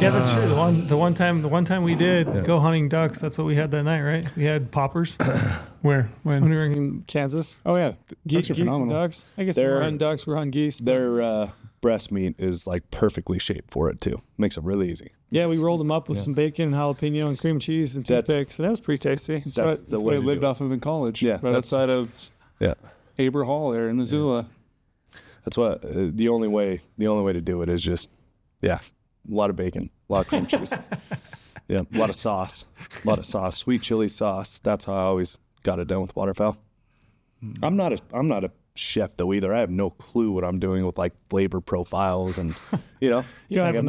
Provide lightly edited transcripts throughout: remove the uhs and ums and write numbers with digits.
Yeah, that's true. The one time we did go hunting ducks, that's what we had that night, right? We had poppers. Where? When we were in Kansas. Oh yeah, Geese and ducks. I guess we're hunting ducks, we're hunting geese. Their breast meat is like perfectly shaped for it too. Makes it really easy. Yeah, we rolled them up with some bacon and jalapeno and cream cheese and toothpicks, and that was pretty tasty. That's what I lived off of in college. Yeah, right outside of Aber Hall there in Missoula. That's what the only way to do it is just a lot of bacon, a lot of cream cheese. Yeah, a lot of sauce, sweet chili sauce. That's how I always got it done with waterfowl. I'm not a chef though either. I have no clue what I'm doing with like flavor profiles and you don't have a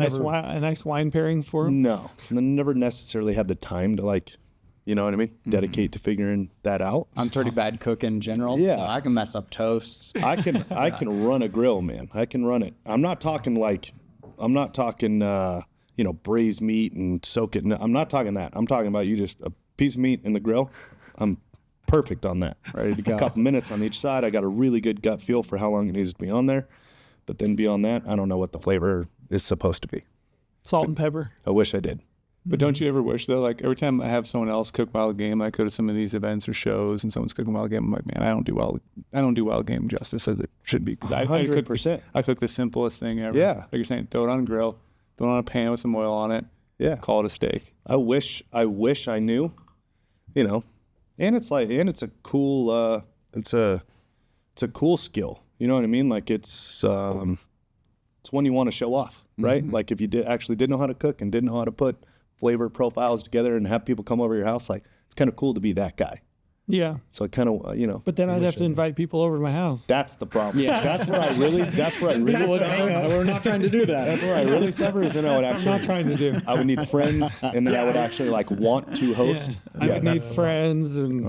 nice wine pairing for them? No, I never necessarily had the time to like, you know what I mean, dedicate to figuring that out. I'm pretty bad cook in general, so I can mess up toasts. I can run a grill, man. I can run it. I'm not talking braised meat and soak it. I'm not talking that. I'm talking about you just a piece of meat in the grill. I'm perfect on that. Ready to go. A couple minutes on each side. I got a really good gut feel for how long it needs to be on there. But then beyond that, I don't know what the flavor is supposed to be. Salt and pepper. I wish I did. But don't you ever wish though, like every time I have someone else cook wild game, I go to some of these events or shows and someone's cooking wild game, I'm like, man, I don't do wild game justice as it should be. 100%. I cook the simplest thing ever. Yeah. Like you're saying, throw it on a grill, throw it on a pan with some oil on it. Yeah. Call it a steak. I wish I knew, and it's a cool, it's a cool skill. You know what I mean? Like it's one you want to show off, right? Mm-hmm. Like if you did know how to cook and didn't know how to put flavor profiles together and have people come over your house, like it's kind of cool to be that guy. Yeah. So I kind of, But then I'd have to invite people over to my house. That's the problem. Yeah. That's where I really We're not trying to do that. That's where I really suffer is then I would actually. I'm not trying to do. I would need friends, and then I would actually like want to host. I would need friends and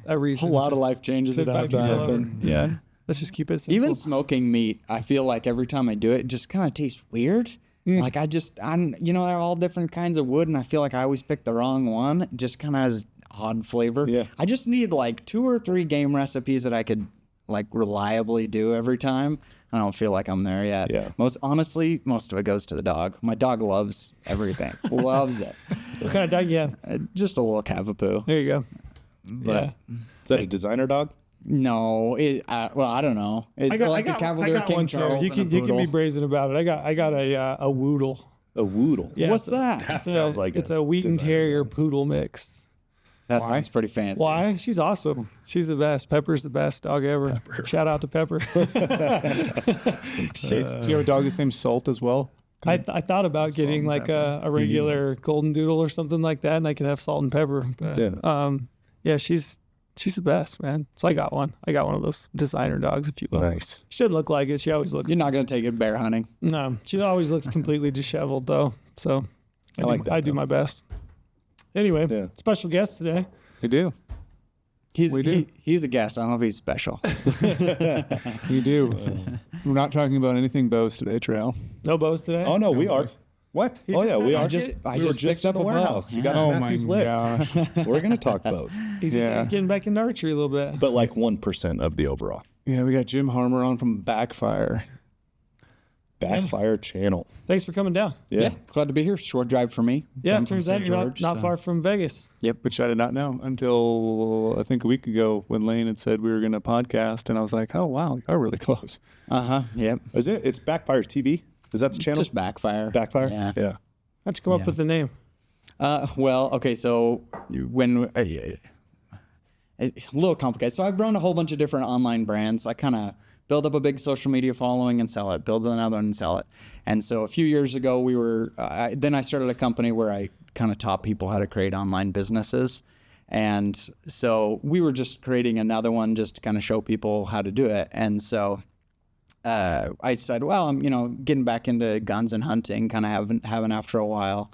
a reason. A lot of life changes that have to happen. Yeah. Let's just keep it simple. Even smoking meat, I feel like every time I do it, it just kind of tastes weird. Like they're all different kinds of wood, and I feel like I always pick the wrong one. It just kind of has odd flavor. Yeah. I just need like 2 or 3 game recipes that I could like reliably do every time. I don't feel like I'm there yet. Yeah. Most of it goes to the dog. My dog loves everything. Loves it. What kind of dog you have? Just a little Cavapoo. There you go. But is that a designer dog? No, I don't know. It's a Cavalier King Charles. You can be brazen about it. I got a Woodle. A Woodle. Yeah, what's that? That sounds like it's a Wheaton Terrier Poodle mix. That sounds pretty fancy. Why? She's awesome. She's the best. Pepper's the best dog ever. Shout out to Pepper. Do you have a dog that's named Salt as well? I thought about getting like a regular golden doodle or something like that, and I could have Salt and Pepper. But, she's the best, man. So I got one. I got one of those designer dogs, if you will. Nice. She doesn't look like it. She always looks. You're not gonna take it bear hunting. No, she always looks completely disheveled though. So I do my best. Anyway, special guest today. We do. He's a guest. I don't know if he's special. We do. We're not talking about anything bows today, Trail. No bows today? Oh no, we are. What? We are. I We were just at the warehouse. You got Matthew's lift. We're gonna talk bows, He's getting back into archery a little bit. but like 1% of the overall. Yeah, we got Jim Harmer on from Backfire. Backfire channel. Thanks for coming down. Yeah, glad to be here. Short drive for me. Yeah, I'm it turns from out St. you're George, not so- far from Vegas. Yep. Which I did not know until I think a week ago when Lane had said we were going to podcast, and I was like, oh wow, we are really close. Yep. Is it? It's Backfire TV. Is that the channel? Just Backfire. Backfire. Yeah. How'd you come up with the name? Well, okay, so when it's a little complicated. So I've run a whole bunch of different online brands. I kind of build up a big social media following and sell it, build another one and sell it. And so a few years ago, then I started a company where I kind of taught people how to create online businesses. And so we were just creating another one just to kind of show people how to do it. And so I said, well, I'm, getting back into guns and hunting, kind of haven't after a while.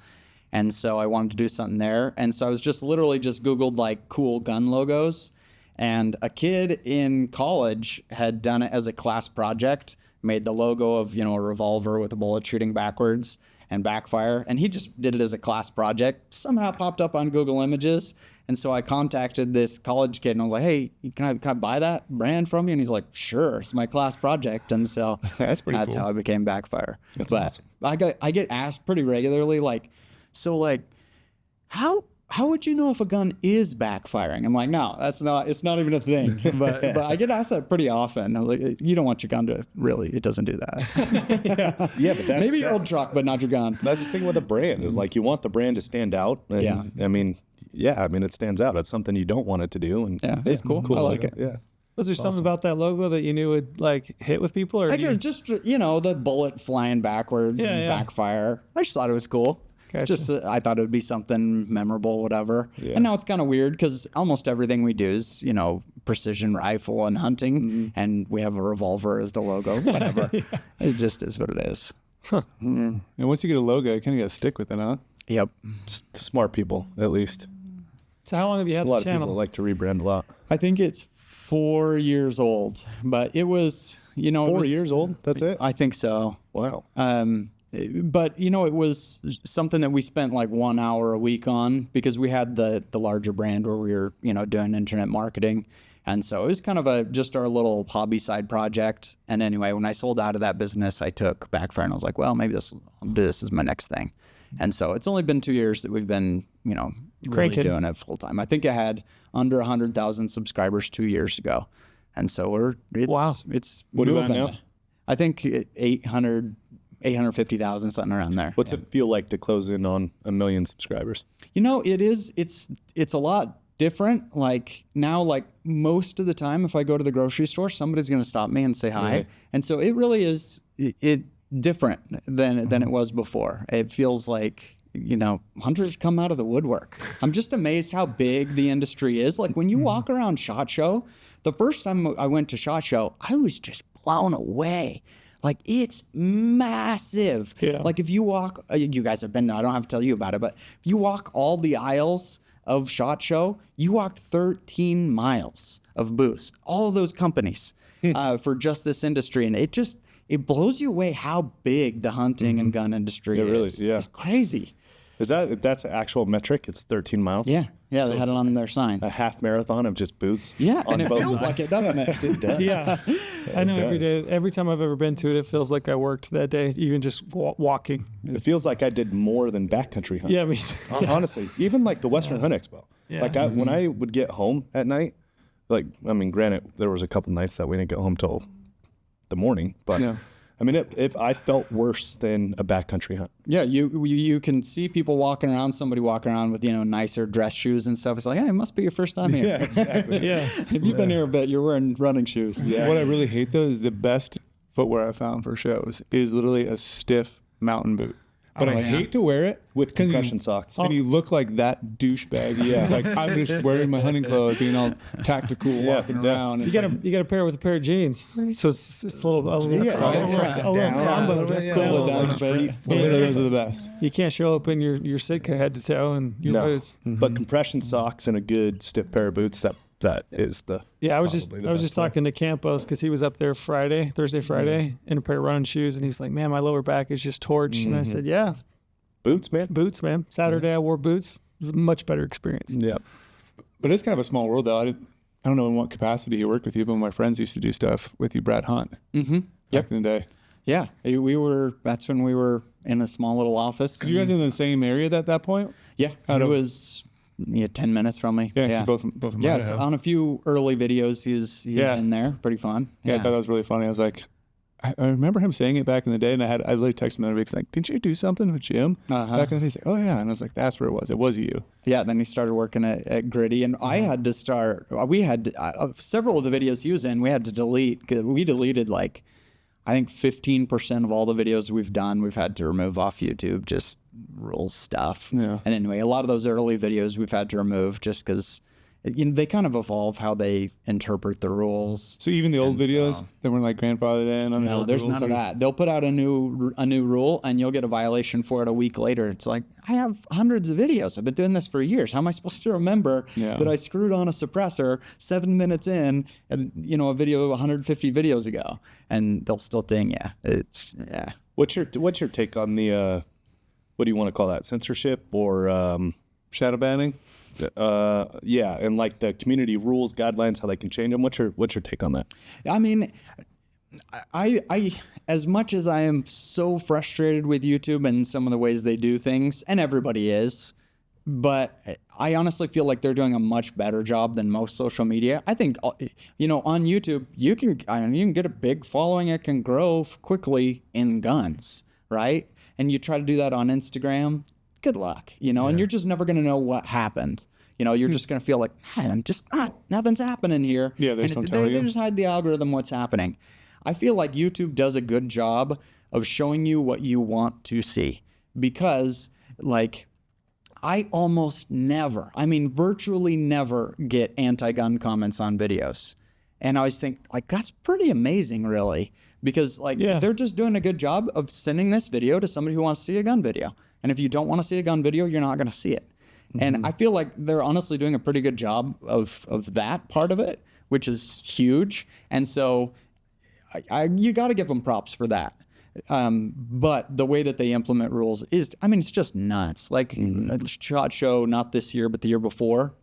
And so I wanted to do something there. And so I was literally Googled like cool gun logos. And a kid in college had done it as a class project, made the logo of, a revolver with a bullet shooting backwards and Backfire. And he just did it as a class project. Somehow popped up on Google Images. And so I contacted this college kid and I was like, hey, can I buy that brand from you? And he's like, sure, it's my class project. And so that's cool. How I became Backfire. That's awesome. I get asked pretty regularly, how would you know if a gun is backfiring? I'm like, no, it's not even a thing. But I get asked that pretty often. I'm like, you don't want your gun to it doesn't do that. Yeah, but that's maybe your old truck, but not your gun. That's the thing with a brand is like you want the brand to stand out. And, I mean, it stands out. It's something you don't want it to do. And yeah, it's cool. I like it. Yeah. Was there something about that logo that you knew would like hit with people? Or just the bullet flying backwards and Backfire. I just thought it was cool. Gotcha. Just I thought it would be something memorable, whatever. Yeah. And now it's kind of weird because almost everything we do is, precision rifle and hunting, and we have a revolver as the logo, whatever. It just is what it is. Huh. And once you get a logo, you kind of got to stick with it, huh? Yep. Smart people, at least. So how long have you had the channel? A lot of people like to rebrand a lot. I think it's 4 years old, but it was, 4 years old? That's it? I think so. Wow. But it was something that we spent like 1 hour a week on because we had the larger brand where we were, doing internet marketing. And so it was kind of just our little hobby side project. And anyway, when I sold out of that business, I took Backfire and I was like, well, maybe I'll do this as my next thing. And so it's only been 2 years that we've been, really doing it full time. I think it had under 100,000 subscribers 2 years ago. And so it's what moving. do you have now? I think 850,000, something around there. What's it feel like to close in on 1 million subscribers? It's a lot different. Like now, like most of the time, if I go to the grocery store, somebody's going to stop me and say hi. Right. And so it really is different than it was before. It feels like, hunters come out of the woodwork. I'm just amazed how big the industry is. Like when you walk around SHOT Show, the first time I went to SHOT Show, I was just blown away. Like it's massive. Yeah. Like if you walk, you guys have been there, I don't have to tell you about it, but if you walk all the aisles of SHOT Show, you walked 13 miles of booths, all of those companies for just this industry. And it blows you away how big the hunting and gun industry is. Really, yeah. It's crazy. That's an actual metric? It's 13 miles? Yeah, so they had it on their signs. A half marathon of just booths? Yeah, and it feels like it, doesn't it? It does. Yeah. I know every day, every time I've ever been to it, it feels like I worked that day, even just walking. It feels like I did more than backcountry hunt. Yeah, I mean, honestly, even like the Western Hunt Expo. Yeah. Like when I would get home at night, granted, there was a couple nights that we didn't get home till the morning, but I mean, if I felt worse than a backcountry hunt. Yeah, you can see people walking around, somebody walking around with, nicer dress shoes and stuff. It's like, hey, it must be your first time here. Yeah, exactly. Yeah. If you've been here a bit, you're wearing running shoes. Yeah. What I really hate, though, is the best footwear I found for shows is literally a stiff mountain boot. But I hate to wear it with compression socks. And you look like that douchebag. Yeah, like I'm just wearing my hunting clothes, being all tactical, walking around. You gotta pair it with a pair of jeans. So it's a little combo. Those are the best. You can't show up in your Sitka head to toe and your boots. But compression socks and a good stiff pair of boots, that is the I was just talking to Campos because he was up there Thursday, Friday, in a pair of running shoes, and he's like, "Man, my lower back is just torched." And I said, "Yeah, boots, man. Saturday I wore boots. It was a much better experience." Yeah, but it's kind of a small world, though. I don't know in what capacity he worked with you, but my friends used to do stuff with you, Brad Hunt. Back in the day. Yeah, that's when we were in a small little office. Because you guys in the same area at that point? Yeah, it was 10 minutes from me. Yeah. Both on a few early videos, he's in there. Pretty fun. Yeah, I thought that was really funny. I was like, I remember him saying it back in the day, and I literally texted him the other week, like, didn't you do something with Jim back in the day? He's like, oh yeah, and I was like, that's where it was. It was you. Yeah. Then he started working at Gritty, and I had to start. We had several of the videos he was in. We had to delete. Cause we deleted I think 15% of all the videos we've done. We've had to remove off YouTube, just rules stuff. Yeah. And anyway, a lot of those early videos we've had to remove just because they kind of evolve how they interpret the rules. So even the old videos that weren't like grandfathered in. No, there's none of that. They'll put out a new rule, and you'll get a violation for it a week later. It's like, I have hundreds of videos. I've been doing this for years. How am I supposed to remember that I screwed on a suppressor 7 minutes in, and a video 150 videos ago, and they'll still ding you. It's What's your take on the what do you want to call that, censorship or shadow banning? And like the community rules, guidelines, how they can change them. What's your take on that? I mean, I as much as I am so frustrated with YouTube and some of the ways they do things, and everybody is, but I honestly feel like they're doing a much better job than most social media. I think, on YouTube, you can get a big following. It can grow quickly in guns, right? And you try to do that on Instagram, good luck, and you're just never going to know what happened. You're just going to feel like, man, nothing's happening here. Yeah, they just hide the algorithm what's happening. I feel like YouTube does a good job of showing you what you want to see, because I almost never, virtually never get anti-gun comments on videos. And I always think, that's pretty amazing, really, because they're just doing a good job of sending this video to somebody who wants to see a gun video. And if you don't want to see a gun video, you're not going to see it. And I feel like they're honestly doing a pretty good job of that part of it, which is huge. And so you got to give them props for that. But the way that they implement rules is, it's just nuts. SHOT Show, not this year, but the year before,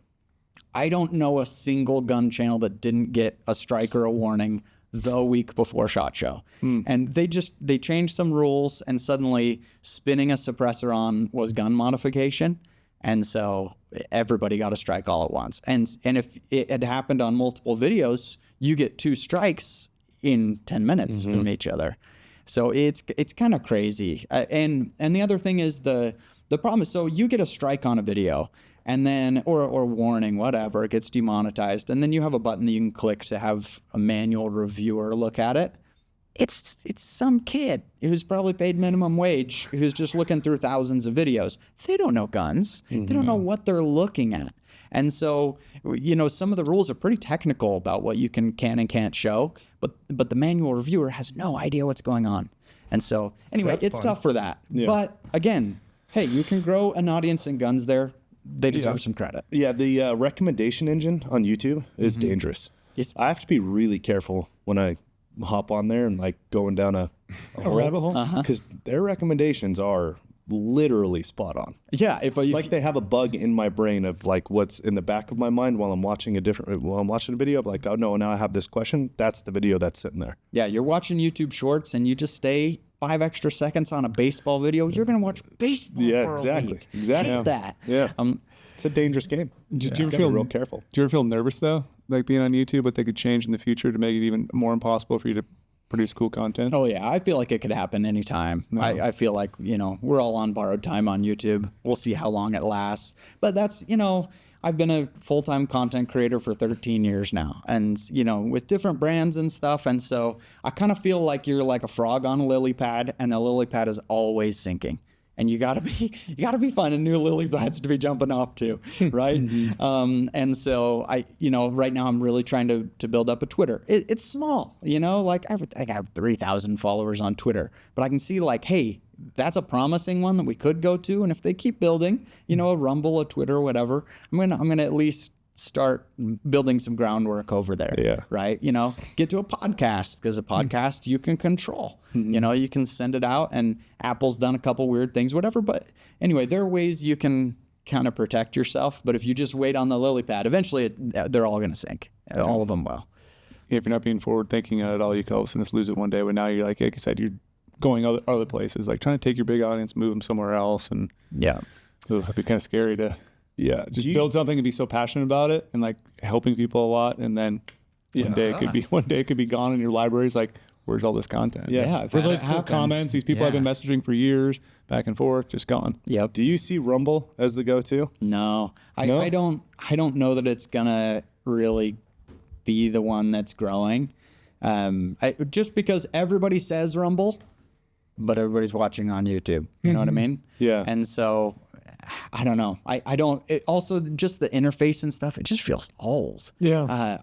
I don't know a single gun channel that didn't get a strike or a warning the week before SHOT Show. And they changed some rules, and suddenly spinning a suppressor on was gun modification. And so everybody got a strike all at once. And if it had happened on multiple videos, you get 2 strikes in 10 minutes from each other. So it's kind of crazy. And the other thing is the problem is, so you get a strike on a video, and then or warning, whatever, it gets demonetized, and then you have a button that you can click to have a manual reviewer look at it. It's some kid who's probably paid minimum wage, who's just looking through thousands of videos. They don't know guns. They don't know what they're looking at. And so, some of the rules are pretty technical about what you can and can't show, but the manual reviewer has no idea what's going on. And so, anyway, it's tough for that. Yeah. But again, hey, you can grow an audience in guns there. They deserve some credit. Yeah, the recommendation engine on YouTube is dangerous. I have to be really careful when I hop on there and going down a rabbit hole, because their recommendations are literally spot on. Yeah, it's like they have a bug in my brain of what's in the back of my mind while I'm watching a video. I'm like, oh no, now I have this question. That's the video that's sitting there. Yeah, you're watching YouTube Shorts and you just stay 5 extra seconds on a baseball video. You're gonna watch baseball. Yeah, for exactly. A week. Exactly. Hate that. Yeah. It's a dangerous game. Did you ever feel real careful? Do you ever feel nervous though, being on YouTube, what they could change in the future to make it even more impossible for you to produce cool content? Oh yeah, I feel like it could happen anytime. No. I feel like we're all on borrowed time on YouTube. We'll see how long it lasts. But that's I've been a full-time content creator for 13 years now, and with different brands and stuff. And so I kind of feel like you're like a frog on a lily pad, and the lily pad is always sinking. And you gotta be finding new lily pads to be jumping off to, right? And so I right now I'm really trying to build up a Twitter. It's small, I have 3,000 followers on Twitter, but I can see hey, that's a promising one that we could go to. And if they keep building, a Rumble, a Twitter, whatever, I'm gonna at least start building some groundwork over there. Yeah. Right. Get to a podcast, because a podcast you can control. You can send it out, and Apple's done a couple weird things, whatever. But anyway, there are ways you can kind of protect yourself. But if you just wait on the lily pad, eventually they're all going to sink. All of them will. If you're not being forward thinking at all, you can all of a sudden just lose it one day. But now you're like I said, you're going other places, trying to take your big audience, move them somewhere else. And yeah, it'd be kind of scary to just build something and be so passionate about it, and helping people a lot, and then one day it could be gone in your libraries. Where's all this content? Yeah, where's all these cool comments? These people I've been messaging for years, back and forth, just gone. Yep. Do you see Rumble as the go-to? No, I don't know that it's gonna really be the one that's growing. Just because everybody says Rumble, but everybody's watching on YouTube. You know what I mean? Yeah. And so I don't know. I don't. It also, just the interface and stuff, it just feels old. Yeah.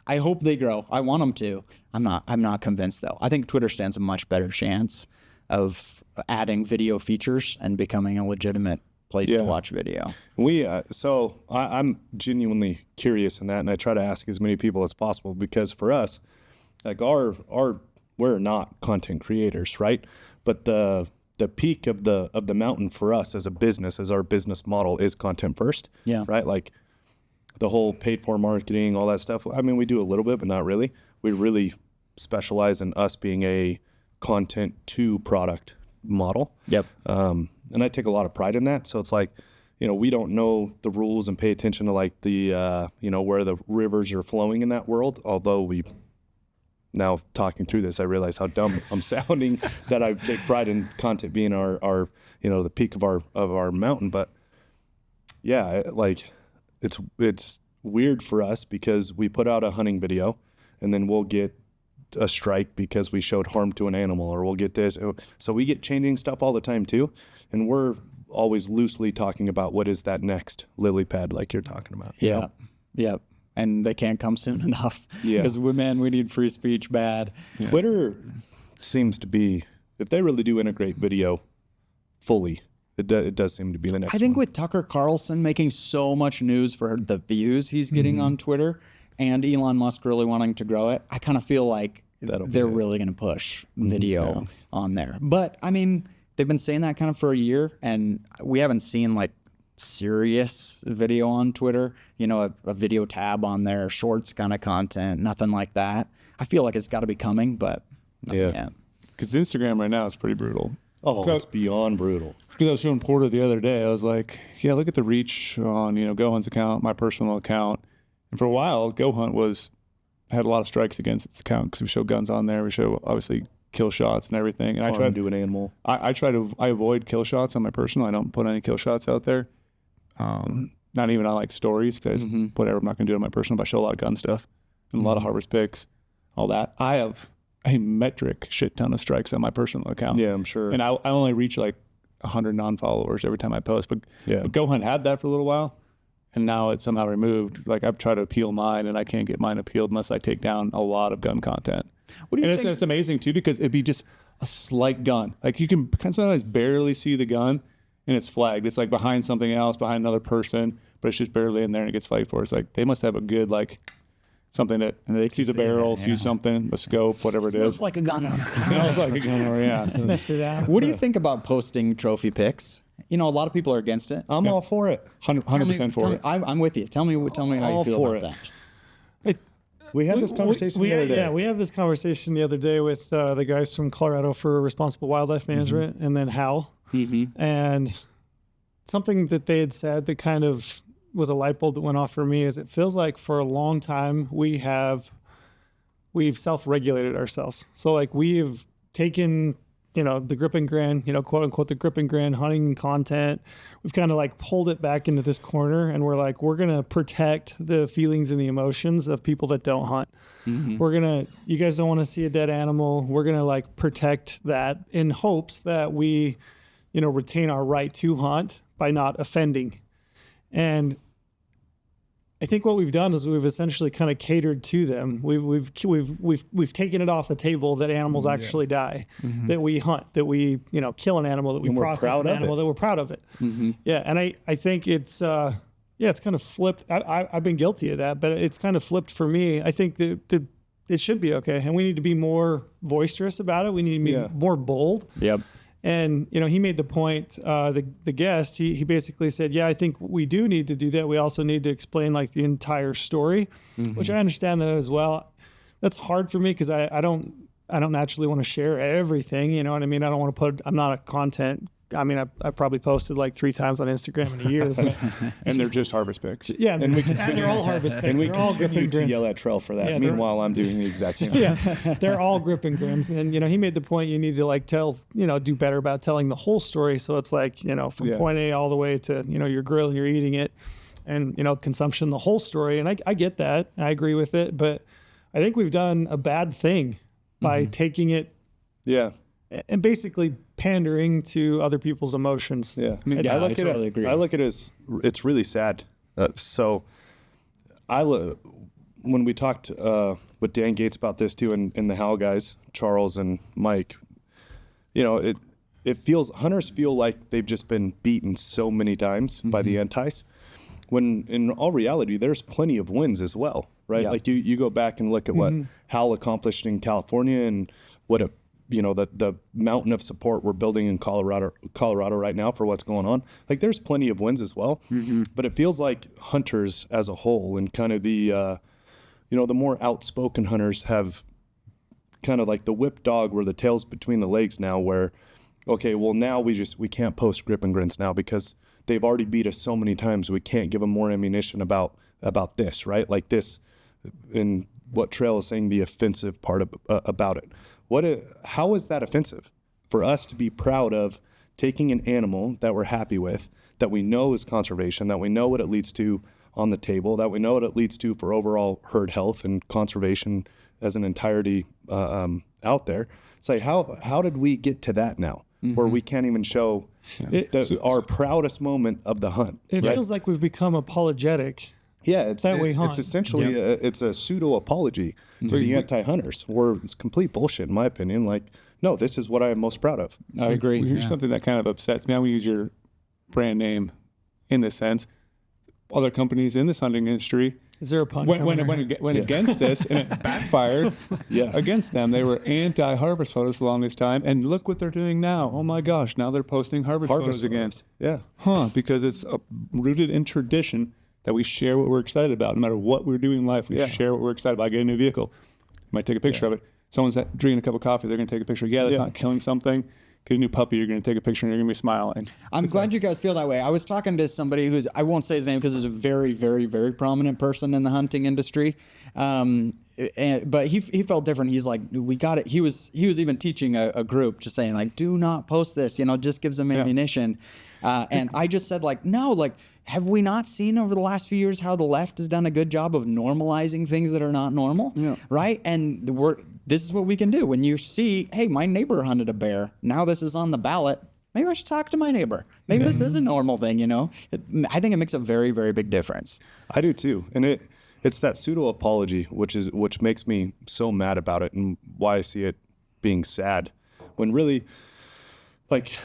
I hope they grow. I want them to. I'm not convinced though. I think Twitter stands a much better chance of adding video features and becoming a legitimate place to watch video. I'm genuinely curious in that, and I try to ask as many people as possible, because for us, like we're not content creators, right? But the peak of the mountain for us as a business, as our business model, is content first. Yeah. Right. Like the whole paid for marketing, all that stuff. I mean, we do a little bit, but not really. We really specialize in us being a content to product model. Yep. And I take a lot of pride in that. So it's like, we don't know the rules and pay attention to like the, where the rivers are flowing in that world. Although now talking through this, I realize how dumb I'm sounding that I take pride in content being our the peak of our mountain. But yeah, like it's weird for us because we put out a hunting video and then we'll get a strike because we showed harm to an animal, or we'll get this. So we get changing stuff all the time too. And we're always loosely talking about what is that next lily pad like you're talking about. Yeah. Yeah. And they can't come soon enough. Yeah. Because we need free speech bad. Yeah. Twitter seems to be, if they really do integrate video fully, it does seem to be the next one. I think with Tucker Carlson making so much news for the views he's getting on Twitter, and Elon Musk really wanting to grow it, I kind of feel like they're really going to push video on there. But I mean, they've been saying that kind of for a year, and we haven't seen like serious video on Twitter, a video tab on there, shorts kind of content, nothing like that. I feel like it's got to be coming, but yeah. Because Instagram right now is pretty brutal. Oh, so, it's beyond brutal. Because I was showing Porter the other day, I was like, yeah, look at the reach on, GoHunt's account, my personal account. And for a while, GoHunt had a lot of strikes against its account because we show guns on there. We show, obviously, kill shots and everything. And I try to do an animal. I avoid kill shots on my personal. I don't put any kill shots out there. Not even on like stories, because whatever, I'm not going to do it on my personal, but I show a lot of gun stuff and a lot of harvest picks, all that. I have a metric shit ton of strikes on my personal account. Yeah, I'm sure. And I only reach like 100 non-followers every time I post. But GoHunt had that for a little while, and now it's somehow removed. Like I've tried to appeal mine, and I can't get mine appealed unless I take down a lot of gun content. What do you think? It's amazing too, because it'd be just a slight gun. Like you can sometimes barely see the gun, and it's flagged. It's like behind something else, behind another person, but it's just barely in there, and it gets flagged for. It's like they must have a good something that sees a barrel, sees something, a scope, whatever it is. Smells like a gun owner. Smells like a gun owner, yeah. Sniffed it out. What do you think about posting trophy pics? A lot of people are against it. I'm all for it. 100% for it. I'm with you. Tell me how you feel about that. We had this conversation the other day. Yeah, we had this conversation the other day with the guys from Colorado for Responsible Wildlife Management, and then Hal. And something that they had said that kind of was a light bulb that went off for me is it feels like for a long time we've self-regulated ourselves. So like we've taken, the grip and grin, quote unquote, the grip and grin hunting content. We've kind of like pulled it back into this corner, and we're like, we're going to protect the feelings and the emotions of people that don't hunt. You guys don't want to see a dead animal. We're going to like protect that in hopes that we, retain our right to hunt by not offending. And I think what we've done is we've essentially kind of catered to them. We've taken it off the table that animals actually die, that we hunt, that we kill an animal, that we process an animal, that we're proud of it. Yeah, and I think it's it's kind of flipped. I've been guilty of that, but it's kind of flipped for me. I think that it should be okay, and we need to be more boisterous about it. We need to be more bold. Yep. And, he made the point, the guest, he basically said, yeah, I think we do need to do that. We also need to explain like the entire story, which I understand that as well. That's hard for me because I don't naturally want to share everything. You know what I mean? I don't want to I'm not a content. I mean, I probably posted like 3 times on Instagram in a year. But and they're just harvest picks. Yeah, and they're all harvest picks. And we they're all continue to yell at Trell for that. Yeah, meanwhile, I'm doing the exact same thing. Yeah, they're all grip and grins. And, he made the point you need to like tell, do better about telling the whole story. So it's like, from point A all the way to, your grill and you're eating it and, consumption, the whole story. And I get that. I agree with it. But I think we've done a bad thing by taking it. Yeah. And basically pandering to other people's emotions. Yeah, I mean, I look at totally it. agree. I look at it as it's really sad. So, when we talked with Dan Gates about this too, and the Hal guys, Charles and Mike, you know, it feels hunters feel like they've just been beaten so many times by the antis, when in all reality there's plenty of wins as well, right? Yeah. Like you go back and look at what Hal accomplished in California and what the mountain of support we're building in Colorado right now for what's going on. Like there's plenty of wins as well, but it feels like hunters as a whole and kind of the the more outspoken hunters have kind of like the whipped dog where the tail's between the legs now, where okay, well now we can't post grip and grins now because they've already beat us so many times. We can't give them more ammunition about this, right? Like this, and what Trail is saying, the offensive part about it. How is that offensive for us to be proud of taking an animal that we're happy with, that we know is conservation, that we know what it leads to on the table, that we know what it leads to for overall herd health and conservation as an entirety out there? It's like, how did we get to that now, where we can't even show our proudest moment of the hunt? It feels like we've become apologetic. Yeah, it's essentially it's a pseudo apology to the anti-hunters, where it's complete bullshit in my opinion. Like, no, this is what I am most proud of. I agree. Here's something that kind of upsets me. I'm gonna use your brand name in this sense. Other companies in this hunting industry, Is there a pun? went against this, and it backfired against them. They were anti-harvest photos for the longest time, and look what they're doing now. Oh my gosh, now they're posting harvest photos again. Yeah. Because it's rooted in tradition that we share what we're excited about. No matter what we're doing in life, we share what we're excited about. I get a new vehicle, you might take a picture of it. Someone's drinking a cup of coffee, they're going to take a picture. Yeah, that's not killing something. Get a new puppy, you're going to take a picture and you're going to be smiling. I'm glad you guys feel that way. I was talking to somebody who's, I won't say his name because it's a very, very, very prominent person in the hunting industry. But he felt different. He's like, we got it. He was even teaching a group, just saying like, do not post this, just gives them ammunition. And I just said like, no, like, have we not seen over the last few years how the left has done a good job of normalizing things that are not normal? Yeah. Right? And this is what we can do. When you see, hey, my neighbor hunted a bear. Now this is on the ballot. Maybe I should talk to my neighbor. Maybe this is a normal thing, I think it makes a very, very big difference. I do too. And it's that pseudo apology, which makes me so mad about it, and why I see it being sad. When really, like,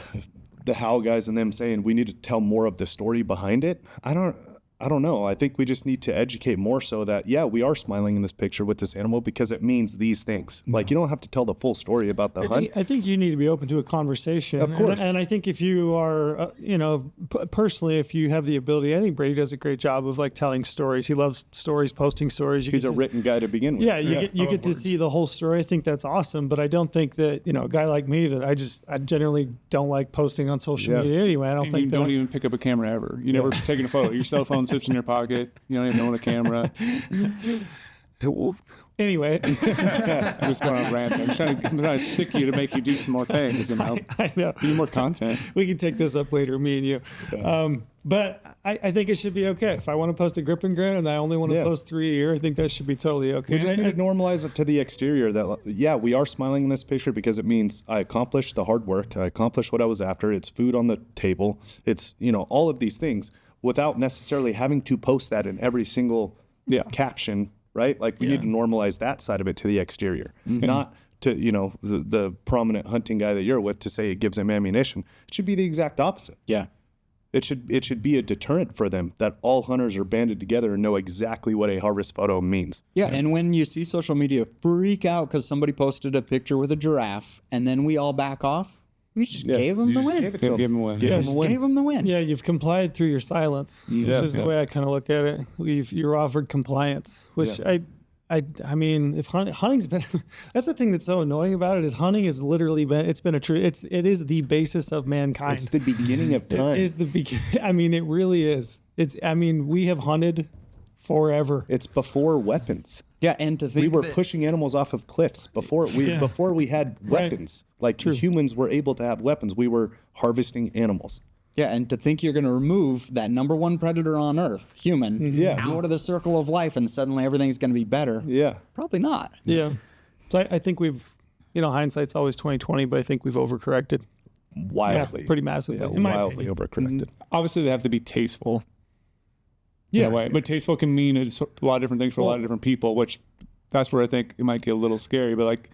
the Hal guys and them saying we need to tell more of the story behind it. I don't know. I think we just need to educate more so that, we are smiling in this picture with this animal because it means these things. Like, you don't have to tell the full story about the hunt. I think you need to be open to a conversation. Of course. And I think if you are, personally, if you have the ability, I think Brady does a great job of like telling stories. He loves stories, posting stories. He's a written guy to begin with. Yeah, you get to see the whole story. I think that's awesome. But I don't think that, a guy like me that I generally don't like posting on social media anyway. I don't think you don't even pick up a camera ever. You never taken a photo. Your cell phone sits in your pocket. You don't even own a camera. Anyway, I'm just going on rant. I'm trying to stick you to make you do some more things. I know. Do more content. We can take this up later, me and you. Yeah. But I think it should be okay. If I want to post a grip and grin and I only want to post 3 a year, I think that should be totally okay. We just need to normalize it to the exterior that, we are smiling in this picture because it means I accomplished the hard work. I accomplished what I was after. It's food on the table. It's, all of these things without necessarily having to post that in every single caption, right? Like we need to normalize that side of it to the exterior, not to, the prominent hunting guy that you're with to say it gives him ammunition. It should be the exact opposite. Yeah. It should be a deterrent for them that all hunters are banded together and know exactly what a harvest photo means. Yeah, and when you see social media freak out because somebody posted a picture with a giraffe and then we all back off, you just gave them the win. Give them a win. Gave them the win. Yeah, you've complied through your silence. Which is the way I kind of look at it. You're offered compliance, which I mean, if hunting's been, that's the thing that's so annoying about it is hunting has literally been, it is the basis of mankind. It's the beginning of time. It is the beginning. I mean, it really is. We have hunted forever. It's before weapons. Yeah, and to think we were pushing animals off of cliffs before we had weapons. Like humans were able to have weapons. We were harvesting animals. Yeah, and to think you're going to remove that number one predator on Earth, human, out of the circle of life, and suddenly everything's going to be better. Yeah, probably not. Yeah, so I think we've, hindsight's always 20/20, but I think we've overcorrected. wildly, pretty massively, yeah, in my wildly opinion. overcorrected. Obviously, they have to be tasteful. In a way. But tasteful can mean a lot of different things for a lot of different people, which that's where I think it might get a little scary. But like,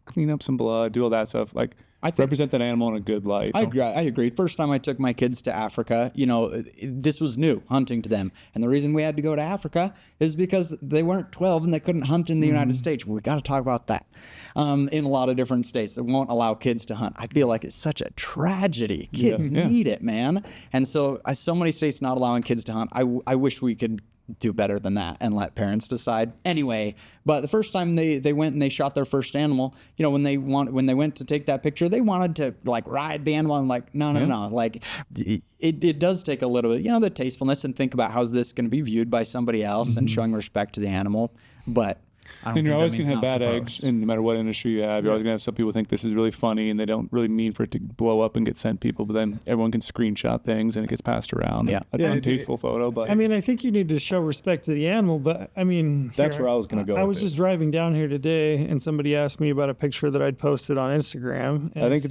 clean up some blood, do all that stuff. Like, represent that animal in a good light. I agree. First time I took my kids to Africa, this was new, hunting to them. And the reason we had to go to Africa is because they weren't 12 and they couldn't hunt in the United States. We got to talk about that. In a lot of different states that won't allow kids to hunt. I feel like it's such a tragedy. Kids need it, man. And so many states not allowing kids to hunt. I wish we could do better than that and let parents decide. Anyway, but the first time they went and they shot their first animal, when they went to take that picture, they wanted to like ride the animal. I'm like, no. Like it does take a little bit, the tastefulness, and think about how's this going to be viewed by somebody else and showing respect to the animal. But and you're always going to have bad eggs, and no matter what industry you have, you're always going to have some people think this is really funny, and they don't really mean for it to blow up and get sent people, but then everyone can screenshot things, and it gets passed around. Yeah. An untasteful photo, but... I mean, I think you need to show respect to the animal, but I mean... That's where I was going to go. I was just driving down here today, and somebody asked me about a picture that I'd posted on Instagram. I think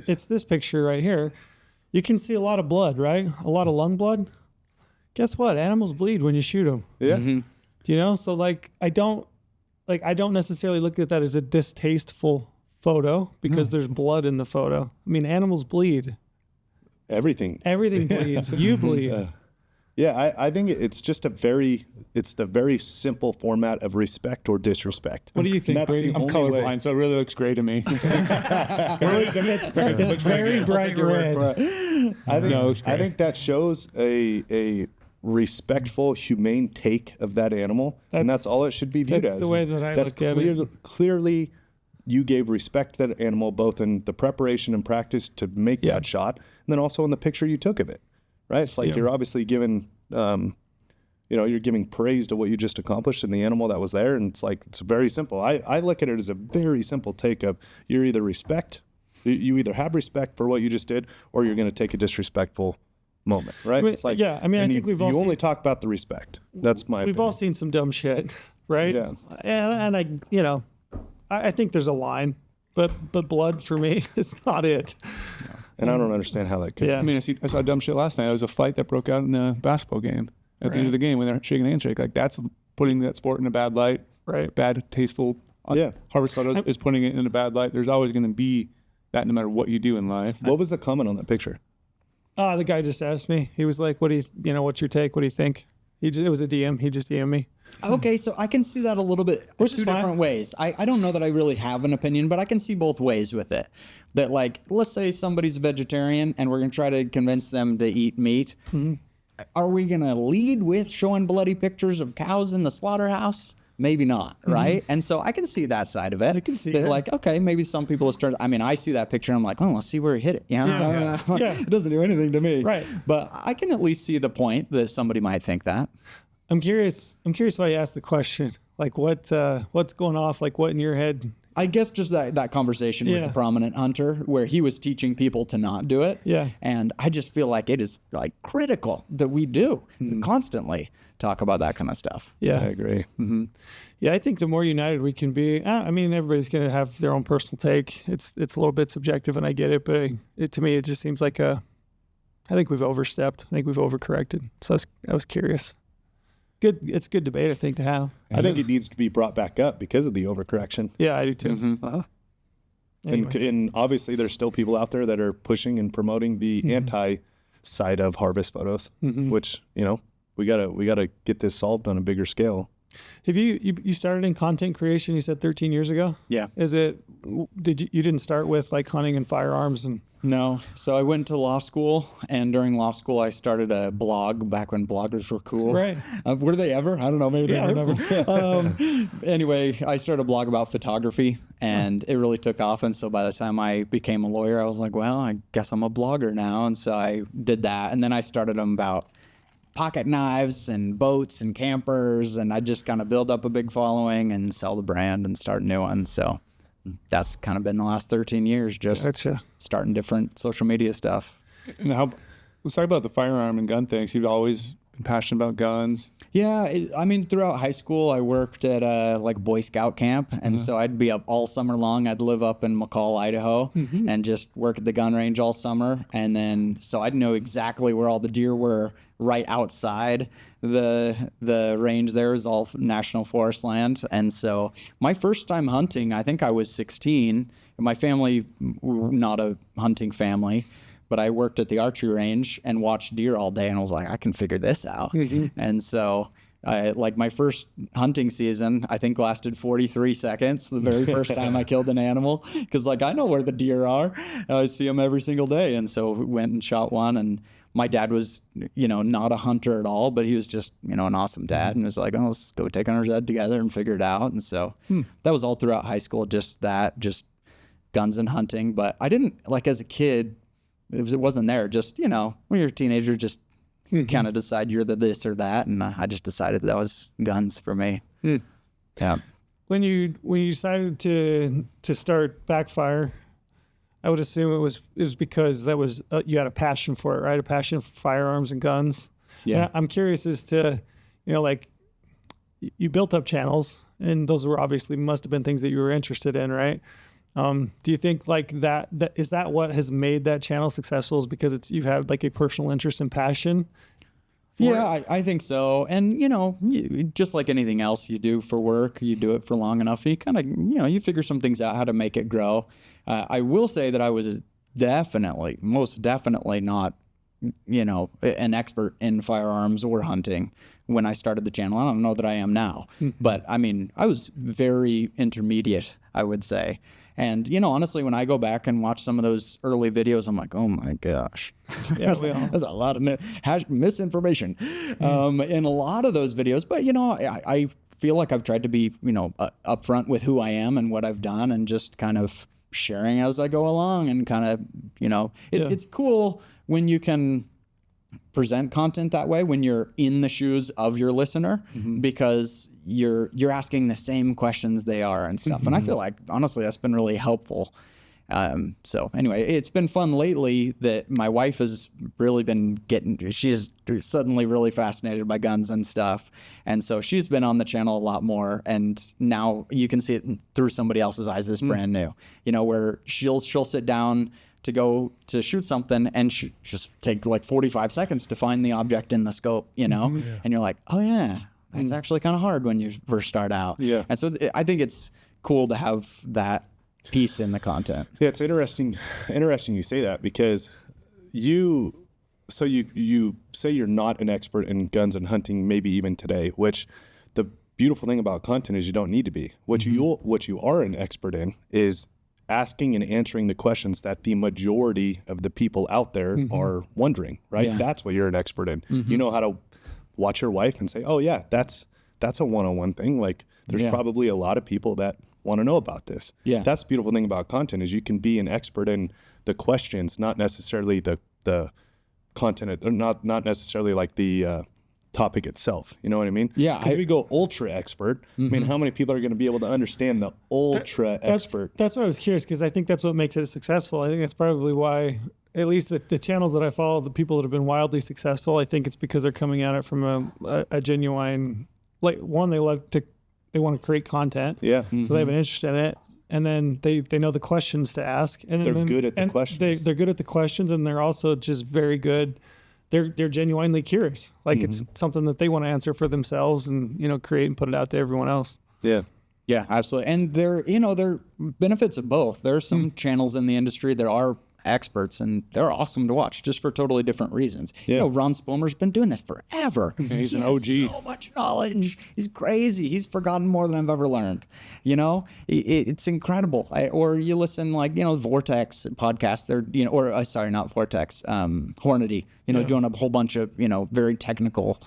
it's this picture right here. You can see a lot of blood, right? A lot of lung blood. Guess what? Animals bleed when you shoot them. Yeah. Mm-hmm. So like, I don't necessarily look at that as a distasteful photo because there's blood in the photo. I mean, animals bleed. Everything bleeds. You bleed. I think it's just it's the very simple format of respect or disrespect. What do you think, Brady? I'm colorblind, so it really looks gray to me. It's very bright red. I think that shows a respectful, humane take of that animal, and that's all it should be viewed as. That's the way that I look at it. Clearly, you gave respect to that animal, both in the preparation and practice to make that shot, and then also in the picture you took of it. Right? It's like you're obviously giving, you're giving praise to what you just accomplished in the animal that was there, and it's very simple. I look at it as a very simple take of you either have respect for what you just did, or you're going to take a disrespectful moment, right? It's like, I think you only talk about the respect. That's my opinion. We've all seen some dumb shit, right? Yeah. And I think there's a line, but blood for me is not it. And I don't understand how that could. Yeah. I mean, I saw dumb shit last night. It was a fight that broke out in a basketball game at the end of the game when they're shaking the handshake. Like, that's putting that sport in a bad light. Right. Bad, tasteful. Harvest photos is putting it in a bad light. There's always going to be that no matter what you do in life. What was the comment on that picture? The guy just asked me. He was like, "What do you, what's your take? What do you think?" It was a DM. He just DM'd me. Okay, so I can see that a little bit two different ways. I don't know that I really have an opinion, but I can see both ways with it. That, like, let's say somebody's a vegetarian and we're going to try to convince them to eat meat. Mm-hmm. Are we going to lead with showing bloody pictures of cows in the slaughterhouse? Maybe not, right? And so I can see that side of it. I can see that. That. Like, okay, maybe some people start. I mean, I see that picture and I'm like, oh, let's see where he hit it. Yeah. It doesn't do anything to me. Right. But I can at least see the point that somebody might think that. I'm curious why you asked the question. Like, what's going off? Like, what in your head? I guess just that conversation with the prominent hunter where he was teaching people to not do it. Yeah. And I just feel like it is like critical that we do constantly talk about that kind of stuff. Yeah. I agree. Mm-hmm. Yeah, I think the more united we can be, I mean, everybody's going to have their own personal take. It's a little bit subjective, and I get it, but to me, it just seems like I think we've overstepped. I think we've overcorrected. So I was curious. Good. It's good debate, I think, to have. I think it needs to be brought back up because of the overcorrection. Yeah, I do too. Mm-hmm. Uh-huh. Anyway. And obviously, there's still people out there that are pushing and promoting the anti side of harvest photos, which we gotta get this solved on a bigger scale. Have you started in content creation? You said 13 years ago. Yeah. You didn't start with like hunting and firearms and? No. So I went to law school, and during law school, I started a blog back when bloggers were cool. Right. Were they ever? I don't know. Maybe they were never. Anyway, I started a blog about photography, and it really took off. And so by the time I became a lawyer, I was like, well, I guess I'm a blogger now. And so I did that. And then I started them about pocket knives and boats and campers, and I just kind of build up a big following and sell the brand and start new ones. So that's kind of been the last 13 years, just starting different social media stuff. And let's talk about the firearm and gun things. You've always and passionate about guns? Yeah, I mean, throughout high school, I worked at like Boy Scout camp, and so I'd be up all summer long. I'd live up in McCall, Idaho, and just work at the gun range all summer. And then, so I'd know exactly where all the deer were right outside the range. There is all national forest land. And so my first time hunting, I think I was 16. My family, not a hunting family, but I worked at the archery range and watched deer all day, and I was like, I can figure this out. And so like my first hunting season, I think lasted 43 seconds, the very first time I killed an animal, because like I know where the deer are. I see them every single day. And so we went and shot one, and my dad was, not a hunter at all, but he was just, an awesome dad, and was like, oh, let's go take Hunter's Ed together and figure it out. And so that was all throughout high school, just guns and hunting. But I didn't, like as a kid, it wasn't there. Just, when you're a teenager, just kind of decide you're the this or that. And I just decided that was guns for me. Yeah. When you decided to start Backfire, I would assume it was because that was you had a passion for it, right? A passion for firearms and guns. Yeah. And I'm curious as to, like you built up channels, and those were obviously must have been things that you were interested in, right? Do you think like that is that what has made that channel successful, is because you've had like a personal interest and passion? Yeah, I think so. And, just like anything else you do for work, you do it for long enough, you kind of, you figure some things out, how to make it grow. I will say that I was most definitely not, an expert in firearms or hunting when I started the channel. I don't know that I am now, but I mean, I was very intermediate, I would say. And, honestly, when I go back and watch some of those early videos, I'm like, oh my gosh, that's a lot of misinformation in a lot of those videos. But, I feel like I've tried to be, upfront with who I am and what I've done, and just kind of sharing as I go along, and kind of, it's cool when you can present content that way, when you're in the shoes of your listener, because you're asking the same questions they are and stuff. And I feel like, honestly, that's been really helpful. So anyway, it's been fun lately that my wife has really been she is suddenly really fascinated by guns and stuff. And so she's been on the channel a lot more, and now you can see it through somebody else's eyes. It's brand new, where she'll sit down to go to shoot something, and just take like 45 seconds to find the object in the scope, and you're like, oh yeah, that's actually kind of hard when you first start out. Yeah. And so I think it's cool to have that piece in the content. Yeah, it's interesting you say that, because you say you're not an expert in guns and hunting, maybe even today, which the beautiful thing about content is you don't need to be. What you are an expert in is asking and answering the questions that the majority of the people out there are wondering, right? Yeah. That's what you're an expert in. You know how to watch your wife and say, oh yeah, that's a one-on-one thing. Like there's probably a lot of people that want to know about this. Yeah. That's the beautiful thing about content, is you can be an expert in the questions, not necessarily the content, or not necessarily like the topic itself. You know what I mean? Yeah. Because we go ultra expert. I mean, how many people are going to be able to understand the ultra expert? That's what I was curious, because I think that's what makes it successful. I think that's probably why, at least the channels that I follow, the people that have been wildly successful, I think it's because they're coming at it from a genuine, like, one, they want to create content. Yeah. So they have an interest in it. And then they know the questions to ask. And they're good at the questions. They're good at the questions, and they're also just very good. They're genuinely curious. Like it's something that they want to answer for themselves, and create and put it out to everyone else. Yeah. Yeah, absolutely. And there are benefits of both. There are some channels in the industry that are experts, and they're awesome to watch just for totally different reasons. Yeah. Ron Spomer's been doing this forever. He's an OG. So much knowledge. He's crazy. He's forgotten more than I've ever learned. It's incredible. Or you listen, like, Vortex podcast. They're, not Vortex, Hornady, doing a whole bunch of, very technical,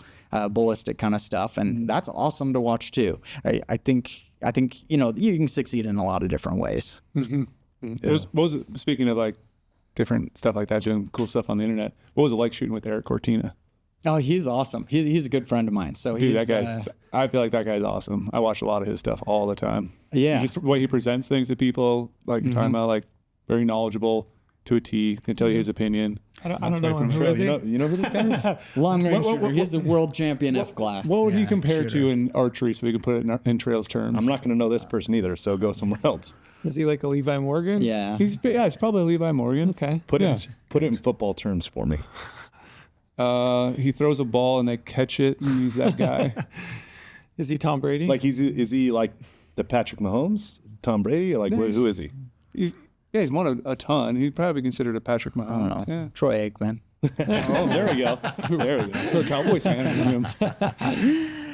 ballistic kind of stuff. And that's awesome to watch too. I think, you can succeed in a lot of different ways. Yeah. What was it, speaking of like different stuff like that, doing cool stuff on the internet, what was it like shooting with Eric Cortina? Oh, he's awesome. He's a good friend of mine. So dude, I feel like that guy's awesome. I watch a lot of his stuff all the time. Yeah. Just the way he presents things to people, like you're talking about, like very knowledgeable, to a T. Can tell you his opinion. I don't know him. Who is he? You know who this guy is? Long range shooter. He's a world champion F-class. What would he compare to in archery so we can put it in Trail's terms? I'm not going to know this person either, so go somewhere else. Is he like a Levi Morgan? Yeah. He's probably Levi Morgan. Okay. Put it in football terms for me. He throws a ball and they catch it, and he's that guy. Is he Tom Brady? Like is he like the Patrick Mahomes, Tom Brady, or like who is he? He's won a ton. He'd probably be considered a Patrick Mahomes. I don't know. Yeah. Troy Aikman. Oh, there we go. There we go. You're a Cowboys fan.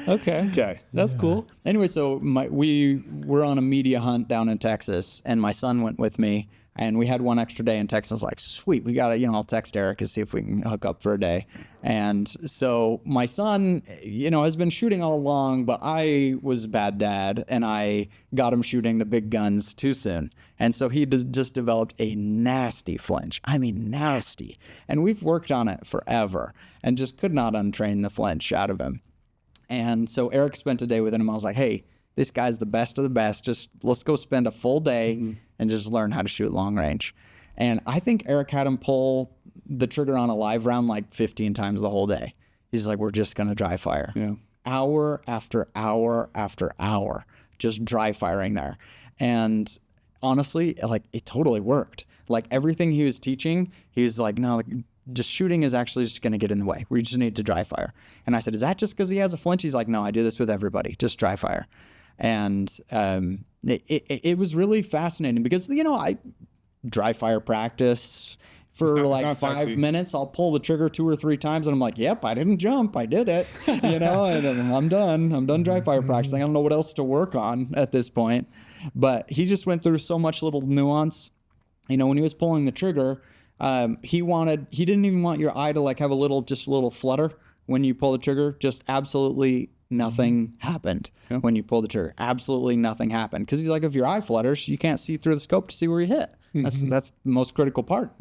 Okay. That's cool. Anyway, so we were on a media hunt down in Texas, and my son went with me, and we had one extra day in Texas. I was like, sweet, we got to, I'll text Eric and see if we can hook up for a day. And so my son, has been shooting all along, but I was a bad dad, and I got him shooting the big guns too soon. And so he just developed a nasty flinch. I mean, nasty. And we've worked on it forever and just could not untrain the flinch out of him. And so Eric spent a day with him. I was like, hey, this guy's the best of the best. Just let's go spend a full day and just learn how to shoot long range. And I think Eric had him pull the trigger on a live round like 15 times the whole day. He's like, we're just going to dry fire. Yeah. Hour after hour after hour, just dry firing there. And honestly, like it totally worked. Like everything he was teaching, he was like, no, just shooting is actually just going to get in the way. We just need to dry fire. And I said, is that just because he has a flinch? He's like, no, I do this with everybody. Just dry fire. And it was really fascinating because, I dry fire practice for like 5 minutes. I'll pull the trigger 2 or 3 times and I'm like, yep, I didn't jump. I did it, and I'm done. I'm done dry fire practicing. I don't know what else to work on at this point. But he just went through so much little nuance. When he was pulling the trigger, he didn't even want your eye to like have a little flutter when you pull the trigger. Just absolutely nothing happened when you pull the trigger. Absolutely nothing happened. Because he's like, if your eye flutters, you can't see through the scope to see where you hit. That's the most critical part,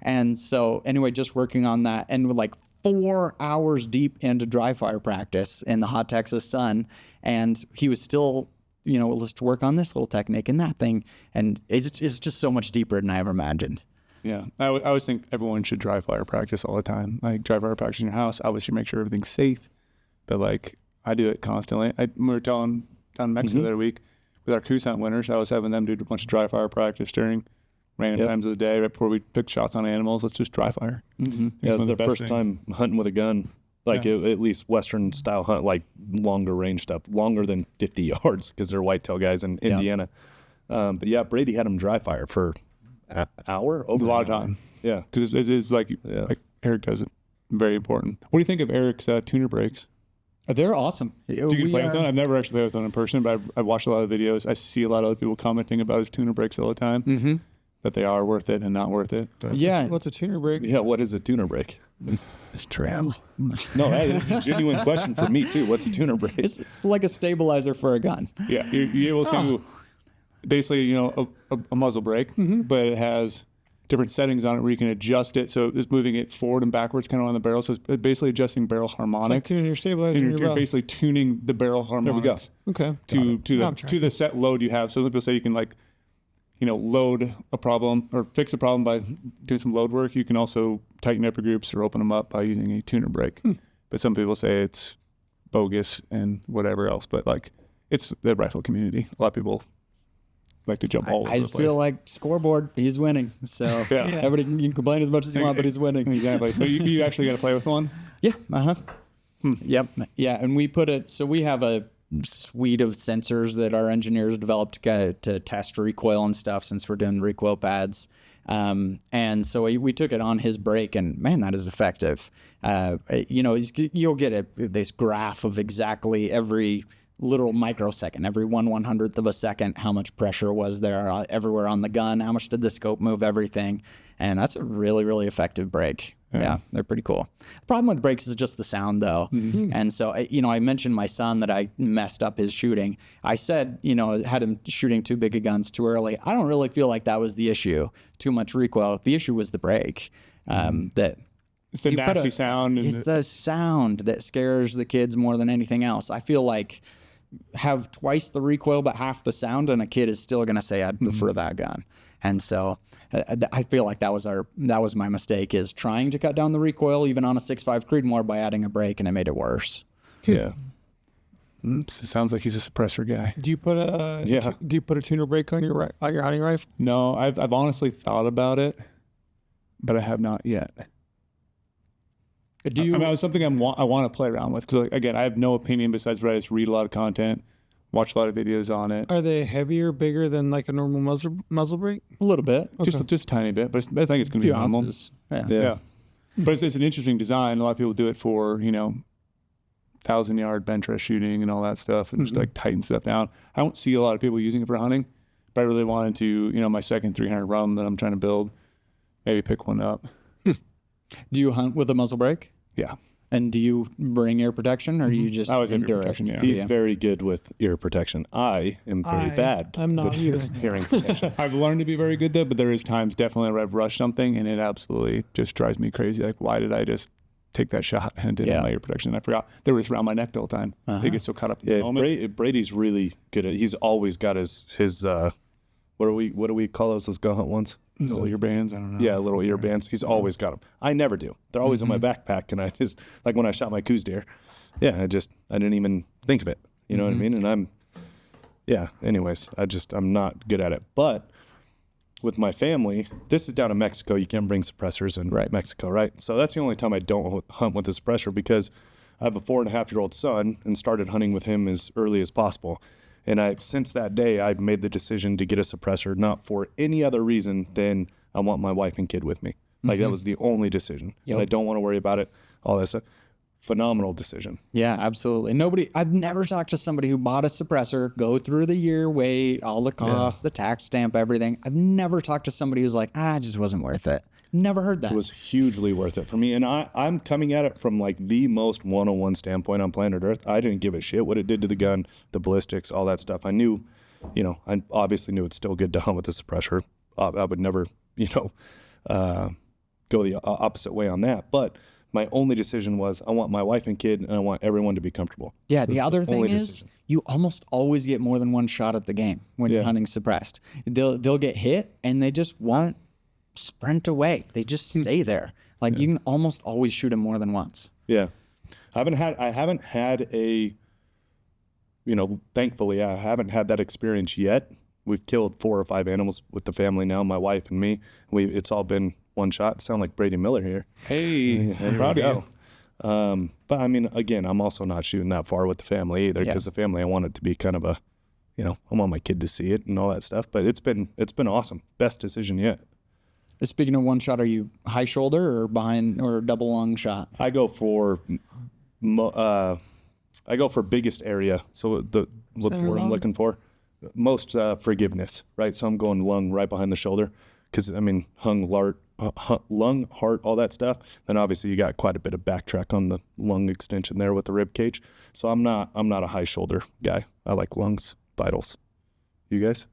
And so anyway, just working on that, and we're like 4 hours deep into dry fire practice in the hot Texas sun, and he was still, let's work on this little technique and that thing, and it's just so much deeper than I ever imagined. Yeah, I always think everyone should dry fire practice all the time. Like dry fire practice in your house, obviously make sure everything's safe. But like I do it constantly. We were telling down in Mexico the other week with our GOHUNT winners, I was having them do a bunch of dry fire practice during random times of the day right before we pick shots on animals. Let's just dry fire. Yeah, it was the first time hunting with a gun, like at least Western style hunt, like longer range stuff, longer than 50 yards because they're whitetail guys in Indiana. But yeah, Brady had them dry fire for an hour, over a lot of time. Yeah, because it's like Eric does it. Very important. What do you think of Eric's tuner breaks? They're awesome. Do you play with them? I've never actually played with them in person, but I've watched a lot of videos. I see a lot of other people commenting about his tuner breaks all the time, that they are worth it and not worth it. But what's a tuner break? Yeah, what is a tuner break? It's trail. No, hey, this is a genuine question for me too. What's a tuner break? It's like a stabilizer for a gun. Yeah, you're able to basically, a muzzle brake, but it has different settings on it where you can adjust it. So it's moving it forward and backwards kind of on the barrel. So it's basically adjusting barrel harmonics. It's like tuning your stabilizer. And you're basically tuning the barrel harmonics. There we go. Okay. To the set load you have. So some people say you can load a problem or fix a problem by doing some load work. You can also tighten up your groups or open them up by using a tuner brake. But some people say it's bogus and whatever else. But it's the rifle community. A lot of people like to jump all over I just feel like scoreboard, he's winning. So everybody can complain as much as you want, but he's winning. Exactly. But you actually got to play with one? Yeah. Yep. Yeah. And we we have a suite of sensors that our engineers developed to test recoil and stuff, since we're doing recoil pads. And so we took it on his brake, and man, that is effective. You'll get this graph of exactly every literal microsecond, every 1/100th of a second, how much pressure was there everywhere on the gun, how much did the scope move, everything. And that's a really, really effective brake. Yeah, they're pretty cool. The problem with brakes is just the sound, though. And so, I mentioned my son that I messed up his shooting. I said, had him shooting too big of guns too early. I don't really feel like that was the issue. Too much recoil. The issue was the brake. It's the nasty sound. It's the sound that scares the kids more than anything else. I feel like have twice the recoil but half the sound, and a kid is still going to say, I'd prefer that gun. And so I feel like that was my mistake, is trying to cut down the recoil even on a 6.5 Creedmoor by adding a brake, and it made it worse. Yeah. Sounds like he's a suppressor guy. Do you put a tuner brake on your hunting rifle? No, I've honestly thought about it, but I have not yet. Do you? I mean, it's something I want to play around with, because again, I have no opinion besides I just read a lot of content, watch a lot of videos on it. Are they heavier, bigger than like a normal muzzle brake? A little bit. Okay. Just a tiny bit, but I think it's going to be minimal. Ounces. Yeah. But it's an interesting design. A lot of people do it for, 1,000-yard bench rest shooting and all that stuff, and just like tighten stuff down. I don't see a lot of people using it for hunting, but I really wanted to, my second 300 rum that I'm trying to build, maybe pick one up. Do you hunt with a muzzle brake? Yeah. And do you bring ear protection, or you just I always have ear endure protection, it? yeah. He's very good with ear protection. I am very bad. I'm not with either. hearing protection. I've learned to be very good though, but there is times definitely where I've rushed something and it absolutely just drives me crazy. Like, why did I just take that shot and didn't have my ear protection? I forgot they were around my neck the whole time. They get so caught up in the moment. Brady's really good at. He's always got his what do we call those GOHUNT ones? Little ear bands, I don't know. Yeah, little ear bands. He's always got them. I never do. They're always in my backpack, and I just, like when I shot my coos deer, I didn't even think of it. You know what I mean? And anyways, I'm not good at it. But with my family, this is down in Mexico. You can't bring suppressors in Mexico, right? So that's the only time I don't hunt with a suppressor, because I have a 4.5-year-old son and started hunting with him as early as possible. And since that day, I've made the decision to get a suppressor, not for any other reason than I want my wife and kid with me. Like, that was the only decision. And I don't want to worry about it, all that stuff. Phenomenal decision. Yeah, absolutely. I've never talked to somebody who bought a suppressor, go through the year, wait, all the costs, the tax stamp, everything. I've never talked to somebody who's like, it just wasn't worth it. Never heard that. It was hugely worth it for me. And I'm coming at it from like the most one-on-one standpoint on planet Earth. I didn't give a shit what it did to the gun, the ballistics, all that stuff. I knew, I obviously knew it's still good to hunt with the suppressor. I would never, go the opposite way on that. But my only decision was I want my wife and kid, and I want everyone to be comfortable. Yeah, the other thing is you almost always get more than one shot at the game when you're hunting suppressed. They'll get hit, and they just won't sprint away. They just stay there. Like, you can almost always shoot them more than once. Yeah. I haven't had a, thankfully I haven't had that experience yet. We've killed 4 or 5 animals with the family now, my wife and me. It's all been one shot. Sound like Brady Miller here. Hey, I'm proud of you. But I mean, again, I'm also not shooting that far with the family either, because the family, I want it to be kind of a, I want my kid to see it and all that stuff. But it's been awesome. Best decision yet. Speaking of one shot, are you high shoulder or behind or double long shot? I go for biggest area. So what's the word I'm looking for? Most forgiveness, right? So I'm going lung right behind the shoulder, because lung, heart, all that stuff. Then obviously you got quite a bit of backtrack on the lung extension there with the rib cage. So I'm not a high shoulder guy. I like lungs, vitals. You guys?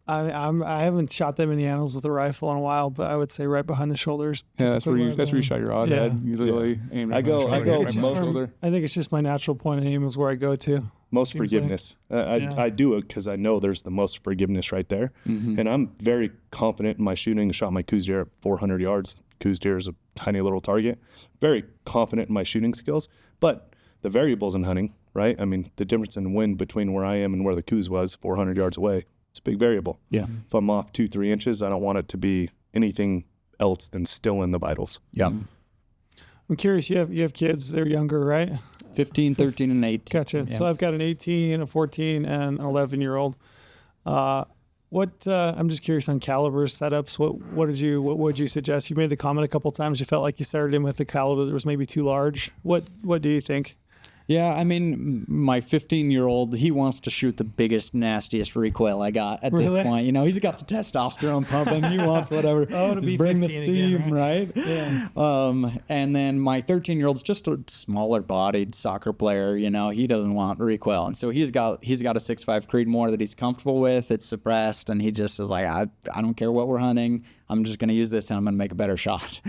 I haven't shot that many animals with a rifle in a while, but I would say right behind the shoulders. Yeah, that's where you shot your odd head. Usually aim I go most shoulder. I think it's just my natural point of aim is where I go to. Most forgiveness. I do it because I know there's the most forgiveness right there. And I'm very confident in my shooting. I shot my coos deer at 400 yards. Coos deer is a tiny little target. Very confident in my shooting skills. But the variables in hunting, right? The difference in wind between where I am and where the coos was 400 yards away, it's a big variable. Yeah. If I'm off 2-3 inches, I don't want it to be anything else than still in the vitals. Yeah. I'm curious, you have kids, they're younger, right? 15, 13, and 18. Gotcha. Yeah. So I've got an 18, a 14, and an 11-year-old. I'm just curious on caliber setups. What would you suggest? You made the comment a couple times. You felt like you started in with the caliber that was maybe too large. What do you think? Yeah, my 15-year-old, he wants to shoot the biggest, nastiest recoil I got at this point. He's got the testosterone pumping. He wants whatever. To bring the steam, again, right? Yeah. And then my 13-year-old's just a smaller-bodied soccer player. He doesn't want recoil, and so he's got a 6.5 Creedmoor that he's comfortable with. It's suppressed, and he just is like, I don't care what we're hunting. I'm just going to use this, and I'm going to make a better shot.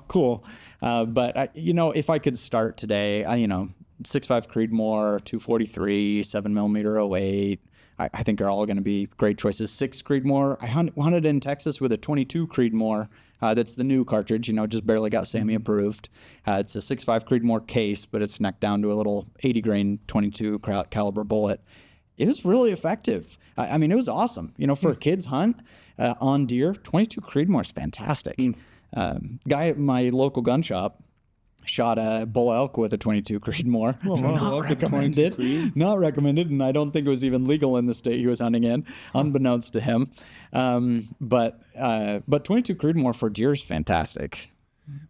Cool. But if I could start today, 6.5 Creedmoor, 243, 7mm 08, I think are all going to be great choices. 6 Creedmoor. I hunted in Texas with a 22 Creedmoor. That's the new cartridge, just barely got SAMI approved. It's a 6.5 Creedmoor case, but it's necked down to a little 80 grain 22 caliber bullet. It was really effective. I mean, it was awesome. For a kid's hunt on deer, 22 Creedmoor is fantastic. Guy at my local gun shop shot a bull elk with a 22 Creedmoor. Not recommended. Not recommended, and I don't think it was even legal in the state he was hunting in, unbeknownst to him. But 22 Creedmoor for deer is fantastic.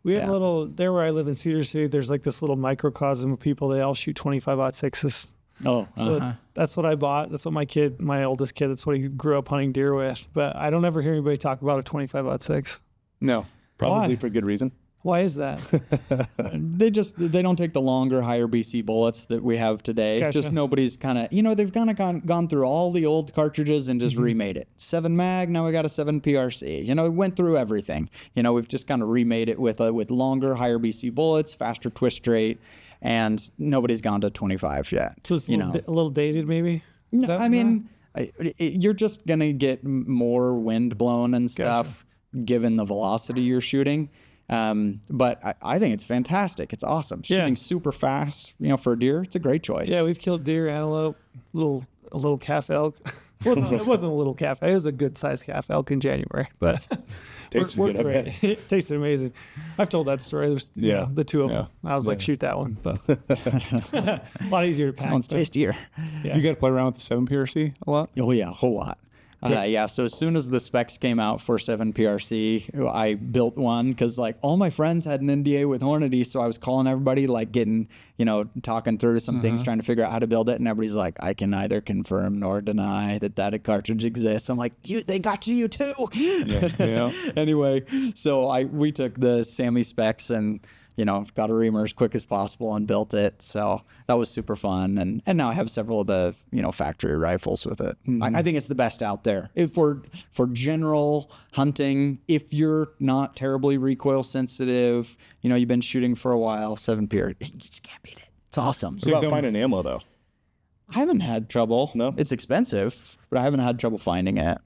We have a little there where I live in Cedar City. There's like this little microcosm of people. They all shoot 25-06s. Oh, so that's what I bought. That's what my oldest kid. That's what he grew up hunting deer with. But I don't ever hear anybody talk about a 25-06. No, probably Why? For good reason. Why is that? They don't take the longer, higher BC bullets that we have today. Gotcha. Just nobody's kind of, they've kind of gone through all the old cartridges and just remade it. 7 mag, now we got a 7 PRC. We went through everything. We've just kind of remade it with longer, higher BC bullets, faster twist rate, and nobody's gone to 25 yet. So it's a little dated, maybe? No, I mean, you're just gonna get more wind blown and stuff, given the velocity you're shooting. But I think it's fantastic. It's awesome. Shooting super fast, for a deer, it's a great choice. Yeah, we've killed deer, antelope, a little calf elk. It wasn't a little calf. It was a good sized calf elk in January, but Tasted we're good, great. It tasted amazing. I've told that story. There's the two of them. I was like, shoot that one, but a lot easier to pack. That one's tastier. You got to play around with the 7 PRC a lot? Oh yeah, a whole lot. So as soon as the specs came out for 7 PRC, I built one because all my friends had an NDA with Hornady, so I was calling everybody, getting, talking through some things, trying to figure out how to build it, and everybody's like, I can neither confirm nor deny that a cartridge exists. I'm like, they got you too. Yeah. Anyway, so we took the SAMI specs and got a reamer as quick as possible and built it. So that was super fun. And now I have several of the, factory rifles with it. I think it's the best out there. For general hunting, if you're not terribly recoil sensitive, you've been shooting for a while, 7 PRC, you just can't beat it. It's awesome. What about finding ammo, though? I haven't had trouble. No? It's expensive, but I haven't had trouble finding it.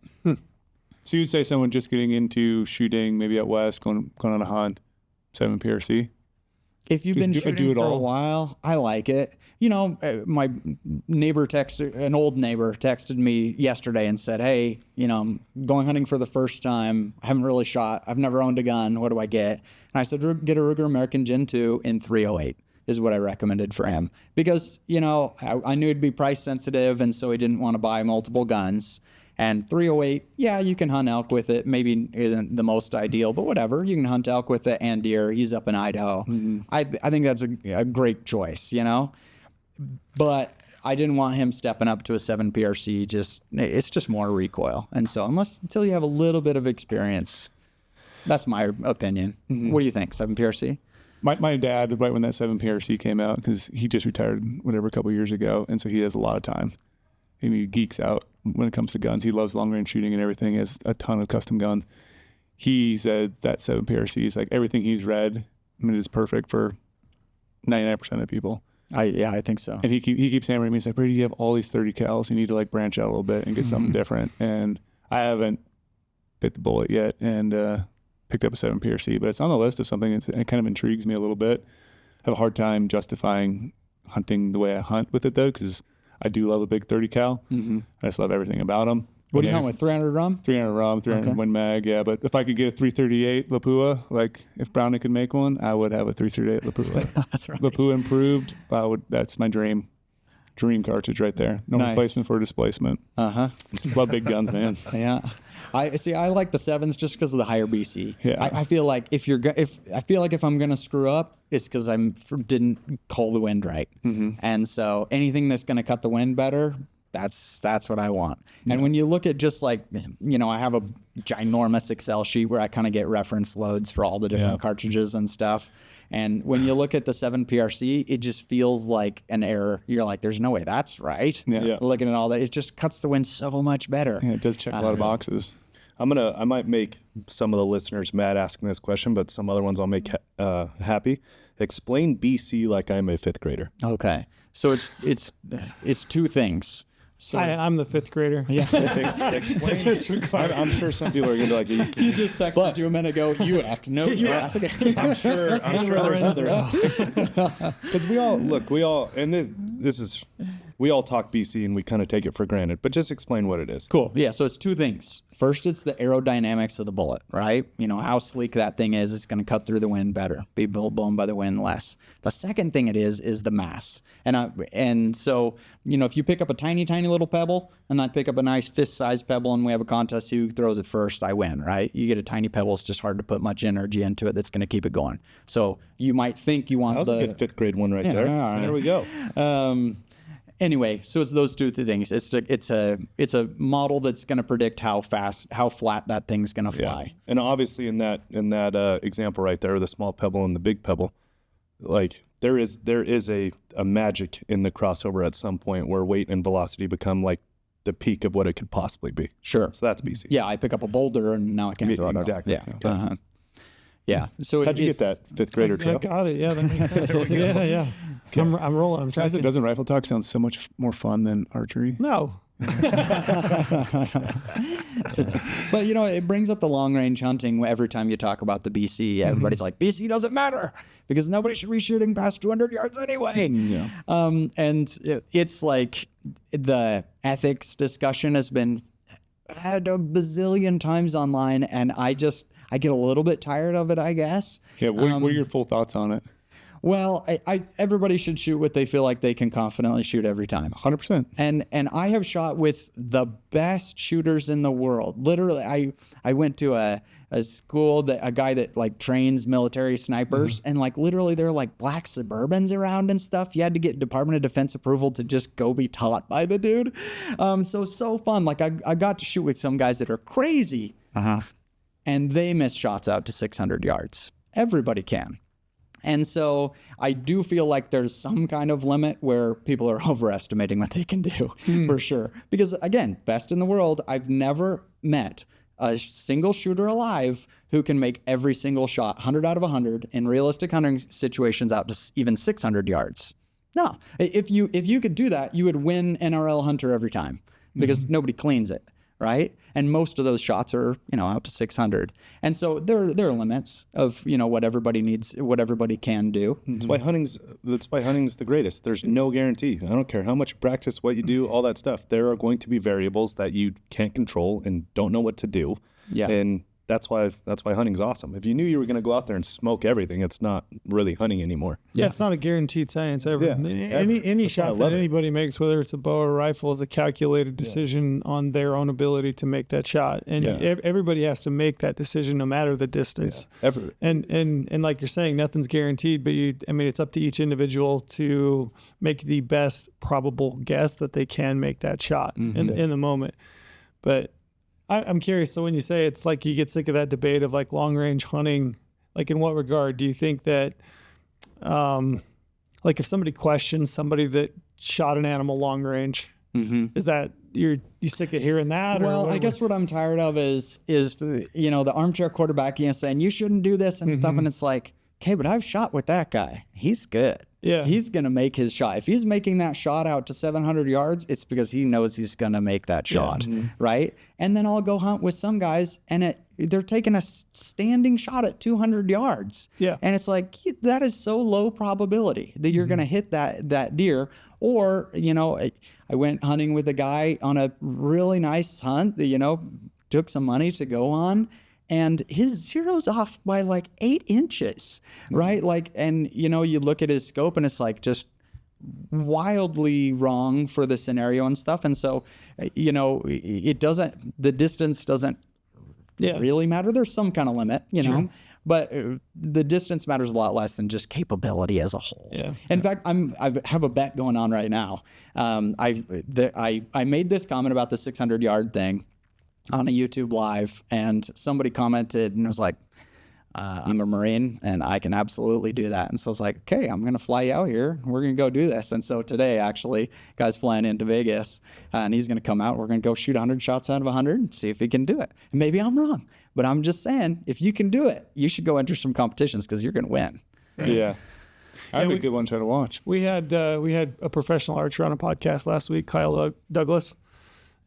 So you'd say someone just getting into shooting, maybe out west, going on a hunt, 7 PRC? If you've been shooting for a while, I like it. My an old neighbor texted me yesterday and said, hey, I'm going hunting for the first time. I haven't really shot. I've never owned a gun. What do I get? And I said, get a Ruger American Gen 2 in .308 is what I recommended for him. Because, I knew he'd be price sensitive, and so he didn't want to buy multiple guns. And .308, yeah, you can hunt elk with it. Maybe isn't the most ideal, but whatever. You can hunt elk with it and deer. He's up in Idaho. I think that's a great choice, But I didn't want him stepping up to a 7 PRC. It's just more recoil. And so until you have a little bit of experience, that's my opinion. What do you think, 7 PRC? My dad, right when that 7 PRC came out, because he just retired, a couple years ago, and so he has a lot of time. And he geeks out when it comes to guns. He loves long range shooting and everything. He has a ton of custom guns. He said that 7 PRC is everything he's read. It is perfect for 99% of people. I think so. And he keeps hammering me. He's like, Brady, you have all these 30 cals. You need to branch out a little bit and get something different. And I haven't bit the bullet yet and picked up a 7 PRC, but it's on the list of something that kind of intrigues me a little bit. I have a hard time justifying hunting the way I hunt with it though, because I do love a big 30 cal. I just love everything about them. What do you hunt with? 300 rum? 300 rum, 300 Win Mag, yeah. But if I could get a 338 Lapua, if Brownie could make one, I would have a 338 Lapua. That's right. Lapua improved. That's my dream cartridge right there. No replacement for displacement. Love big guns, man. Yeah. I like the 7s just because of the higher BC. Yeah. I feel like if I'm gonna screw up, it's because I didn't call the wind right. And so anything that's gonna cut the wind better, that's what I want. And when you look at just I have a ginormous Excel sheet where I kind of get reference loads for all the different cartridges and stuff. And when you look at the 7 PRC, it just feels like an error. You're like, there's no way that's right. Yeah. Looking at all that, it just cuts the wind so much better. Yeah, it does check a lot of boxes. I might make some of the listeners mad asking this question, but some other ones I'll make happy. Explain BC like I'm a 5th grader. Okay, so it's two things. So I'm the fifth grader. yeah. Explain. I'm sure some people are going to be like, You just texted you a minute ago. You asked. No, you asked. I'm sure there's others. Because we all, and this is, we all talk BC and we kind of take it for granted, but just explain what it is. Cool. Yeah. So it's two things. First, it's the aerodynamics of the bullet, right? You know, how sleek that thing is. It's going to cut through the wind better, be blown by the wind less. The second thing it is the mass. And so, you know, if you pick up a tiny, tiny little pebble and I pick up a nice fist-sized pebble and we have a contest, who throws it first, I win, right? You get a tiny pebble, it's just hard to put much energy into it that's going to keep it going. So you might think you want That was a good fifth grade one right there. Yeah, So there we go. Anyway, so it's those two things. It's a model that's going to predict how flat that thing's going to fly. Yeah. And obviously in that example right there, the small pebble and the big pebble, like there is a magic in the crossover at some point where weight and velocity become like the peak of what it could possibly be. Sure. So that's BC. Yeah, I pick up a boulder and now I can't throw it. Exactly. Yeah. Uh-huh. Yeah. So How'd you get that fifth grader I trail? got it. Yeah, that makes sense. Yeah. I'm rolling. I'm Besides, tracking. doesn't rifle talk sound so much more fun than archery? No. But you know, it brings up the long range hunting every time you talk about the BC. Everybody's like, BC doesn't matter because nobody should be shooting past 200 yards anyway. Yeah. And it's like the ethics discussion has been had a bazillion times online, and I get a little bit tired of it, I guess. Yeah. What are your full thoughts on it? Well, everybody should shoot what they feel like they can confidently shoot every time. 100%. And I have shot with the best shooters in the world. Literally, I went to a school a guy that like trains military snipers, and like literally there are like black Suburbans around and stuff. You had to get Department of Defense approval to just go be taught by the dude. So fun. Like I got to shoot with some guys that are crazy, and they miss shots out to 600 yards. Everybody can. And so I do feel like there's some kind of limit where people are overestimating what they can do, for sure. Because again, best in the world, I've never met a single shooter alive who can make every single shot 100 out of 100 in realistic hunting situations out to even 600 yards. No, if you could do that, you would win NRL Hunter every time because nobody cleans it. Right. And most of those shots are, out to 600. And so there are limits of, what everybody needs, what everybody can do. That's why hunting's the greatest. There's no guarantee. I don't care how much you practice, what you do, all that stuff. There are going to be variables that you can't control and don't know what to do. Yeah. And that's why hunting's awesome. If you knew you were going to go out there and smoke everything, it's not really hunting anymore. Yeah, it's not a guaranteed science ever. Yeah, Any That's why I shot love that it. anybody makes, whether it's a bow or a rifle, is a calculated decision on their own ability to make that shot. And everybody has to make that decision no matter the distance. Yeah. And like you're saying, nothing's guaranteed, but it's up to each individual to make the best probable guess that they can make that shot in the moment. But I'm curious. So when you say it's like you get sick of that debate of like long range hunting, like in what regard do you think that, like if somebody questions somebody that shot an animal long range, is that you sick of hearing that? Well, I guess what I'm tired of is the armchair quarterback saying you shouldn't do this and stuff, and it's like, okay, but I've shot with that guy. He's good. Yeah. He's going to make his shot. If he's making that shot out to 700 yards, it's because he knows he's going to make that shot, right? And then I'll go hunt with some guys, and they're taking a standing shot at 200 yards. Yeah. And it's like, that is so low probability that you're going to hit that deer. Or, I went hunting with a guy on a really nice hunt that, took some money to go on, and his zero's off by like 8 inches, right? Like, and you look at his scope and it's like just wildly wrong for the scenario and stuff. And so, the distance doesn't really matter. There's some kind of limit, but the distance matters a lot less than just capability as a whole. Yeah. In fact, I have a bet going on right now. I made this comment about the 600-yard thing on a YouTube live, and somebody commented and was like, I'm a Marine and I can absolutely do that. And so I was like, okay, I'm going to fly you out here. We're going to go do this. And so today, actually, guy's flying into Vegas and he's going to come out. We're going to go shoot 100 shots out of 100 and see if he can do it. And maybe I'm wrong, but I'm just saying, if you can do it, you should go enter some competitions because you're going to win. Yeah. That'd be a good one to try to watch. We had a professional archer on a podcast last week, Kyle Douglas.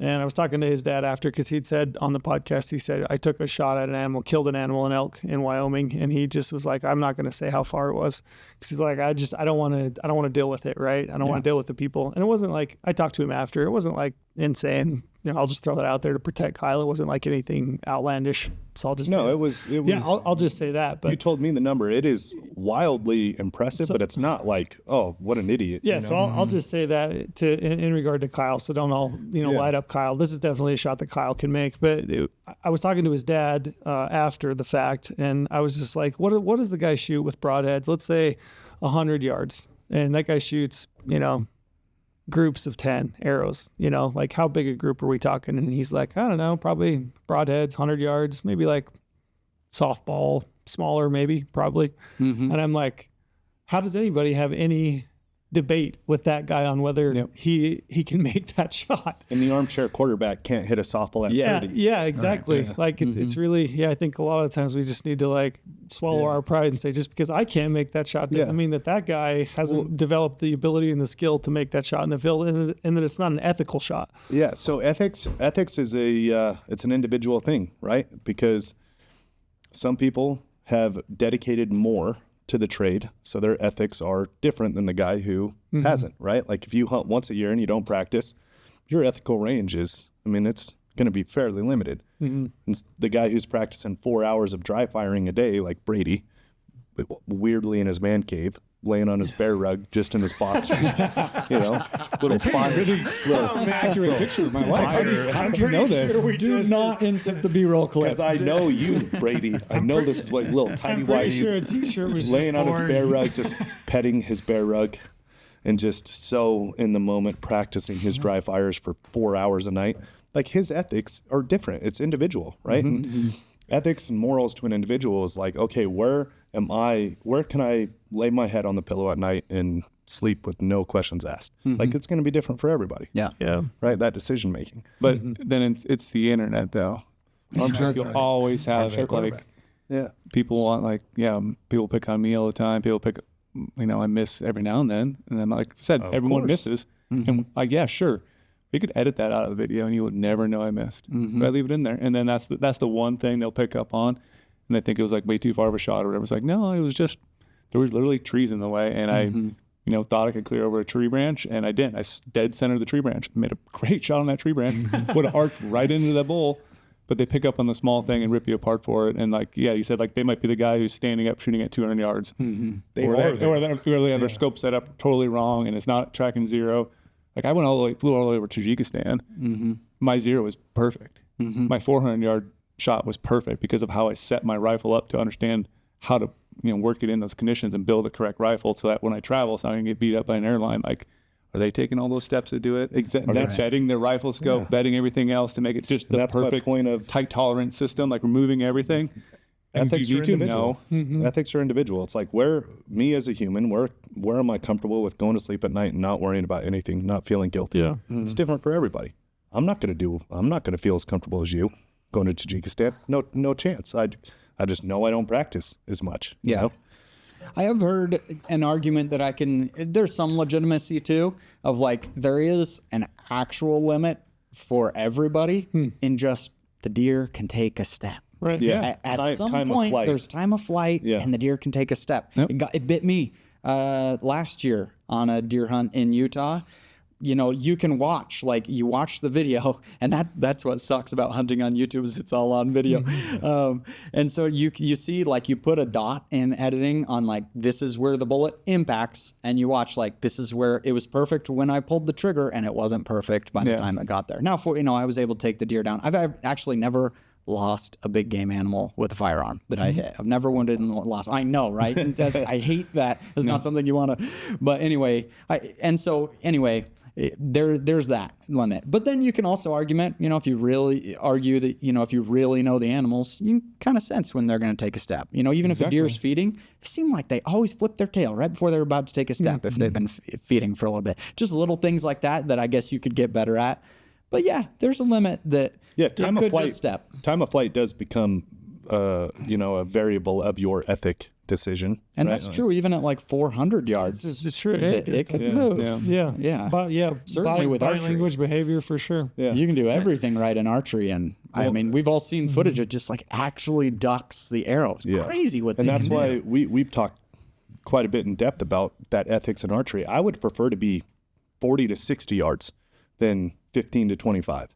And I was talking to his dad after, because he'd said on the podcast, he said, I took a shot at an animal, killed an animal, an elk in Wyoming. And he just was like, I'm not going to say how far it was. Because he's like, I don't want to deal with it, right? I don't want to deal with the people. And it wasn't like, I talked to him after. It wasn't like insane. I'll just throw that out there to protect Kyle. It wasn't like anything outlandish. So I'll just it was. Yeah, I'll just say that. But you told me the number. It is wildly impressive, but it's not like, oh, what an idiot. Yeah, so I'll just say that in regard to Kyle. So don't all light up Kyle. This is definitely a shot that Kyle can make. But I was talking to his dad after the fact, and I was just like, what does the guy shoot with broadheads? Let's say 100 yards, and that guy shoots groups of 10 arrows, like how big a group are we talking? And he's like, I don't know, probably broadheads, 100 yards, maybe like softball, smaller, maybe, probably. And I'm like, how does anybody have any debate with that guy on whether he can make that shot? And the armchair quarterback can't hit a softball at 30. Yeah, exactly. Right. Like it's really, I think a lot of times we just need to like swallow our pride and say, just because I can't make that shot doesn't mean that guy hasn't developed the ability and the skill to make that shot in the field, and that it's not an ethical shot. Yeah. So ethics is it's an individual thing, right? Because some people have dedicated more to the trade, so their ethics are different than the guy who hasn't, right? Like if you hunt once a year and you don't practice, your ethical range is, it's going to be fairly limited. And the guy who's practicing 4 hours of dry firing a day, like Brady, but weirdly in his man cave, laying on his bear rug, just in his boxers, little fire. Really accurate picture of my life. I'm pretty know this. Sure we do not insert the B-roll clip. Because I know you, Brady. I know this is what little tiny white. Sure a t-shirt was laying on his bear rug, just petting his bear rug, and just so in the moment practicing his dry fires for 4 hours a night. Like his ethics are different. It's individual, right? And ethics and morals to an individual is like, okay, where can I lay my head on the pillow at night and sleep with no questions asked? Like it's going to be different for everybody. Yeah. Right. That decision making. But then it's the internet though. I'm sure you'll always have people want people pick on me all the time. People pick, I miss every now and then. And then like I said, everyone misses. And like, yeah, sure. You could edit that out of the video and you would never know I missed. But I leave it in there. And then that's the one thing they'll pick up on. And they think it was like way too far of a shot or whatever. It's like, no, it was just, there was literally trees in the way. And I, thought I could clear over a tree branch, and I didn't. I dead centered the tree branch, made a great shot on that tree branch, would have arced right into that bull. But they pick up on the small thing and rip you apart for it. And like, you said, like they might be the guy who's standing up shooting at 200 yards. They have their scope set up totally wrong and it's not tracking zero. Like I flew all the way over to Tajikistan. My zero was perfect. My 400-yard shot was perfect because of how I set my rifle up to understand how to work it in those conditions and build a correct rifle so that when I travel, so I can get beat up by an airline. Like, are they taking all those steps to do it? Exactly. Are they betting their rifle scope, betting everything else to make it just the perfect point of tight tolerance system, like removing everything? Ethics are individual. Ethics are individual. It's like me as a human, where am I comfortable with going to sleep at night and not worrying about anything, not feeling guilty? Yeah. It's different for everybody. I'm not going to feel as comfortable as you going to Tajikistan. No chance. I just know I don't practice as much. Yeah. I have heard an argument that there's some legitimacy to, of like, there is an actual limit for everybody in just the deer can take a step. Right. Yeah. At some point, there's time of flight, and the deer can take a step. Yep. It bit me last year on a deer hunt in Utah. You can watch, you watch the video, and that's what sucks about hunting on YouTube is it's all on video. And so you see, you put a dot in editing on, this is where the bullet impacts, and you watch, this is where it was perfect when I pulled the trigger, and it wasn't perfect by the time it got there. Now, I was able to take the deer down. I've actually never lost a big game animal with a firearm that I hit. I've never wounded and lost. I know, right? I hate that. It's not something you want to. But anyway, there's that limit. But then you can also argument, if you really argue that, if you really know the animals, you kind of sense when they're going to take a step. Even if the deer's feeding, it seems like they always flip their tail right before they're about to take a step if they've been feeding for a little bit. Just little things like that I guess you could get better at. But yeah, there's a limit that time of flight does become a variable of your ethic decision. And right? that's true even at like 400 yards. It's true. It could move. Yeah. But Certainly with body archery. language, behavior for sure. Yeah. You can do everything right in archery, and I mean, we've all seen footage that just like actually ducks the arrow. It's crazy what they can do. And that's why we've talked quite a bit in depth about that ethics in archery. I would prefer to be 40 to 60 yards than 15 to 25.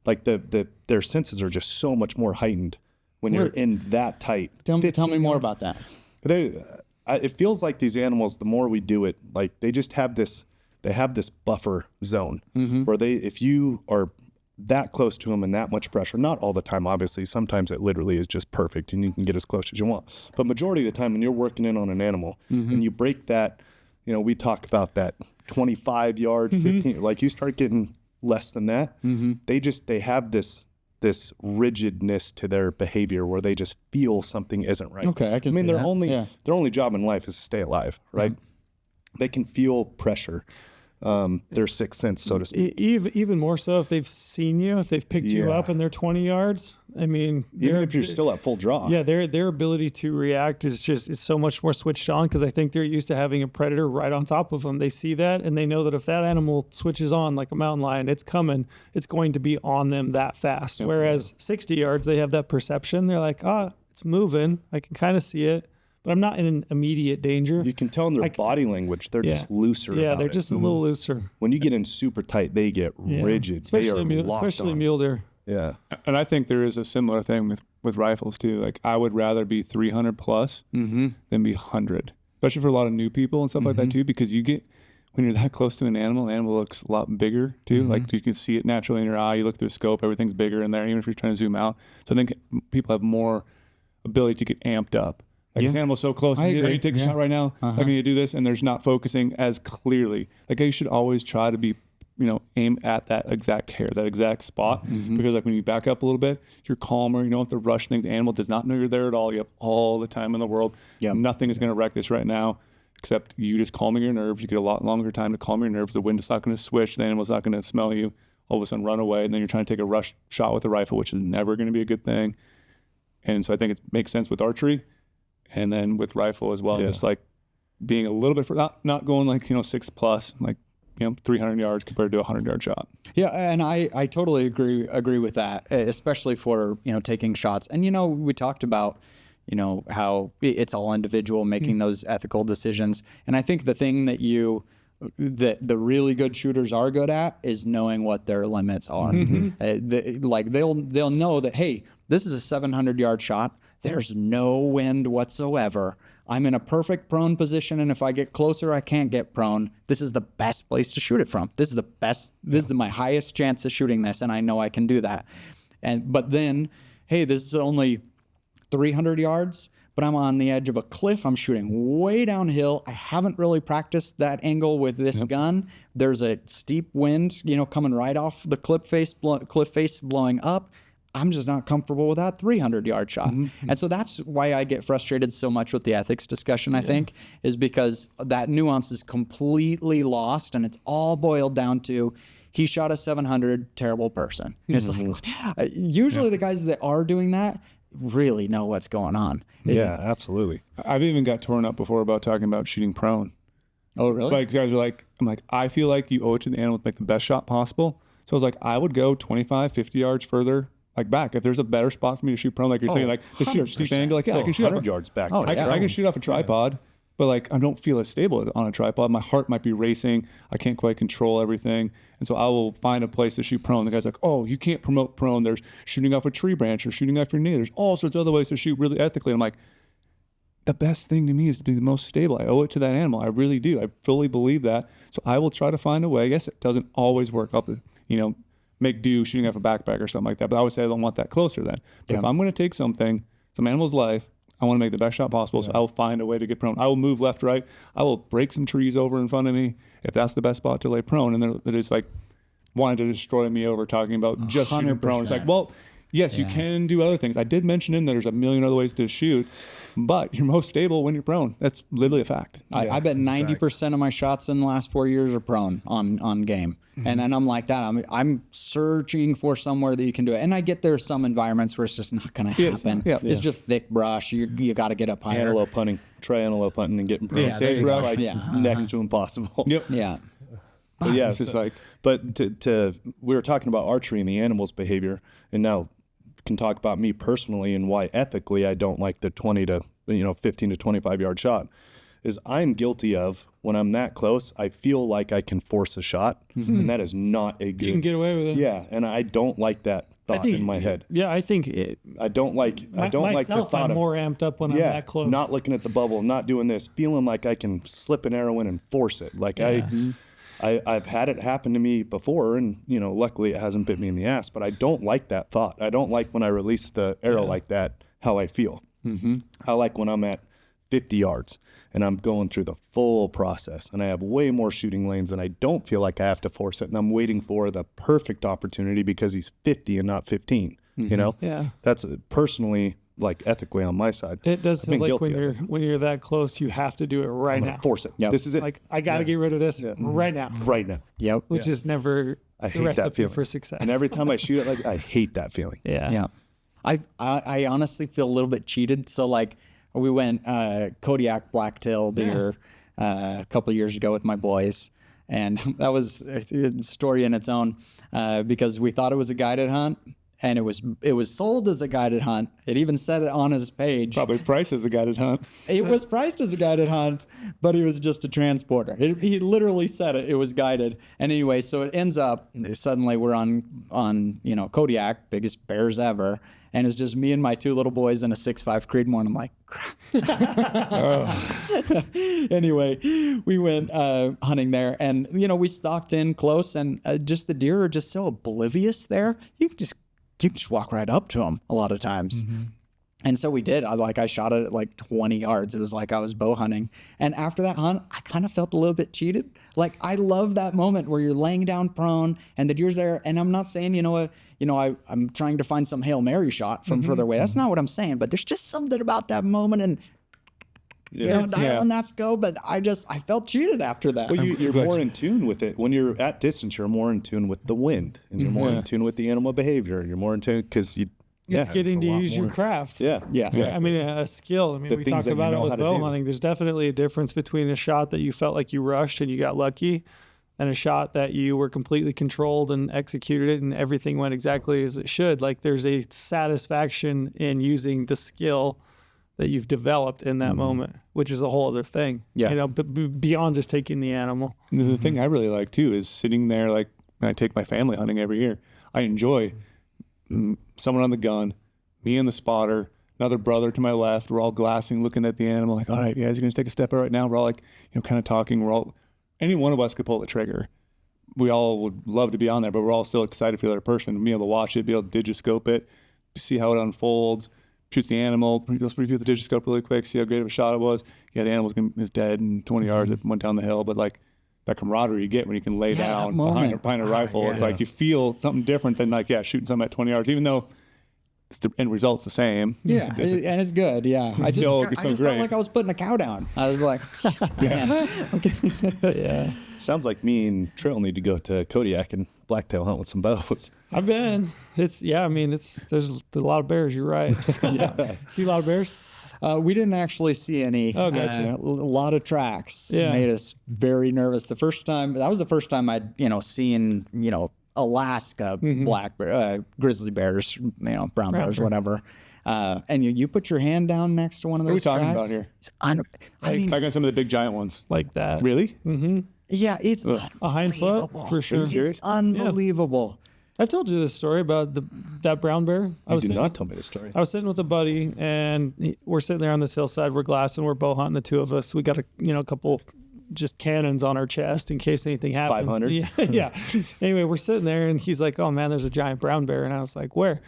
Like their senses are just so much more heightened when you're in that tight. Tell me more about that. It feels like these animals, the more we do it, like they just have this buffer zone where if you are that close to them and that much pressure, not all the time, obviously, sometimes it literally is just perfect and you can get as close as you want. But majority of the time when you're working in on an animal and you break that, we talk about that 25 yard, 15, like you start getting less than that, they have this rigidness to their behavior where they just feel something isn't right. Okay, I can see their that. their only job in life is to stay alive, right? They can feel pressure, their sixth sense, so to speak. Even more so if they've seen you, if they've picked you up and they're 20 yards. I mean, even if you're still at full draw. Yeah, their ability to react is so much more switched on because I think they're used to having a predator right on top of them. They see that and they know that if that animal switches on like a mountain lion, it's coming. It's going to be on them that fast. Yep. Whereas 60 yards, they have that perception. They're like, it's moving. I can kind of see it, but I'm not in an immediate danger. You can tell in their body language, they're just looser. Yeah, they're just a little looser. When you get in super tight, they get rigid. Especially mule deer. Yeah. And I think there is a similar thing with rifles too. Like I would rather be 300 plus than be 100, especially for a lot of new people and stuff like that too, because when you're that close to an animal looks a lot bigger too. Like you can see it naturally in your eye. You look through the scope, everything's bigger in there, even if you're trying to zoom out. So I think people have more ability to get amped up. Like this animal's so close. You take a shot right now. How can you do this? And there's not focusing as clearly. Like you should always try to be, aim at that exact hair, that exact spot. Because like when you back up a little bit, you're calmer. You don't have to rush things. The animal does not know you're there at all. You have all the time in the world. Nothing is going to wreck this right now except you just calming your nerves. You get a lot longer time to calm your nerves. The wind is not going to swish. The animal's not going to smell you. All of a sudden run away. And then you're trying to take a rush shot with a rifle, which is never going to be a good thing. And so I think it makes sense with archery. And then with rifle as well, just like being a little bit not going like 6 plus, like 300 yards compared to a 100-yard shot. Yeah, and I totally agree with that, especially for taking shots. And we talked about how it's all individual making those ethical decisions. And I think the thing that the really good shooters are good at is knowing what their limits are. Like they'll know that, hey, this is a 700-yard shot. There's no wind whatsoever. I'm in a perfect prone position, and if I get closer, I can't get prone. This is the best place to shoot it from. This is the best. This is my highest chance of shooting this, and I know I can do that. But then, hey, this is only 300 yards, but I'm on the edge of a cliff. I'm shooting way downhill. I haven't really practiced that angle with this gun. There's a steep wind, coming right off the cliff face blowing up. I'm just not comfortable with that 300-yard shot. And so that's why I get frustrated so much with the ethics discussion, I think, is because that nuance is completely lost, and it's all boiled down to he shot a 700, terrible person. It's like, usually the guys that are doing that really know what's going on. Yeah, absolutely. I've even got torn up before about talking about shooting prone. Oh, really? Like guys are like, I feel like you owe it to the animal to make the best shot possible. So I was like, I would go 25, 50 yards further back. If there's a better spot for me to shoot prone, like you're saying, like to shoot steep angle, like I can shoot 100 yards back. I can shoot off a tripod, but like I don't feel as stable on a tripod. My heart might be racing. I can't quite control everything, and so I will find a place to shoot prone. The guy's like, "Oh, you can't promote prone. There's shooting off a tree branch or shooting off your knee. There's all sorts of other ways to shoot really ethically." And I'm like, the best thing to me is to be the most stable. I owe it to that animal. I really do. I fully believe that. So I will try to find a way. I guess it doesn't always work out. Make do shooting off a backpack or something like that. But I would say I don't want that closer then. But if I'm going to take some animal's life, I want to make the best shot possible. So I will find a way to get prone. I will move left, right. I will break some trees over in front of me if that's the best spot to lay prone. And they're just like wanting to destroy me over talking about just shooting prone. It's like, well, Yes, you can do other things. I did mention in there's a million other ways to shoot, but you're most stable when you're prone. That's literally a fact. I bet 90% of my shots in the last 4 years are prone on game. And then I'm like that. I'm searching for somewhere that you can do it. And I get there's some environments where it's just not going to happen. It's just thick brush. You got to get up higher. Antelope hunting. Try antelope hunting and getting prone. Yeah, It's next to impossible. Yep. Yeah. But yeah, It's just like, but to we were talking about archery and the animal's behavior, and now can talk about me personally and why ethically I don't like the 20 to 15 to 25 yard shot. Is I'm guilty of when I'm that close, I feel like I can force a shot, and that is not a good. You can get away with it. Yeah, and I don't like that thought in my head. Yeah, I think I don't like the myself, thought I'm of more amped up when I'm that close. Not looking at the bubble, not doing this, feeling like I can slip an arrow in and force it. Like I've had it happen to me before, and luckily it hasn't bit me in the ass. But I don't like that thought. I don't like when I release the arrow like that. How I feel. I like when I'm at 50 yards and I'm going through the full process, and I have way more shooting lanes, and I don't feel like I have to force it, and I'm waiting for the perfect opportunity because he's 50 and not 15. Yeah. That's personally, like, ethically on my side. It does I've been feel like guilty of it. when you're that close, you have to do it right I'm now. gonna force it. This is it. Like, I got to get rid of this right now. Right now. Yep. Which is never I the hate that recipe feeling for success. And every time I shoot it, I hate that feeling. yeah. I honestly feel a little bit cheated. So like we went Kodiak blacktail deer a couple of years ago with my boys, and that was a story in its own because we thought it was a guided hunt, and it was sold as a guided hunt. It even said it on his page. probably priced as a guided hunt. It was priced as a guided hunt, but it was just a transporter. He literally said it was guided. And anyway, so it ends up suddenly we're on Kodiak, biggest bears ever, and it's just me and my two little boys and a 6.5 Creedmoor. And I'm like, Anyway, we went hunting there, and we stalked in close, and just the deer are just so oblivious there. You can just walk right up to them a lot of times. And so we did. I shot it at like 20 yards. It was like I was bow hunting. And after that hunt, I kind of felt a little bit cheated. Like, I love that moment where you're laying down prone and the deer's there. And I'm not saying, I'm trying to find some Hail Mary shot from further away. That's not what I'm saying. But there's just something about that moment, and and that's go. But I felt cheated after that. Well, you're more in tune with it. When you're at distance, you're more in tune with the wind, and you're more in tune with the animal behavior. You're more in tune because it's getting to use your craft. Yeah. I mean, a skill. I mean, we talked about it with bow hunting. There's definitely a difference between a shot that you felt like you rushed and you got lucky, and a shot that you were completely controlled and executed it and everything went exactly as it should. Like, there's a satisfaction in using the skill that you've developed in that moment, which is a whole other thing. Yeah. Beyond just taking the animal. The thing I really like too is sitting there, like when I take my family hunting every year. I enjoy someone on the gun, me and the spotter, another brother to my left. We're all glassing, looking at the animal, like, all right, you guys are gonna take a step out right now. We're all like, kind of talking. Any one of us could pull the trigger. We all would love to be on there, but we're all still excited for the other person, be able to watch it, be able to digiscope it, see how it unfolds, shoots the animal, let's review the digiscope really quick, see how great of a shot it was. Yeah, the animal is dead in 20 yards. It went down the hill, but like that camaraderie you get when you can lay down behind a rifle, it's like you feel something different than shooting something at 20 yards, even though the end result's the same. Yeah, and it's good. Yeah, I just felt like I was putting a cow down. I was like, Yeah. Sounds like me and Trill need to go to Kodiak and blacktail hunt with some bows. I've been. There's a lot of bears. You're right. See a lot of bears? We didn't actually see any. Oh, gotcha. A lot of tracks. Yeah. Made us very nervous. That was the first time I'd seen Alaska black bear, grizzly bears, brown bears, whatever. And you put your hand down next to one of those. What are we talking tracks. about here? I mean, talking about some of the big giant ones. Like that. Really? Yeah, it's a hind foot for sure. It's unbelievable. I've told you this story about that brown bear. You did not tell me this story. I was sitting with a buddy, and we're sitting there on this hillside. We're glassing. We're bow hunting, the two of us. We got a couple just cannons on our chest in case anything happens. 500. Yeah. Anyway, we're sitting there, and he's like, "Oh man, there's a giant brown bear," and I was like, "Where?"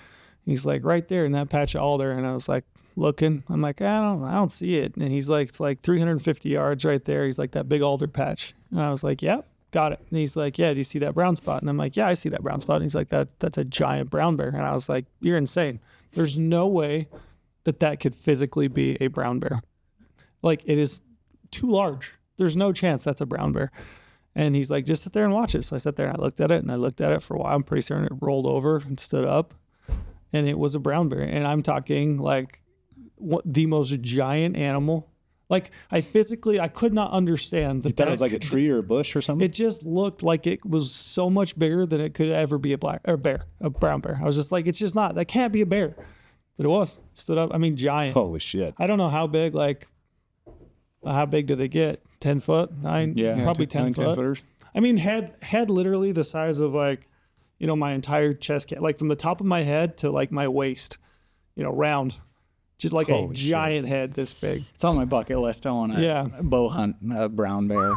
He's like, "Right there in that patch of alder," and I was like, looking. I'm like, I don't see it. And he's like, it's like 350 yards right there. He's like, that big alder patch. And I was like, yep, got it. And he's like, yeah, do you see that brown spot? And I'm like, yeah, I see that brown spot. And he's like, that's a giant brown bear. And I was like, you're insane. There's no way that could physically be a brown bear. Like, it is too large. There's no chance that's a brown bear. And he's like, just sit there and watch it. So I sat there and I looked at it, and I looked at it for a while. I'm pretty certain it rolled over and stood up, and it was a brown bear. And I'm talking like the most giant animal. Like, I could not understand that. You thought it was like a tree or a bush or something? It just looked like it was so much bigger than it could ever be a brown bear. I was just like, it's just not, that can't be a bear. But it was. Stood up. I mean, giant. Holy shit. I don't know how big, like, how big do they get? 10 foot? 9? Yeah. Probably 10 foot. 10 footers. I mean, head literally the size of, like, you know, my entire chest, like from the top of my head to like my waist, you know, round. Just like a giant head this big. It's on my bucket list. I want to bow hunt a brown bear.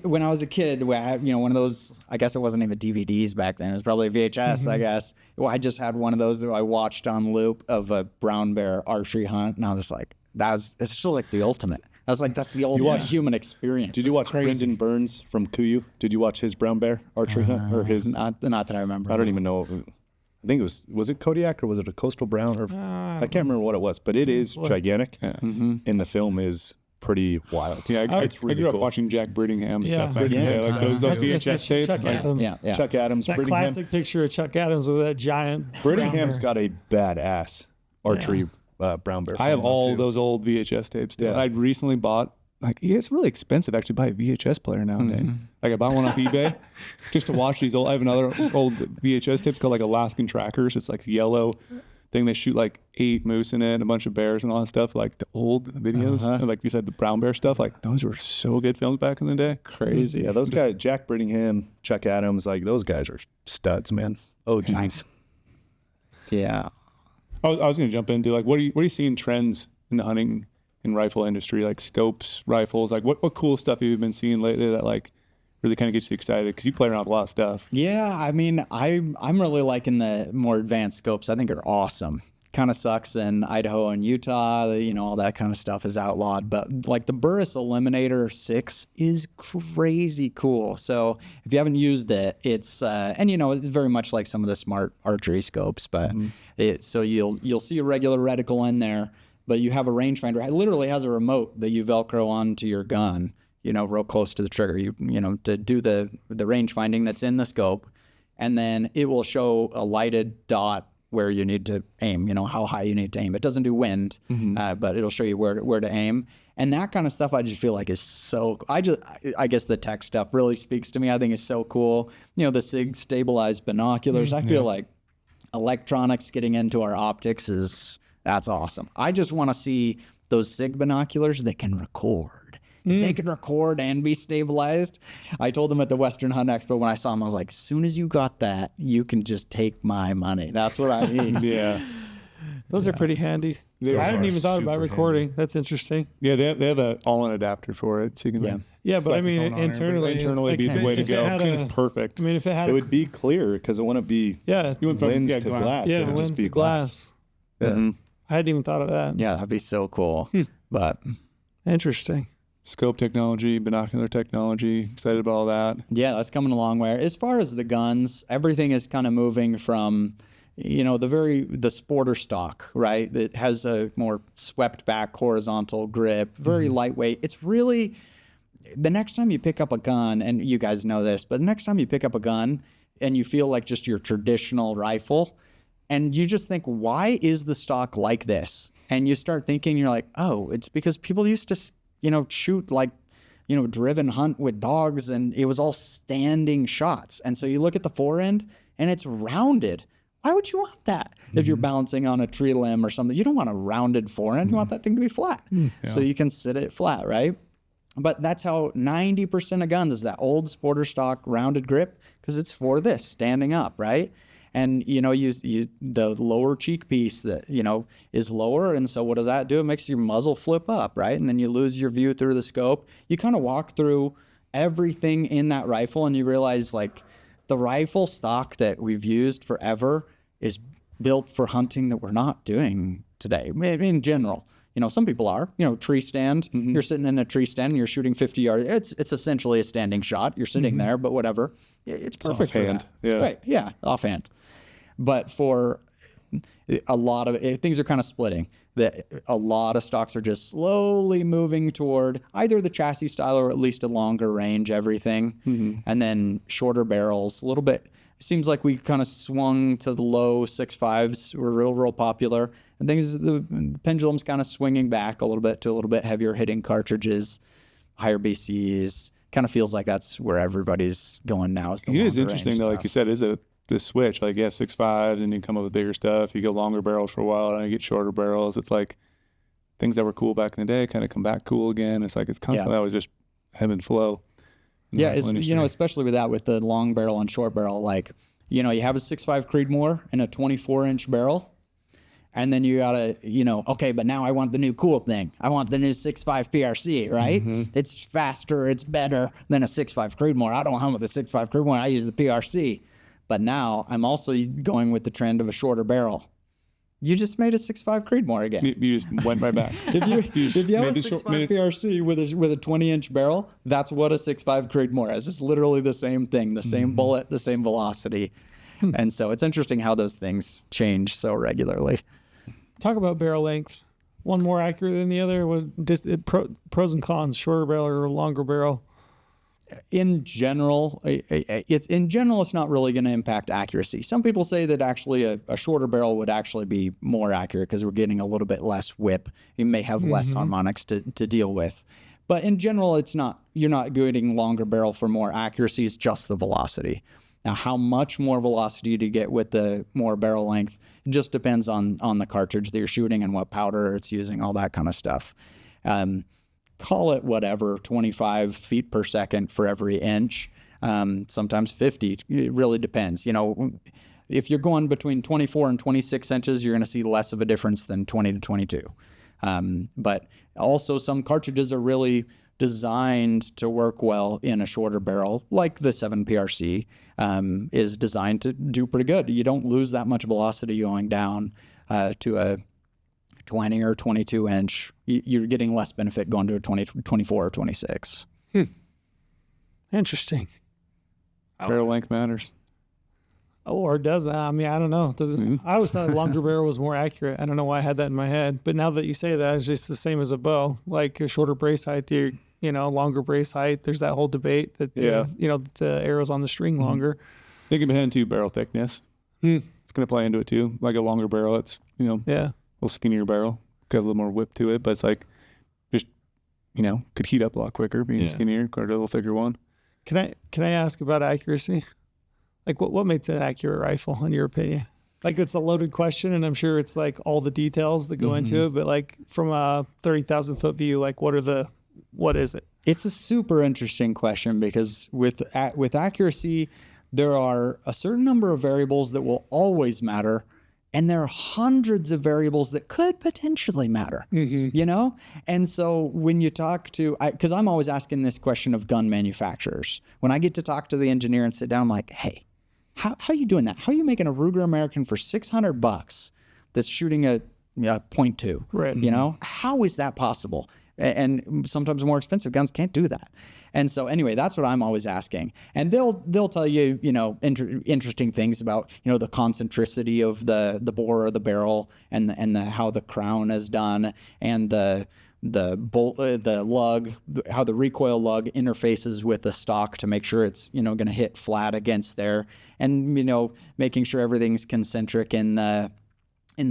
When I was a kid, you know, one of those, I guess it wasn't even DVDs back then. It was probably VHS, I guess. Well, I just had one of those that I watched on loop of a brown bear archery hunt. And I was just like, it's still like the ultimate. I was like, that's the ultimate human experience. Did you watch Brendan Burns from Kuyu? Did you watch his brown bear archery hunt? Or his? Not that I remember. I don't even know. I think it was it Kodiak or was it a Coastal Brown? Or I can't remember what it was, but it is gigantic. Yeah. And the film is pretty wild. Yeah, it's really I grew up cool. watching Jack Brittingham stuff back in the day, like those VHS tapes. Chuck Adams. Yeah. Chuck Adams. That Brittingham. classic picture of Chuck Adams with that giant. Brittingham's got a badass archery brown bear. I have all those old VHS tapes still. I recently bought, like, it's really expensive actually to buy a VHS player nowadays. Like, I bought one off eBay just to watch these old. I have another old VHS tapes called like Alaskan Trackers. It's like yellow thing. They shoot like 8 moose in it and a bunch of bears and all that stuff. Like the old videos, and like you said, the brown bear stuff. Like, those were so good films back in the day. Crazy. Yeah, those guys, Jack Brittingham, Chuck Adams, like those guys are studs, man. Oh, geez. Yeah. I was going to jump into, like, what are you seeing trends in the hunting and rifle industry, like scopes, rifles, like what cool stuff have you been seeing lately that like really kind of gets you excited? Because you play around with a lot of stuff. Yeah, I mean, I'm really liking the more advanced scopes. I think are awesome. Kind of sucks in Idaho and Utah, you know, all that kind of stuff is outlawed. But like the Burris Eliminator 6 is crazy cool. So if you haven't used it, it's and you know, it's very much like some of the smart archery scopes. But so you'll see a regular reticle in there, but you have a rangefinder. It literally has a remote that you Velcro onto your gun, you know, real close to the trigger. You know, to do the range finding that's in the scope, and then it will show a lighted dot where you need to aim, you know, how high you need to aim. It doesn't do wind, but it'll show you where to aim. And that kind of stuff I just feel like is so, I guess the tech stuff really speaks to me. I think it's so cool. You know, the SIG stabilized binoculars. I feel like electronics getting into our optics that's awesome. I just want to see those SIG binoculars that can record. If they can record and be stabilized. I told them at the Western Hunt Expo when I saw them, I was like, as soon as you got that, you can just take my money. That's what I need. Yeah. Those are pretty handy. I hadn't even thought about recording. Handy. That's interesting. Yeah, they have an all-in adapter for it. So you can but I mean, internally it'd be the way to go. It's perfect. I mean, if it had, it would be clear because it wouldn't be you went from lens to glass. Yeah, it would lens just be to glass. Yeah. I hadn't even thought of that. Yeah, that'd be so cool. But interesting. Scope technology, binocular technology, excited about all that. Yeah, that's coming a long way. As far as the guns, everything is kind of moving from, you know, the sporter stock, right? That has a more swept back horizontal grip, very lightweight. It's really, the next time you pick up a gun, and you guys know this, but the next time you pick up a gun and you feel like just your traditional rifle, and you just think, why is the stock like this? And you start thinking, you're like, oh, it's because people used to, you know, shoot like, you know, driven hunt with dogs, and it was all standing shots. And so you look at the forend and it's rounded. Why would you want that? If you're balancing on a tree limb or something, you don't want a rounded forend. You want that thing to be flat. So you can sit it flat, right? But that's how 90% of guns is that old sporter stock rounded grip, because it's for this, standing up, right? And, you know, the lower cheek piece that, you know, is lower. And so what does that do? It makes your muzzle flip up, right? And then you lose your view through the scope. You kind of walk through everything in that rifle and you realize, like, the rifle stock that we've used forever is built for hunting that we're not doing today in general. Some people are, tree stand, you're sitting in a tree stand and you're shooting 50 yards. It's essentially a standing shot. You're sitting there, but whatever. It's perfect for that. It's great. Yeah, offhand. But for a lot of things are kind of splitting. That a lot of stocks are just slowly moving toward either the chassis style or at least a longer range everything, and then shorter barrels. A little bit. It seems like we kind of swung to the low 6.5s were real popular, and things the pendulum's kind of swinging back a little bit heavier hitting cartridges, higher BCs. Kind of feels like that's where everybody's going now. Is the it is interesting though, like you said, is this switch, like 6.5, and you come up with bigger stuff. You go longer barrels for a while, and you get shorter barrels. It's like things that were cool back in the day kind of come back cool again. It's like it's constantly always just ebb and flow. Yeah, especially with that, with the long barrel and short barrel, like you have a 6.5 Creedmoor and a 24-inch barrel, and then you gotta, okay, but now I want the new cool thing. I want the new 6.5 PRC, right? It's faster, it's better than a 6.5 Creedmoor. I don't hunt with a 6.5 Creedmoor. I use the PRC. But now I'm also going with the trend of a shorter barrel. You just made a 6.5 Creedmoor again. You just went right back. If you have a 6.5 PRC with a 20-inch barrel, that's what a 6.5 Creedmoor is. It's literally the same thing, the same bullet, the same velocity. And so it's interesting how those things change so regularly. Talk about barrel length. One more accurate than the other? Pros and cons, shorter barrel or longer barrel? In general, it's not really going to impact accuracy. Some people say that actually a shorter barrel would actually be more accurate because we're getting a little bit less whip. You may have less harmonics to deal with. But in general, it's not. You're not getting longer barrel for more accuracy. It's just the velocity. Now, how much more velocity do you get with the more barrel length? It just depends on the cartridge that you're shooting and what powder it's using, all that kind of stuff. Call it whatever, 25 feet per second for every inch, sometimes 50. It really depends. If you're going between 24 and 26 inches, you're going to see less of a difference than 20 to 22. But also some cartridges are really designed to work well in a shorter barrel, like the 7 PRC is designed to do pretty good. You don't lose that much velocity going down to a 20 or 22 inch. You're getting less benefit going to a 24 or 26. Interesting. Barrel length matters. Oh, or does it? I mean, I don't know. Does it? I always thought a longer barrel was more accurate. I don't know why I had that in my head. But now that you say that, it's just the same as a bow. Like a shorter brace height, longer brace height. There's that whole debate that the arrows on the string longer. It can be into barrel thickness. It's going to play into it too. Like a longer barrel, it's a little skinnier barrel, got a little more whip to it, but it's like just could heat up a lot quicker being skinnier, got a little thicker one. Can I ask about accuracy? Like what makes an accurate rifle in your opinion? Like it's a loaded question, and I'm sure it's like all the details that go into it. But like from a 30,000 foot view, like what is it? It's a super interesting question because with accuracy, there are a certain number of variables that will always matter. And there are hundreds of variables that could potentially matter, And so when you talk to, because I'm always asking this question of gun manufacturers. When I get to talk to the engineer and sit down, I'm like, hey, how are you doing that? How are you making a Ruger American for $600 that's shooting a .2? Right. How is that possible? And sometimes more expensive guns can't do that. And so anyway, that's what I'm always asking. And they'll tell you, interesting things about, the concentricity of the bore or the barrel and how the crown is done and the bolt, the lug, how the recoil lug interfaces with the stock to make sure it's, going to hit flat against there and, making sure everything's concentric in the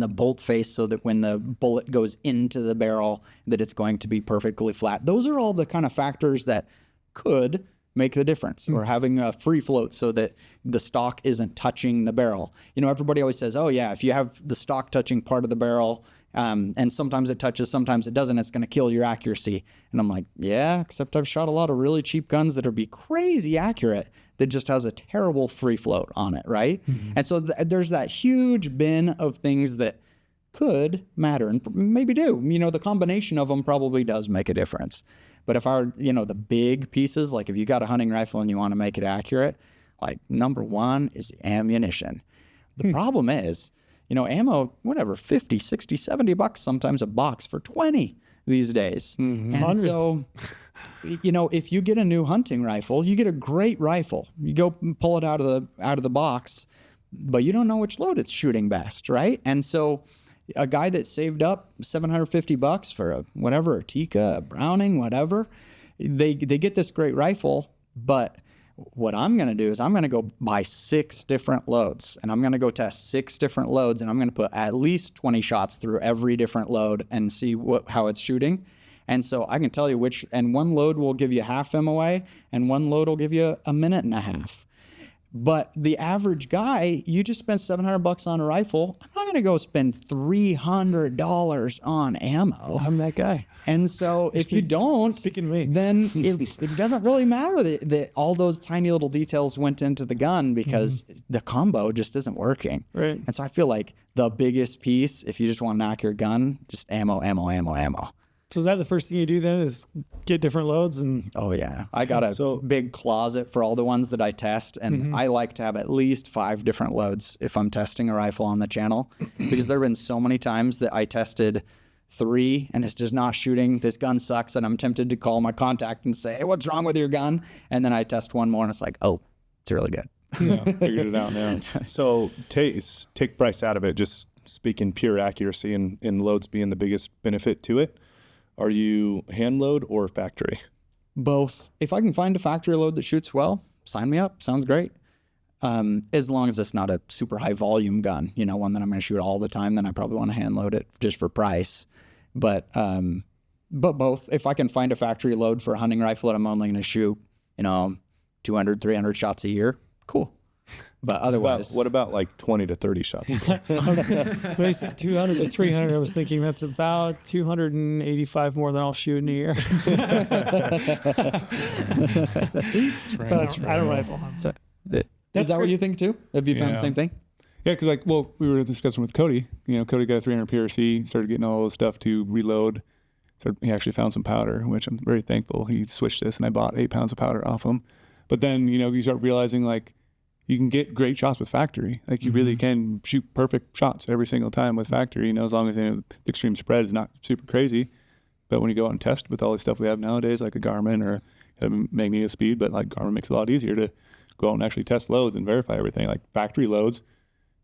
bolt face so that when the bullet goes into the barrel that it's going to be perfectly flat. Those are all the kind of factors that could make the difference, or having a free float so that the stock isn't touching the barrel. Everybody always says, oh yeah, if you have the stock touching part of the barrel, and sometimes it touches, sometimes it doesn't, it's going to kill your accuracy. And I'm like, yeah, except I've shot a lot of really cheap guns that'll be crazy accurate that just has a terrible free float on it, right? And so there's that huge bin of things that could matter and maybe do. The combination of them probably does make a difference. But if the big pieces, like if you got a hunting rifle and you want to make it accurate, like number one is ammunition. The problem is, ammo, whatever, 50, 60, 70 bucks, sometimes a box for 20 these days. And 100. so, if you get a new hunting rifle, you get a great rifle. You go pull it out of the box, but you don't know which load it's shooting best, right? And so a guy that saved up $750 for a Tikka, a Browning, whatever, they get this great rifle, but what I'm going to do is I'm going to go buy 6 different loads, and I'm going to go test 6 different loads, and I'm going to put at least 20 shots through every different load and see how it's shooting. And so I can tell you and one load will give you half MOA, and one load will give you a minute and a half. But the average guy, you just spent $700 on a rifle. I'm not going to go spend $300 on ammo. I'm that guy. And so if you don't, speaking to me, then it doesn't really matter that all those tiny little details went into the gun, because the combo just isn't working. Right. And so I feel like the biggest piece, if you just want to knock your gun, just ammo. So is that the first thing you do then, is get different loads? And Oh yeah, I got a big closet for all the ones that I test, and I like to have at least 5 different loads if I'm testing a rifle on the channel, because there have been so many times that I tested 3 and it's just not shooting. This gun sucks, and I'm tempted to call my contact and say, hey, what's wrong with your gun? And then I test one more and it's like, oh, it's really good. Yeah, figured it out now. So take price out of it, just speaking pure accuracy and loads being the biggest benefit to it. Are you hand load or factory? Both. If I can find a factory load that shoots well, sign me up. Sounds great. As long as it's not a super high volume gun, one that I'm going to shoot all the time, then I probably want to hand load it just for price. But both. If I can find a factory load for a hunting rifle that I'm only going to shoot, 200, 300 shots a year, cool. But otherwise, What about like 20 to 30 shots? when I said 200 to 300, I was thinking that's about 285 more than I'll shoot in a year. But I don't rifle hunt. is that what you think too? Have you found the same thing? Yeah, because we were discussing with Cody. Cody got a 300 PRC, started getting all this stuff to reload. He actually found some powder, which I'm very thankful. He switched this, and I bought 8 pounds of powder off him. But then, you start realizing you can get great shots with factory. You really can shoot perfect shots every single time with factory, as long as the extreme spread is not super crazy. But when you go out and test with all the stuff we have nowadays, like a Garmin or a Magneto Speed, but Garmin makes it a lot easier to go out and actually test loads and verify everything. Factory loads,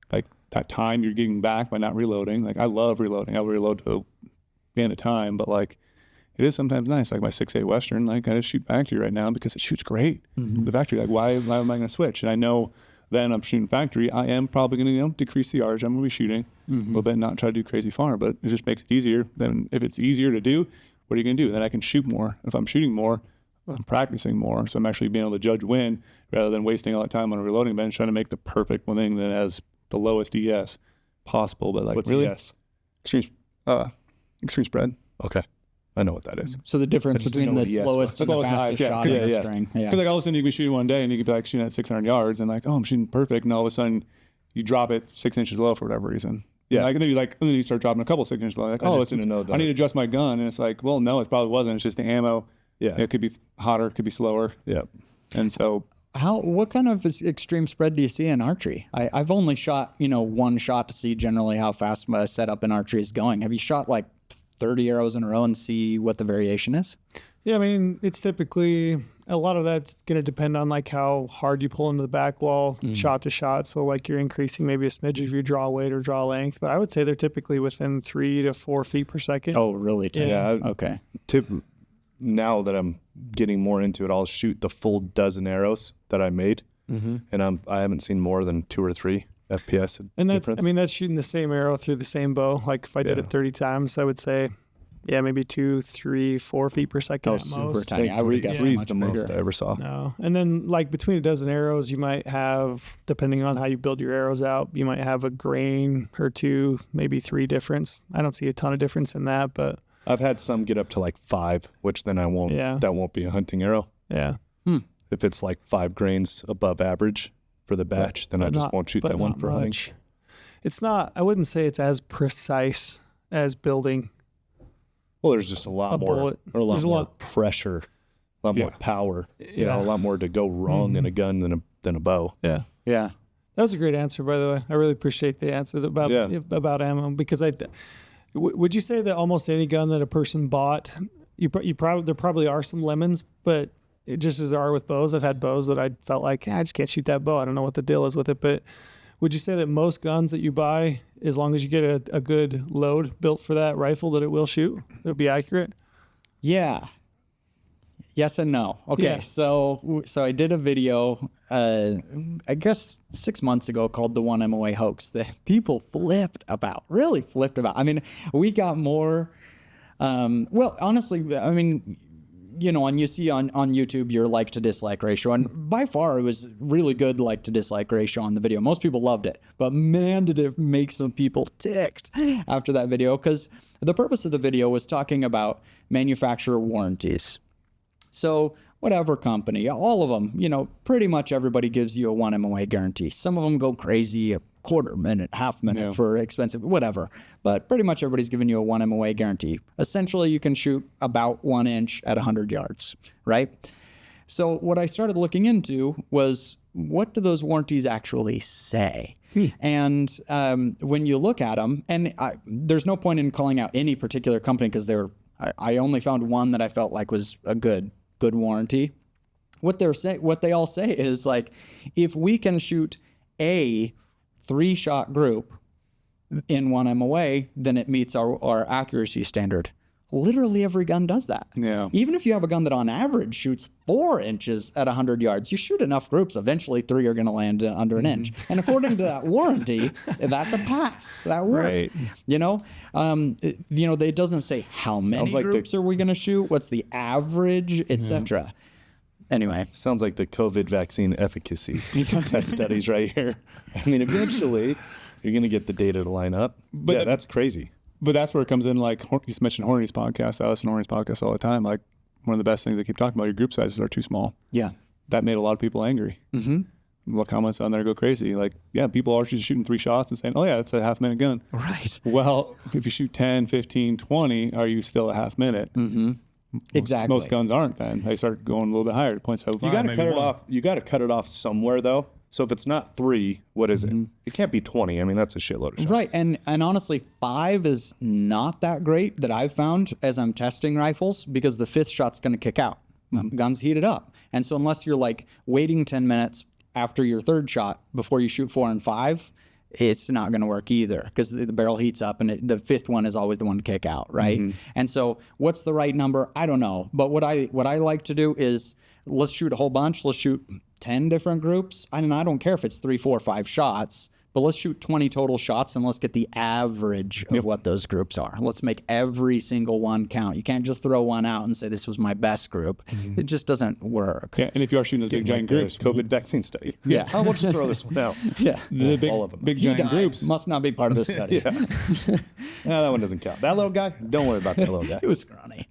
that time you're getting back by not reloading. I love reloading. I'll reload to the end of time, but it is sometimes nice. My 6.8 Western, I just shoot factory right now because it shoots great. The factory, why am I going to switch? And I know then I'm shooting factory, I am probably going to decrease the yardage. I'm going to be shooting a little bit and not try to do crazy far, but it just makes it easier. Then if it's easier to do, what are you going to do? Then I can shoot more. If I'm shooting more, I'm practicing more. So I'm actually being able to judge win rather than wasting all that time on a reloading bench trying to make the perfect one thing that has the lowest ES possible. But What's really, ES? Extreme spread. Okay. I know what that is. So the difference between the slowest and the Slowest and fastest highest, shot in the string. Yeah. Because all of a sudden you can be shooting one day and you can be shooting at 600 yards and I'm shooting perfect, and all of a sudden you drop it 6 inches low for whatever reason. Yeah. And then you start dropping a couple 6 inches low. I need to adjust my gun, and it's well, no, it probably wasn't. It's just the ammo. Yeah. It could be hotter, it could be slower. Yeah. And so What kind of extreme spread do you see in archery? I've only shot, one shot to see generally how fast my setup in archery is going. Have you shot 30 arrows in a row and see what the variation is? Yeah, it's typically, a lot of that's going to depend on how hard you pull into the back wall shot to shot. So you're increasing maybe a smidge of your draw weight or draw length, but I would say they're typically within 3 to 4 feet per second. Oh, really? Yeah. Okay. Now that I'm getting more into it, I'll shoot the full dozen arrows that I made, and I haven't seen more than 2 or 3 FPS and that's difference. that's shooting the same arrow through the same bow. If I did it 30 times, I would say maybe 2, 3, 4 feet per second. Oh, at super most. tiny. I would guess Three's much the most bigger. I ever saw. No. And then between a dozen arrows, you might have, depending on how you build your arrows out, you might have a grain or 2, maybe 3 difference. I don't see a ton of difference in that, but I've had some get up to 5, which then I won't. Yeah. That won't be a hunting arrow. yeah. If it's 5 grains above average for the batch, then I just won't shoot that one for hunting. much. It's not, I wouldn't say it's as precise as building. Well, there's just a lot A more, bullet. or a lot There's a more lot- pressure, a lot more power. Yeah. A lot more to go wrong in a gun than a bow. Yeah. Yeah. That was a great answer, by the way. I really appreciate the answer about ammo, because would you say that almost any gun that a person bought, there probably are some lemons, but just as there are with bows, I've had bows that I felt like, I just can't shoot that bow. I don't know what the deal is with it. But would you say that most guns that you buy, as long as you get a good load built for that rifle, that it will shoot, it'll be accurate? Yeah. Yes and no. Okay, Yeah. So I did a video, I guess 6 months ago, called the 1 MOA hoax that people really flipped about. I mean, we got more. Well, honestly, I mean, and you see on YouTube your like to dislike ratio, and by far it was really good like to dislike ratio on the video. Most people loved it, but man, did it make some people ticked after that video, because the purpose of the video was talking about manufacturer warranties. So whatever company, all of them, pretty much everybody gives you a 1 MOA guarantee. Some of them go crazy, a quarter minute, half minute for expensive, whatever. But pretty much everybody's giving you a 1 MOA guarantee. Essentially, you can shoot about 1 inch at 100 yards, right? So what I started looking into was, what do those warranties actually say? And when you look at them, and there's no point in calling out any particular company, because I only found one that I felt like was a good warranty. What they all say is, like, if we can shoot a 3-shot group in 1 MOA, then it meets our accuracy standard. Literally every gun does that. Yeah. Even if you have a gun that on average shoots 4 inches at 100 yards, you shoot enough groups, eventually 3 are going to land under an inch. And according to that warranty, that's a pass. That works. Right. It doesn't say how many groups are we going to shoot, what's the average, etc. Anyway. Sounds like the COVID vaccine efficacy test studies right here. I mean, eventually you're going to get the data to line up. But that's crazy. But that's where it comes in, like, you mentioned Horny's podcast. I listen to Horny's podcast all the time. Like, one of the best things they keep talking about, your group sizes are too small. Yeah. That made a lot of people angry. Mm-hmm. What comments on there go crazy. Like, yeah, people are just shooting 3 shots and saying, oh, yeah, it's a half-minute gun. Right. Well, if you shoot 10, 15, 20, are you still a half minute? Mm-hmm. Exactly. Most guns aren't then. They start going a little bit higher, 0.75. You got to cut it off. You got to cut it off somewhere, though. So if it's not 3, what is it? It can't be 20. I mean, that's a shitload of shots. Right. And honestly, 5 is not that great that I've found as I'm testing rifles, because the 5th shot's going to kick out. Guns heated up. And so unless you're like waiting 10 minutes after your 3rd shot before you shoot 4 and 5, it's not going to work either, because the barrel heats up, and the 5th one is always the one to kick out, right? And so what's the right number? I don't know. But what I like to do is, let's shoot a whole bunch. Let's shoot 10 different groups. I don't care if it's 3, 4, 5 shots, but let's shoot 20 total shots, and let's get the average of what those groups are. Let's make every single one count. You can't just throw one out and say this was my best group. It just doesn't work. Yeah, and if you are shooting those big giant groups, COVID vaccine study. Yeah. We'll just throw this one out. Yeah. The all of them. big giant groups must not be part of the study. No, that one doesn't count. That little guy, don't worry about that little guy. It was scrawny.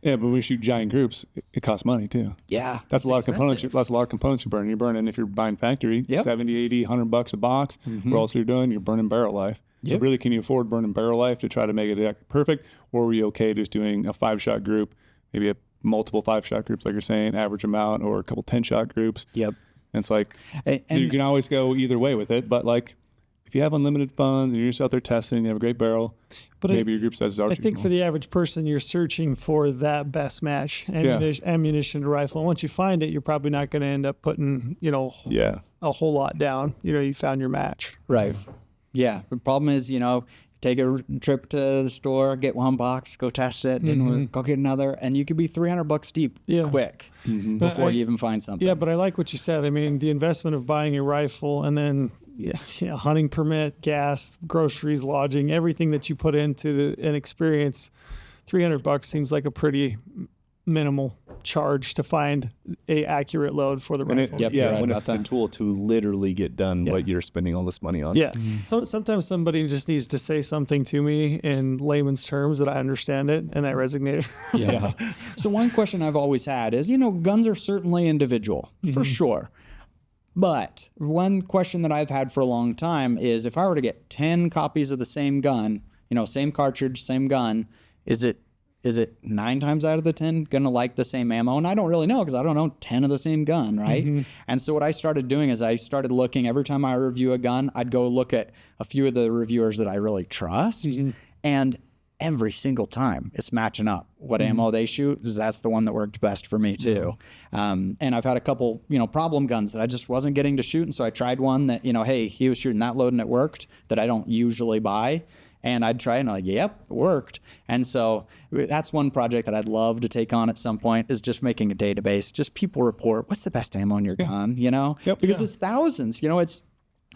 Yeah, but when you shoot giant groups, it costs money too. Yeah. That's a lot of components. That's a lot of components you're burning. You're burning, if you're buying factory, 70, 80, $100 a box. What else are you doing? You're burning barrel life. So really, can you afford burning barrel life to try to make it perfect? Or are you okay just doing a 5-shot group, maybe multiple 5-shot groups, like you're saying, average them out, or a couple 10-shot groups? Yep. And it's like, and you can always go either way with it, but like, if you have unlimited funds and you're just out there testing, you have a great barrel, but maybe your group sizes are I think for the average person, you're searching for that best match ammunition to rifle. And once you find it, you're probably not going to end up putting, a whole lot down. You found your match. Right. Yeah. The problem is, take a trip to the store, get one box, go test it, and go get another, and you could be $300 deep quick before you even find something. Yeah, but I like what you said. I mean, the investment of buying a rifle and then hunting permit, gas, groceries, lodging, everything that you put into an experience, $300 seems like a pretty minimal charge to find a accurate load for the rifle. When it's the tool to literally get done what you're spending all this money on. Yeah. So sometimes somebody just needs to say something to me in layman's terms that I understand it, and that resonated. Yeah. So one question I've always had is, guns are certainly individual, for sure. But one question that I've had for a long time is, if I were to get 10 copies of the same gun, same cartridge, same gun, is it is it 9 times out of the 10 gonna like the same ammo? And I don't really know because I don't own 10 of the same gun, right? And so what I started doing is I started looking every time I review a gun, I'd go look at a few of the reviewers that I really trust, and every single time it's matching up what ammo they shoot. That's the one that worked best for me too. And I've had a couple, problem guns that I just wasn't getting to shoot, and so I tried one that, hey, he was shooting that load and it worked, that I don't usually buy. And I'd try and yep, it worked. And so that's one project that I'd love to take on at some point, is just making a database. Just people report, what's the best ammo in your gun, because it's thousands, it's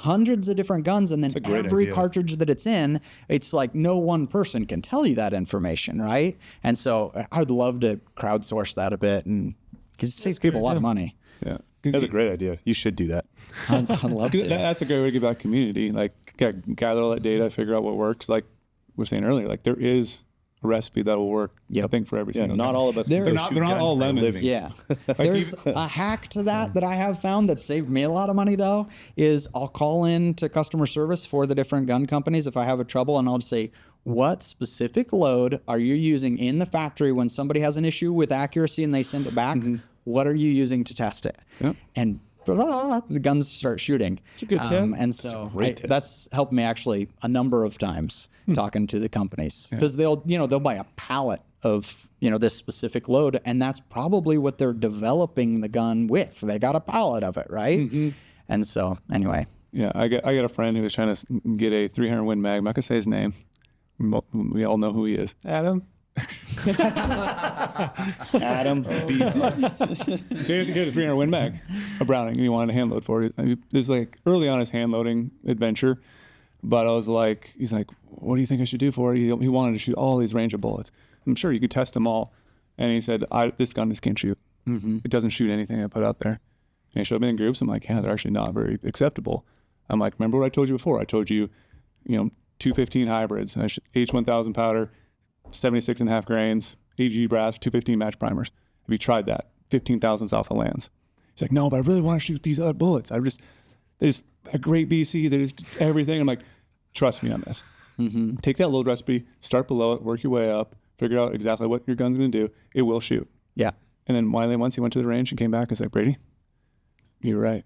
hundreds of different guns. And then every cartridge that it's in, it's like no one person can tell you that information, right? And so I'd love to crowdsource that a bit, and because it saves people a lot of money. Yeah. That's a great idea. You should do that. I'd love to. That's a great way to give back community. Like, gather all that data, figure out what works. Like we were saying earlier, like there is a recipe that will work. I think for every single. Not all of us. They're not all lemons. Yeah. There's a hack to that I have found that saved me a lot of money though. Is I'll call in to customer service for the different gun companies if I have a trouble, and I'll just say, what specific load are you using in the factory when somebody has an issue with accuracy and they send it back? What are you using to test it? And the guns start shooting. It's a good tip. And so that's helped me actually a number of times talking to the companies, because they'll buy a pallet of this specific load, and that's probably what they're developing the gun with. They got a pallet of it, right? And so anyway. Yeah, I got a friend who was trying to get a 300 Win Mag. I'm not gonna say his name. We all know who he is. Adam. Adam Beasley. So he has to get a 300 Win Mag, a Browning, and he wanted a hand load for it. It was like early on his hand loading adventure, but I was like, he's like, what do you think I should do for it? He wanted to shoot all these range of bullets. I'm sure you could test them all. And he said, this gun just can't shoot. It doesn't shoot anything I put out there. And he showed me in groups. I'm like, yeah, they're actually not very acceptable. I'm like, remember what I told you before? I told you, 215 hybrids, H1000 powder, 76.5 grains, AG brass, 215 match primers. Have you tried that? 15,000's off the lands. He's like, no, but I really want to shoot these other bullets. There's a great BC, there's everything. I'm like, trust me on this. Take that load recipe, start below it, work your way up, figure out exactly what your gun's going to do. It will shoot. Yeah. And then once he went to the range and came back, I was like, Brady, you're right.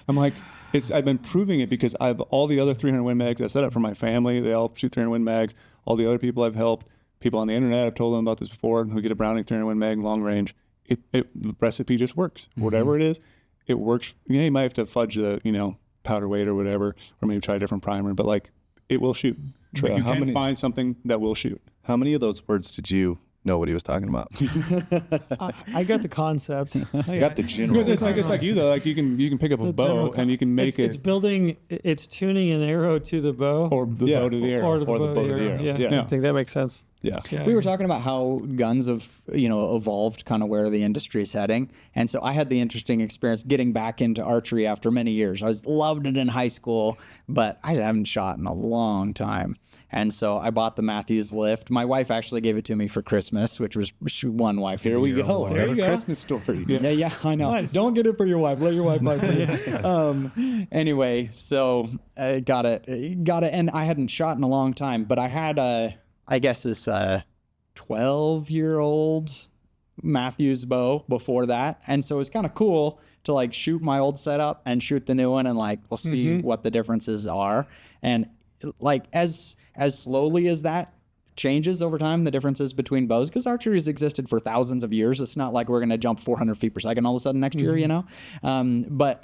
I'm like, I've been proving it because I've all the other 300 Win Mags I set up for my family. They all shoot 300 Win Mags. All the other people I've helped, people on the internet, I've told them about this before, who get a Browning 300 Win Mag long range. The recipe just works. Whatever it is, it works. You might have to fudge the powder weight or whatever, or maybe try a different primer, but like it will shoot. Like, you can find something that will shoot. How many of those words did you know what he was talking about? I got the concept. I got the general. Because it's like you though. Like you can pick up a bow and you can make it's tuning an arrow to the bow, or the bow to the arrow, or the bow to the arrow. Yeah, I think that makes sense. Yeah. We were talking about how guns have, evolved kind of where the industry is heading. And so I had the interesting experience getting back into archery after many years. I loved it in high school, but I haven't shot in a long time. And so I bought the Matthews Lift. My wife actually gave it to me for Christmas, which was one wife. Here we go. There you go. Christmas story. Yeah, I know. Nice. Don't get it for your wife. Let your wife buy it. Anyway, so I got it. And I hadn't shot in a long time, but I had this 12-year-old Matthews bow before that. And so it's kind of cool to like shoot my old setup and shoot the new one, and like we'll see what the differences are. And like as slowly as that changes over time, the differences between bows, because archery has existed for thousands of years. It's not like we're going to jump 400 feet per second all of a sudden next year, but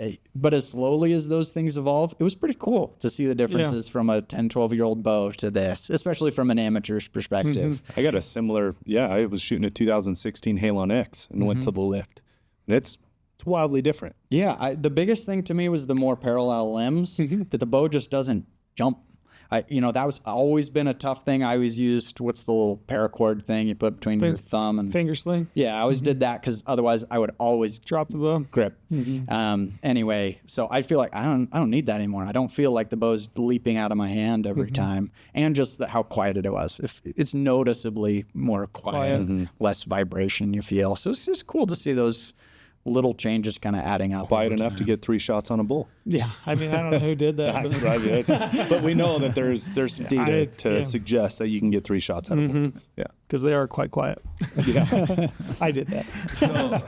as slowly as those things evolve, it was pretty cool to see the differences from a 10, 12-year-old bow to this, especially from an amateur's perspective. I got a similar, I was shooting a 2016 Halon X and went to the Lift. And it's wildly different. Yeah, the biggest thing to me was the more parallel limbs, that the bow just doesn't jump. That was always been a tough thing. I always used, what's the little paracord thing you put between your thumb and finger sling? Yeah, I always did that because otherwise I would always drop the bow. Grip. Anyway, so I feel like I don't need that anymore. I don't feel like the bow's leaping out of my hand every time, and just how quiet it was. It's noticeably more quiet, less vibration you feel. So it's just cool to see those little changes kind of adding up. Quiet enough to get 3 shots on a bull. Yeah, I mean, I don't know who did that. But we know that there's some data to suggest that you can get 3 shots on a bull. Yeah, because they are quite quiet. Yeah, I did that. So,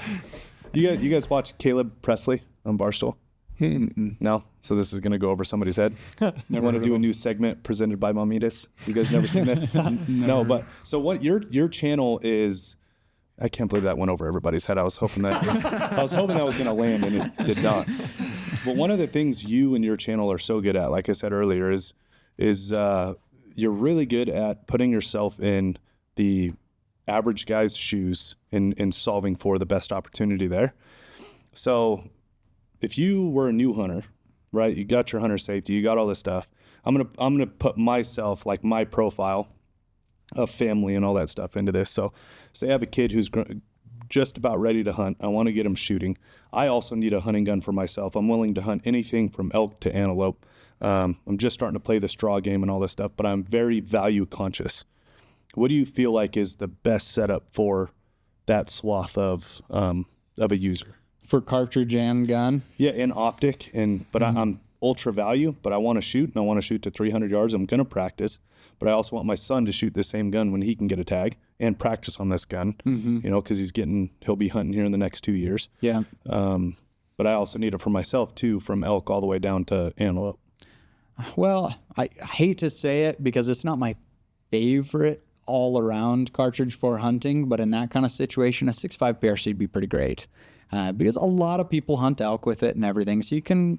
you guys watch Caleb Presley on Barstool? No? So this is going to go over somebody's head. Never want to do a new segment presented by Mamitas. You guys never seen this? No, but so what your channel is, I can't believe that went over everybody's head. I was hoping that was going to land, and it did not. But one of the things you and your channel are so good at, like I said earlier, is you're really good at putting yourself in the average guy's shoes and solving for the best opportunity there. So if you were a new hunter, right, you got your hunter safety, you got all this stuff, I'm gonna put myself, like my profile of family and all that stuff into this. So say I have a kid who's just about ready to hunt. I want to get him shooting. I also need a hunting gun for myself. I'm willing to hunt anything from elk to antelope. I'm just starting to play the straw game and all this stuff, but I'm very value conscious. What do you feel like is the best setup for that swath of a user? For cartridge and gun? Yeah, and optic, but I'm ultra value, but I want to shoot, and I want to shoot to 300 yards. I'm going to practice, but I also want my son to shoot the same gun when he can get a tag and practice on this gun, because he'll be hunting here in the next 2 years. Yeah. But I also need it for myself too, from elk all the way down to antelope. Well, I hate to say it because it's not my favorite all around cartridge for hunting, but in that kind of situation, a 6.5 PRC would be pretty great. Because a lot of people hunt elk with it and everything. So a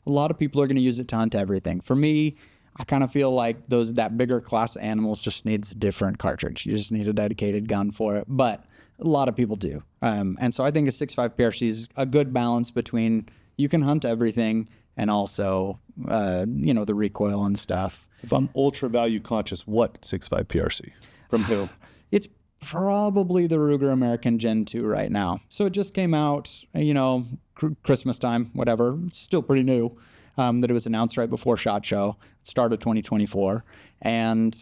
lot of people are going to use it to hunt everything. For me, I kind of feel like that bigger class of animals just needs a different cartridge. You just need a dedicated gun for it. But a lot of people do. And so I think a 6.5 PRC is a good balance between you can hunt everything and also, the recoil and stuff. If I'm ultra value conscious, what 6.5 PRC? From who? It's probably the Ruger American Gen 2 right now. So it just came out, Christmas time, whatever. It's still pretty new. That it was announced right before SHOT Show, start of 2024. And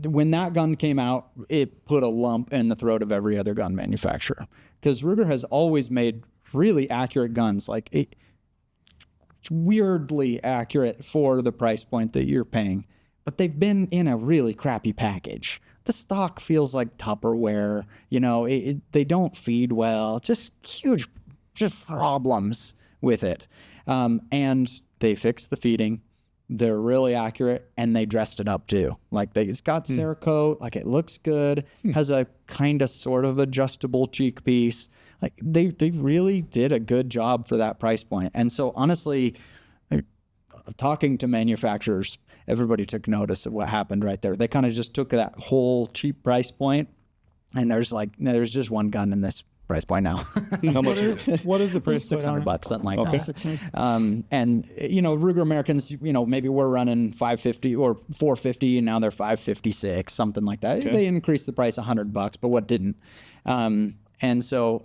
when that gun came out, it put a lump in the throat of every other gun manufacturer. Because Ruger has always made really accurate guns. Like it's weirdly accurate for the price point that you're paying. But they've been in a really crappy package. The stock feels like Tupperware. They don't feed well. Just huge problems with it. And they fixed the feeding. They're really accurate, and they dressed it up too. Like it's got Cerakote, like it looks good, has a kind of sort of adjustable cheek piece. Like they really did a good job for that price point. And so honestly, talking to manufacturers, everybody took notice of what happened right there. They kind of just took that whole cheap price point, and there's just one gun in this price point now. How much is it? What is the price? $600, something like okay. that. And Ruger Americans, maybe we're running $550 or $450, and now they're $556, something like that. Okay. They increased the price $100, but what didn't? And so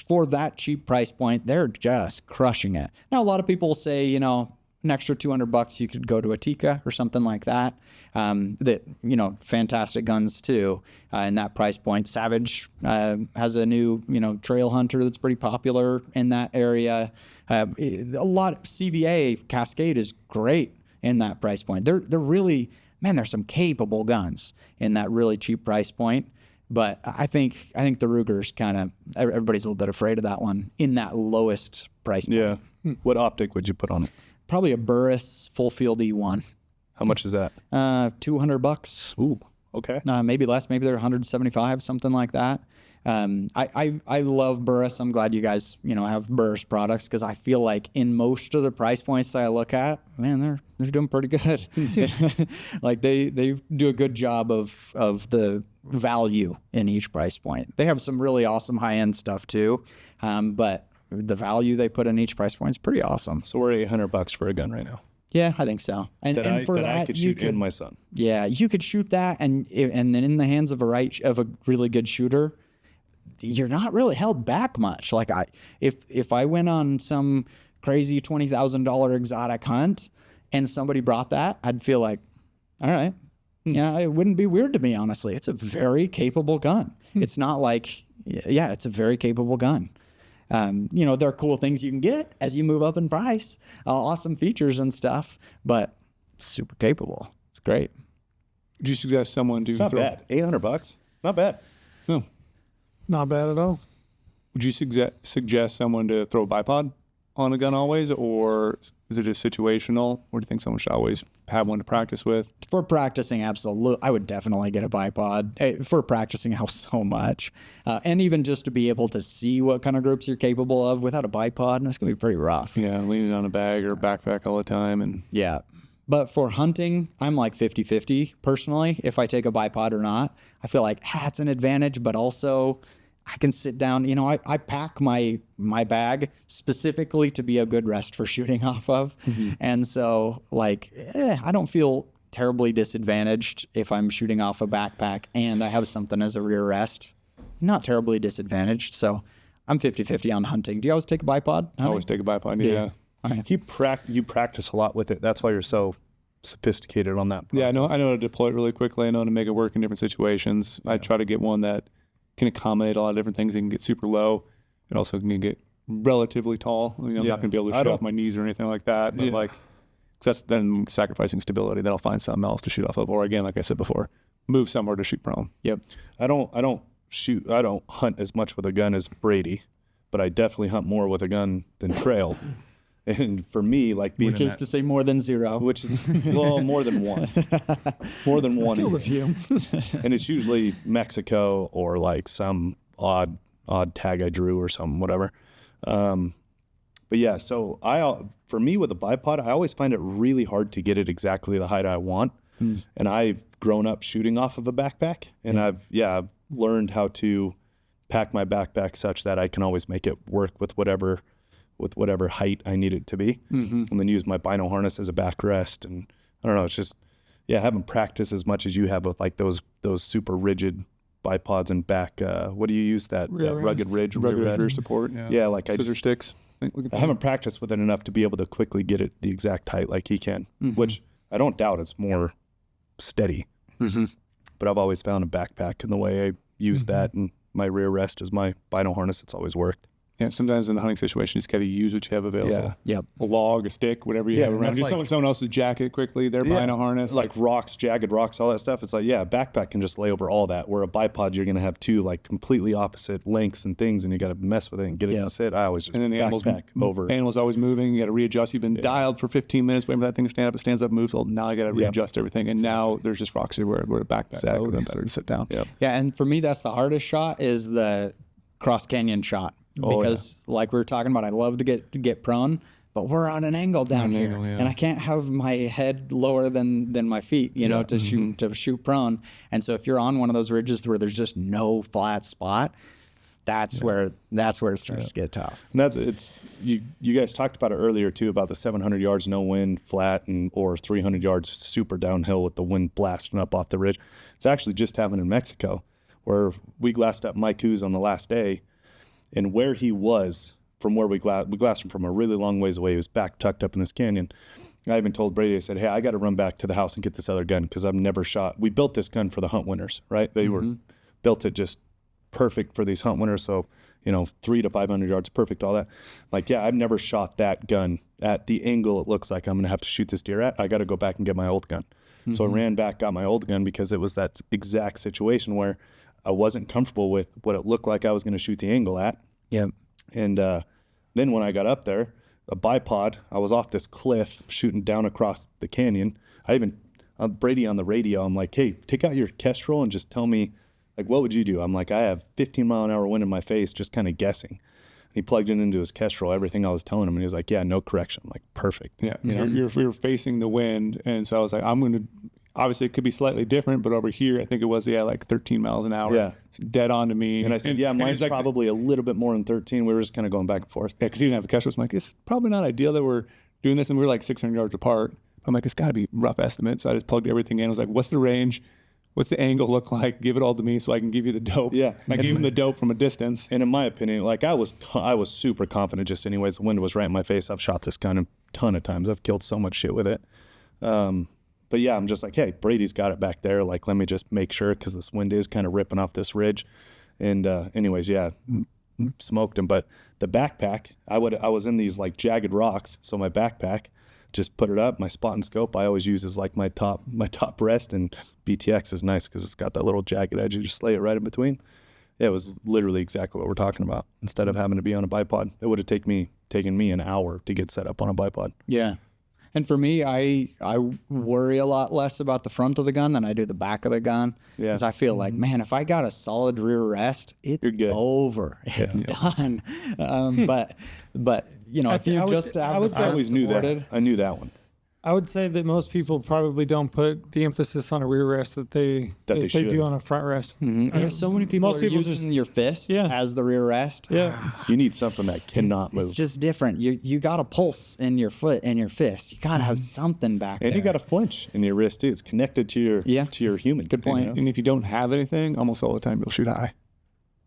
for that cheap price point, they're just crushing it. Now a lot of people say, an extra $200, you could go to a Tika or something like that. Fantastic guns too, in that price point. Savage has a new, trail hunter that's pretty popular in that area. A lot of CVA Cascade is great in that price point. They're really, there's some capable guns in that really cheap price point. But I think the Ruger's kind of, everybody's a little bit afraid of that one in that lowest price point. Yeah. What optic would you put on it? Probably a Burris full field E1. How much is that? $200. Ooh, okay. Maybe less. Maybe they're $175, something like that. I love Burris. I'm glad you guys have Burris products, because I feel like in most of the price points that I look at, they're doing pretty good. Like they do a good job of the value in each price point. They have some really awesome high end stuff too, but the value they put in each price point is pretty awesome. So we're $800 for a gun right now. Yeah, I think so. And for that I could shoot in my son. Yeah, you could shoot that, and then in the hands of a really good shooter, you're not really held back much. Like if I went on some crazy $20,000 exotic hunt and somebody brought that, I'd feel like, all right, yeah, it wouldn't be weird to me, honestly. It's a very capable gun. It's not like, it's a very capable gun. There are cool things you can get as you move up in price, awesome features and stuff, but super capable. It's great. Would you suggest someone do? It's not bad. $800, not bad. No. Not bad at all. Would you suggest someone to throw a bipod on a gun always, or is it just situational? Or do you think someone should always have one to practice with? For practicing, absolutely. I would definitely get a bipod. For practicing, helps so much. And even just to be able to see what kind of groups you're capable of without a bipod, it's going to be pretty rough. Yeah, leaning on a bag or a backpack all the time. And yeah. But for hunting, I'm like 50-50 personally, if I take a bipod or not. I feel like it's an advantage, but also I can sit down. I pack my bag specifically to be a good rest for shooting off of. Mm-hmm. And so I don't feel terribly disadvantaged if I'm shooting off a backpack and I have something as a rear rest. Not terribly disadvantaged. So I'm 50-50 on hunting. Do you always take a bipod? I always take a bipod, yeah. You practice a lot with it. That's why you're so sophisticated on that process. Yeah, I know how to deploy it really quickly. I know how to make it work in different situations. I try to get one that can accommodate a lot of different things. It can get super low. It also can get relatively tall. I'm not going to be able to shoot off my knees or anything like that. But cause that's then sacrificing stability. Then I'll find something else to shoot off of. Or again, like I said before, move somewhere to shoot prone. Yep. I don't hunt as much with a gun as Brady, but I definitely hunt more with a gun than trail. And for me, which is to say more than zero, which is more than one, Killed a few. And it's usually Mexico or some odd tag I drew or something, whatever. But yeah, so for me with a bipod, I always find it really hard to get it exactly the height I want. And I've grown up shooting off of a backpack, and I've learned how to pack my backpack such that I can always make it work with whatever height I need it to be, and then use my bino harness as a backrest. And I don't know, it's just, I haven't practiced as much as you have with those super rigid bipods and back. What do you use that rugged ridge rear support? Yeah, scissor sticks. I haven't practiced with it enough to be able to quickly get it the exact height like he can, which I don't doubt it's more steady. But I've always found a backpack in the way I use that, and my rear rest is my bino harness. It's always worked. Yeah, sometimes in the hunting situation, you just got to use what you have available. Yeah. A log, a stick, whatever you have around. Just someone else's jacket quickly, their bino harness. Like rocks, jagged rocks, all that stuff. It's a backpack can just lay over all that. Where a bipod, you're going to have two completely opposite lengths and things, and you got to mess with it and get it to sit. I always just and then the animal's always moving. You got to readjust. You've been dialed for 15 minutes waiting for that thing to stand up. It stands up, moves. Well, now I got to readjust everything. And now there's just rocks everywhere. Where a backpack, then better to sit down. Yeah, and for me, that's the hardest shot is the cross canyon shot. Because like we were talking about, I love to get prone, but we're on an angle down here, and I can't have my head lower than my feet, to shoot prone. And so if you're on one of those ridges where there's just no flat spot, that's where it starts to get tough. And you guys talked about it earlier too, about the 700 yards no wind flat or 300 yards super downhill with the wind blasting up off the ridge. It's actually just happened in Mexico, where we glassed up Mike Coos on the last day. And where he was from where we glassed him from a really long ways away. He was back tucked up in this canyon. I even told Brady, I said, hey, I got to run back to the house and get this other gun because I've never shot. We built this gun for the hunt winners, right? They built it just perfect for these hunt winners. So, 300 to 500 yards, perfect, all that. I've never shot that gun at the angle it looks like I'm going to have to shoot this deer at. I got to go back and get my old gun. So I ran back, got my old gun because it was that exact situation where I wasn't comfortable with what it looked like I was going to shoot the angle at. Yep. And then when I got up there, a bipod, I was off this cliff shooting down across the canyon. Brady on the radio, I'm like, hey, take out your Kestrel and just tell me, what would you do? I'm like, I have 15 mile an hour wind in my face, just kind of guessing. And he plugged it into his Kestrel, everything I was telling him, and he was like, yeah, no correction. I'm like, perfect. Yeah, you're facing the wind, and so I was like, I'm going to. Obviously, it could be slightly different, but over here, I think it was 13 miles an hour. Yeah, it's dead on to me. And I said, mine's probably a little bit more than 13. We were just kind of going back and forth. Yeah, because he didn't have a Kestrel. So I'm like, it's probably not ideal that we're doing this, and we were 600 yards apart. I'm like, it's got to be rough estimate. So I just plugged everything in. I was like, what's the range? What's the angle look like? Give it all to me so I can give you the dope. Yeah, and I gave him the dope from a distance. And in my opinion, I was super confident. Just anyways, the wind was right in my face. I've shot this gun a ton of times. I've killed so much shit with it. But yeah, I'm just like, hey, Brady's got it back there. Let me just make sure because this wind is kind of ripping off this ridge. And anyways, smoked them. But the backpack, I was in these like jagged rocks, so my backpack, just put it up. My spot and scope I always use as like my top rest, and BTX is nice because it's got that little jagged edge. You just lay it right in between. Yeah, it was literally exactly what we're talking about. Instead of having to be on a bipod, it would have taken me an hour to get set up on a bipod. Yeah. And for me, I worry a lot less about the front of the gun than I do the back of the gun. Yeah. Because I feel like, man, if I got a solid rear rest, it's over. It's done. But you know, if you just have the front I always knew that. I knew that one. I would say that most people probably don't put the emphasis on a rear rest that they do on a front rest. Mm-hmm. Yeah, so many people are using your fist as the rear rest. Yeah, you need something that cannot move. It's just different. You got a pulse in your foot and your fist. You gotta have something back there. And you got a flinch in your wrist too. It's connected to your human. Good point. You know? And if you don't have anything, almost all the time you'll shoot high.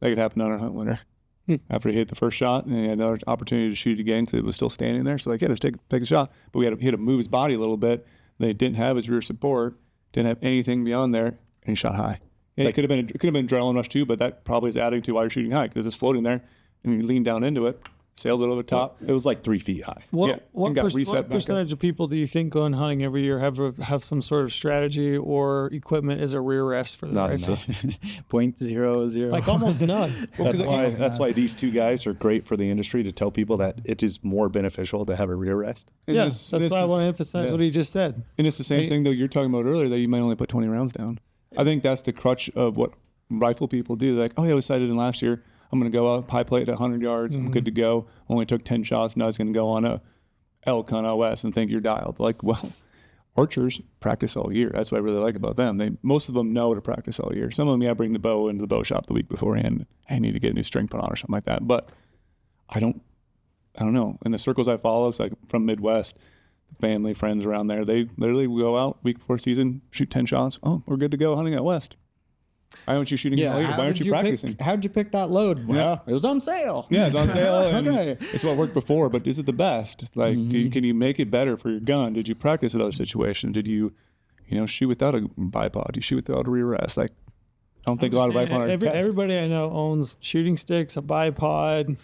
That could happen on our hunt winter. After he hit the first shot, and he had another opportunity to shoot again because it was still standing there. So like, yeah, let's take a shot. But he had to move his body a little bit. They didn't have his rear support, didn't have anything beyond there, and he shot high. Yeah, it could have been adrenaline rush too, but that probably is adding to why you're shooting high because it's floating there, and you lean down into it, sailed it over the top. It was like 3 feet high. What percentage of people do you think going hunting every year have some sort of strategy or equipment as a rear rest for the rifle? 0.00. Like almost none. That's why these two guys are great for the industry to tell people that it is more beneficial to have a rear rest. That's why I want to emphasize what he just said. And it's the same thing that you're talking about earlier, that you might only put 20 rounds down. I think that's the crutch of what rifle people do. Like, oh yeah, I was sighted in last year. I'm going to go up, high plate at 100 yards. I'm good to go. Only took 10 shots. Now I was going to go on a elk on OS and think you're dialed. Like, well, archers practice all year. That's what I really like about them. Most of them know to practice all year. Some of them, bring the bow into the bow shop the week beforehand. I need to get a new string put on or something like that. But I don't know. In the circles I follow, it's like from Midwest, family, friends around there, they literally go out week before season, shoot 10 shots. Oh, we're good to go hunting out west. Why aren't you shooting? Why aren't you practicing? How'd you pick that load? Well, it was on sale. Yeah, it's on sale. Okay. It's what worked before, but is it the best? Like, can you make it better for your gun? Did you practice in other situations? Did you, shoot without a bipod? You shoot without a rear rest? Like, I don't think a lot of rifle hunters test. Everybody I know owns shooting sticks, a bipod,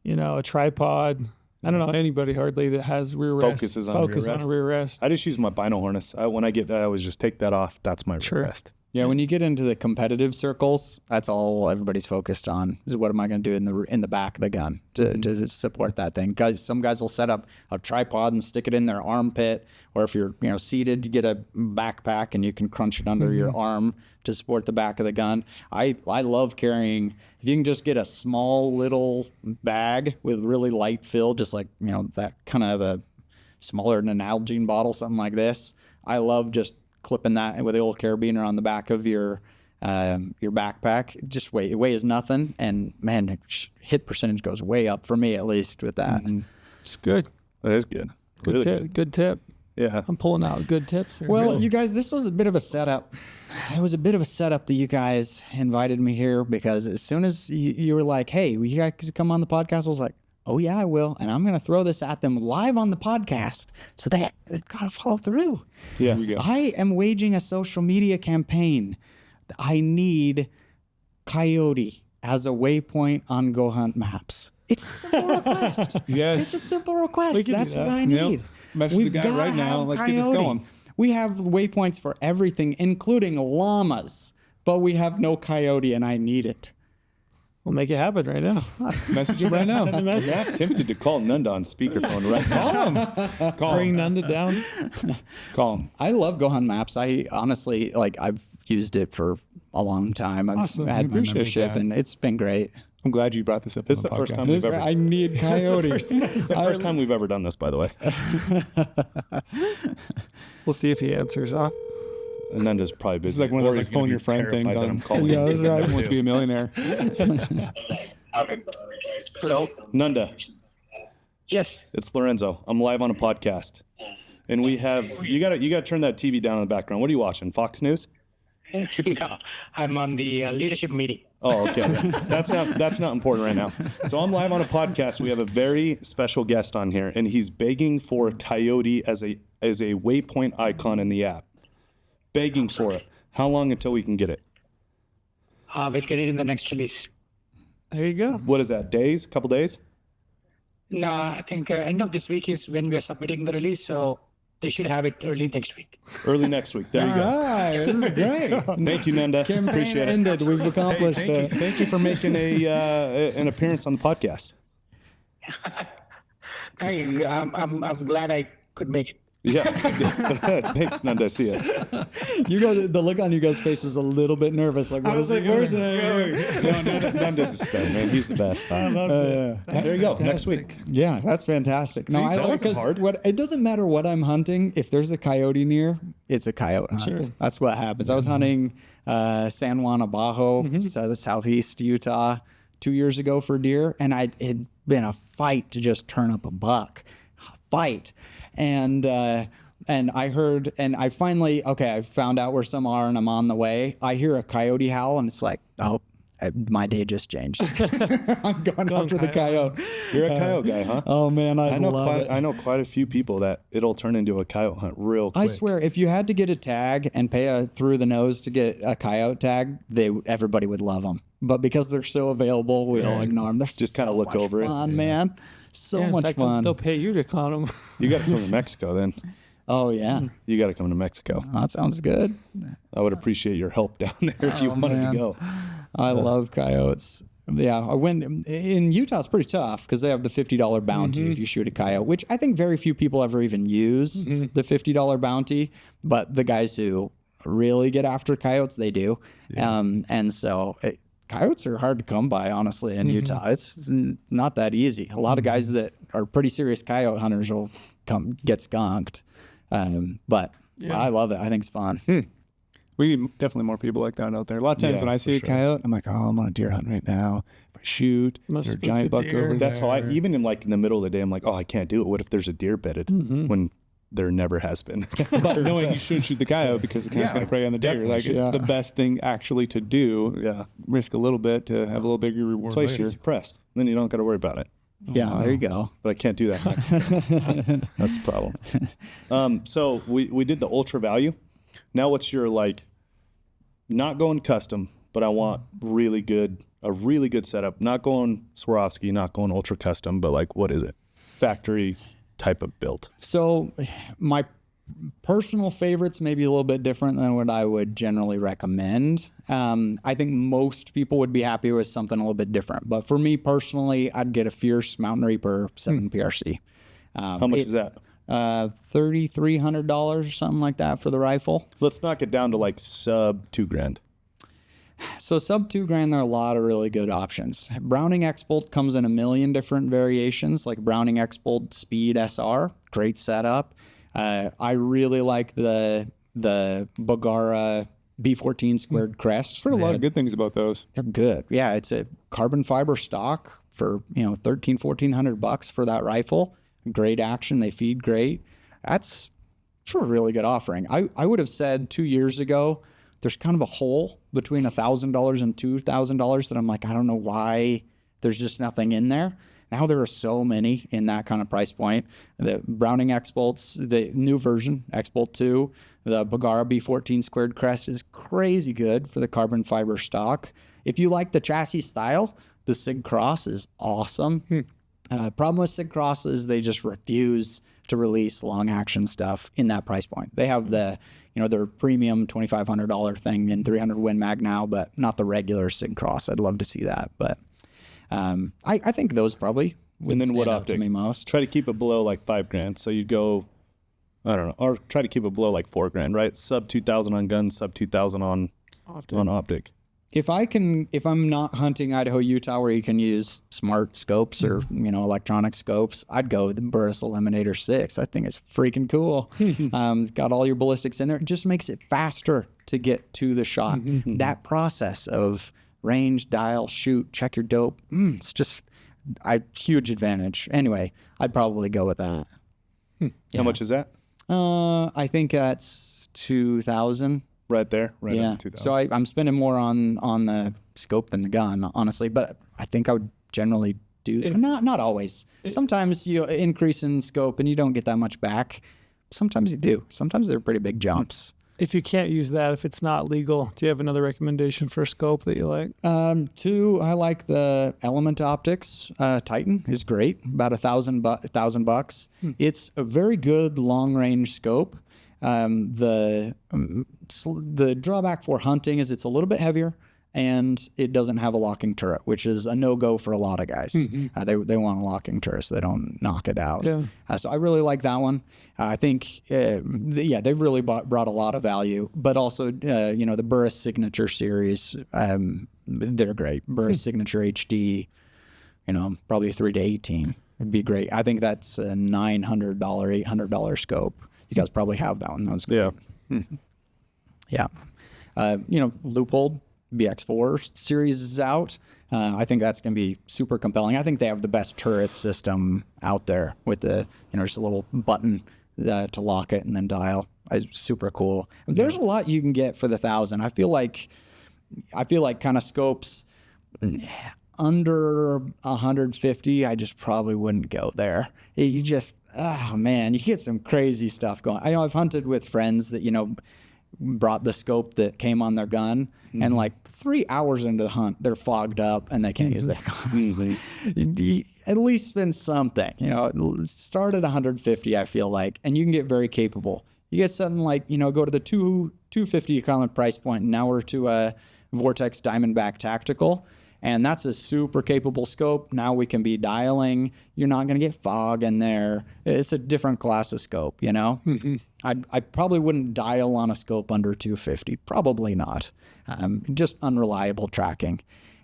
a tripod. I don't know anybody hardly that has rear rest. Focuses on a rear rest. I just use my bino harness. When I always just take that off. That's my rear rest. Yeah, when you get into the competitive circles, that's all everybody's focused on is what am I going to do in the back of the gun to support that thing. Some guys will set up a tripod and stick it in their armpit, or if you're seated, you get a backpack and you can crunch it under your arm to support the back of the gun. I love carrying. If you can just get a small little bag with really light fill, just like that kind of a smaller than an Algene bottle, something like this. I love just clipping that with the old carabiner on the back of your backpack. It weighs nothing, and man, hit percentage goes way up for me, at least with that. It's good. That is good. Good tip. Yeah, I'm pulling out good tips here. Well, you guys, this was a bit of a setup. It was a bit of a setup that you guys invited me here because as soon as you were like, "Hey, will you guys come on the podcast?" I was like, "Oh yeah, I will," and I'm going to throw this at them live on the podcast, so they've got to follow through. Yeah, I am waging a social media campaign. I need coyote as a waypoint on GOHUNT maps. It's a simple request. Yes, it's a simple request. That's what I need. Yep. Message the guy right now. Let's get this going. We have waypoints for everything, including llamas, but we have no coyote, and I need it. We'll make it happen right now. Message him right now. I'm tempted to call Nunda on speakerphone right now. Bring Nunda down. Call him. I love GOHUNT Maps. I honestly, I've used it for a long time. I've had my membership, and it's been great. I'm glad you brought this up. This is the first time we've ever. I need coyotes. This is the first time we've ever done this, by the way. We'll see if he answers, huh? And Nunda's probably busy. It's like one of those phone your friend things. I'm calling. Yeah, that's right. He wants to be a millionaire. Hello. Nunda. Yes. It's Lorenzo. I'm live on a podcast, and we have you got to turn that TV down in the background. What are you watching? Fox News? No, I'm on the leadership meeting. Oh, okay. That's not important right now. So I'm live on a podcast. We have a very special guest on here, and he's begging for coyote as a waypoint icon in the app. Begging for it. How long until we can get it? We'll get it in the next release. There you go. What is that? Days? A couple days? No, I think end of this week is when we are submitting the release, so they should have it early next week. Early next week. There you go. All right, this is great. Thank you, Nanda. Campaign Appreciate it. ended. We've accomplished it. Thank you for making an appearance on the podcast. Thank you. I'm glad I could make it. Yeah. Thanks, Nanda. See ya. You guys, the look on you guys' face was a little bit nervous. Like, where's this going? No, Nanda's a stud, man. He's the best. I love it. There you go. Next week. Yeah, that's fantastic. No, See, I that like wasn't hard. it doesn't matter what I'm hunting. If there's a coyote near, it's a coyote hunt. Sure. That's what happens. I was hunting San Juan Abajo, so the southeast Utah, 2 years ago for deer, and it'd been a fight to just turn up a buck. Fight. And I heard, and I finally, I found out where some are and I'm on the way. I hear a coyote howl and it's like, oh, my day just changed. I'm going after the coyote. You're a coyote guy, huh? Oh man, I love it. I know quite a few people that it'll turn into a coyote hunt real quick. I swear, if you had to get a tag and pay through the nose to get a coyote tag, everybody would love them. But because they're so available, we all ignore them. They're Just kind of look over it. fun, man. So In much fact, fun. They'll pay you to con them. You got to come to Mexico then. Oh yeah, You got to come to Mexico. that sounds good. I would appreciate your help down there if you wanted man. to go. I love coyotes. Yeah, I went in Utah. It's pretty tough because they have the $50 bounty if you shoot a coyote, which I think very few people ever even use the $50 bounty. But the guys who really get after coyotes, they do. And so coyotes are hard to come by, honestly, in Utah. It's not that easy. A lot of guys that are pretty serious coyote hunters will get skunked. But I love it. I think it's fun. We need definitely more people like that out there. A lot of times Yeah, when I for see a sure. coyote, I'm like, oh, I'm on a deer hunt right now. If I shoot, Must there's a spook giant the buck deer. over That's how there. even in the middle of the day, I'm like, oh, I can't do it. What if there's a deer bedded when there never has been? But knowing you shouldn't shoot the coyote because the coyote's Yeah, going to prey on the deer. definitely Like, it's should. the best thing actually to do. Yeah. Risk a little bit to have a little bigger reward That's why you later. shoot suppressed. Then you don't got to worry about it. Yeah, there you go. But I can't do that in Mexico. That's the problem. So we did the ultra value. Now what's your not going custom, but I want a really good setup. Not going Swarovski, not going ultra custom, but what is it? Factory type of build. So my personal favorites may be a little bit different than what I would generally recommend. I think most people would be happy with something a little bit different. But for me personally, I'd get a Fierce Mountain Reaper 7 PRC. How much is that? $3,300 or something like that for the rifle. Let's knock it down to sub $2,000. So sub $2,000, there are a lot of really good options. Browning X-Bolt comes in a million different variations, like Browning X-Bolt Speed SR, great setup. I really like the Bagara B14 squared crest. I've heard a lot of good things about those. They're good. Yeah, it's a carbon fiber stock for $1,300-$1,400 for that rifle. Great action. They feed great. That's a really good offering. I would have said 2 years ago there's kind of a hole between $1,000 and $2,000 that I'm like, I don't know why there's just nothing in there. Now there are so many in that kind of price point. The Browning X-Bolts, the new version, X-Bolt 2, the Bagara B14 squared crest is crazy good for the carbon fiber stock. If you like the chassis style, the Sig Cross is awesome. Problem with Sig Cross is they just refuse to release long action stuff in that price point. They have their premium $2,500 thing in 300 Win Mag now, but not the regular Sig Cross. I'd love to see that, but I think those probably would And then what stand out optic? to me most. Try to keep it below $5,000. So you'd go, I don't know, or try to keep it below $4,000, right? Sub 2,000 on guns, sub 2,000 on optic. If I'm not hunting Idaho, Utah, where you can use smart scopes or electronic scopes, I'd go with the Burris Eliminator 6. I think it's freaking cool. It's got all your ballistics in there. It just makes it faster to get to the shot. That process of range, dial, shoot, check your dope, it's just a huge advantage. Anyway, I'd probably go with that. How much is that? I think that's 2,000. Right there, right Yeah. at 2,000. So I'm spending more on the scope than the gun, honestly. But I think I would generally do not always. Sometimes you increase in scope and you don't get that much back. Sometimes you do. Sometimes they're pretty big jumps. If you can't use that, if it's not legal, do you have another recommendation for a scope that you like? Two, I like the Element Optics. Titan is great, about $1,000. It's a very good long range scope. The drawback for hunting is it's a little bit heavier, and it doesn't have a locking turret, which is a no-go for a lot of guys. They want a locking turret so they don't knock it out. Yeah. So I really like that one. I think, they've really brought a lot of value, but also, the Burris Signature series, they're great. Burris Signature HD, probably 3 to 18 would be great. I think that's a $900, $800 scope. You guys probably have that one. That was great. Yeah. Loophole BX4 series is out. I think that's going to be super compelling. I think they have the best turret system out there with the, just a little button to lock it and then dial. It's super cool. There's a lot you can get for the 1,000. I feel like kind of scopes under 150, I just probably wouldn't go there. You just, oh man, you get some crazy stuff going. I know I've hunted with friends that, brought the scope that came on their gun, and like 3 hours into the hunt, they're fogged up and they can't use their guns. At least spend something, start at 150, I feel like, and you can get very capable. You get something like, go to the 250 kind of price point, and now we're to a Vortex Diamondback Tactical. And that's a super capable scope. Now we can be dialing. You're not going to get fog in there. It's a different class of scope, I probably wouldn't dial on a scope under 250. Probably not. Just unreliable tracking.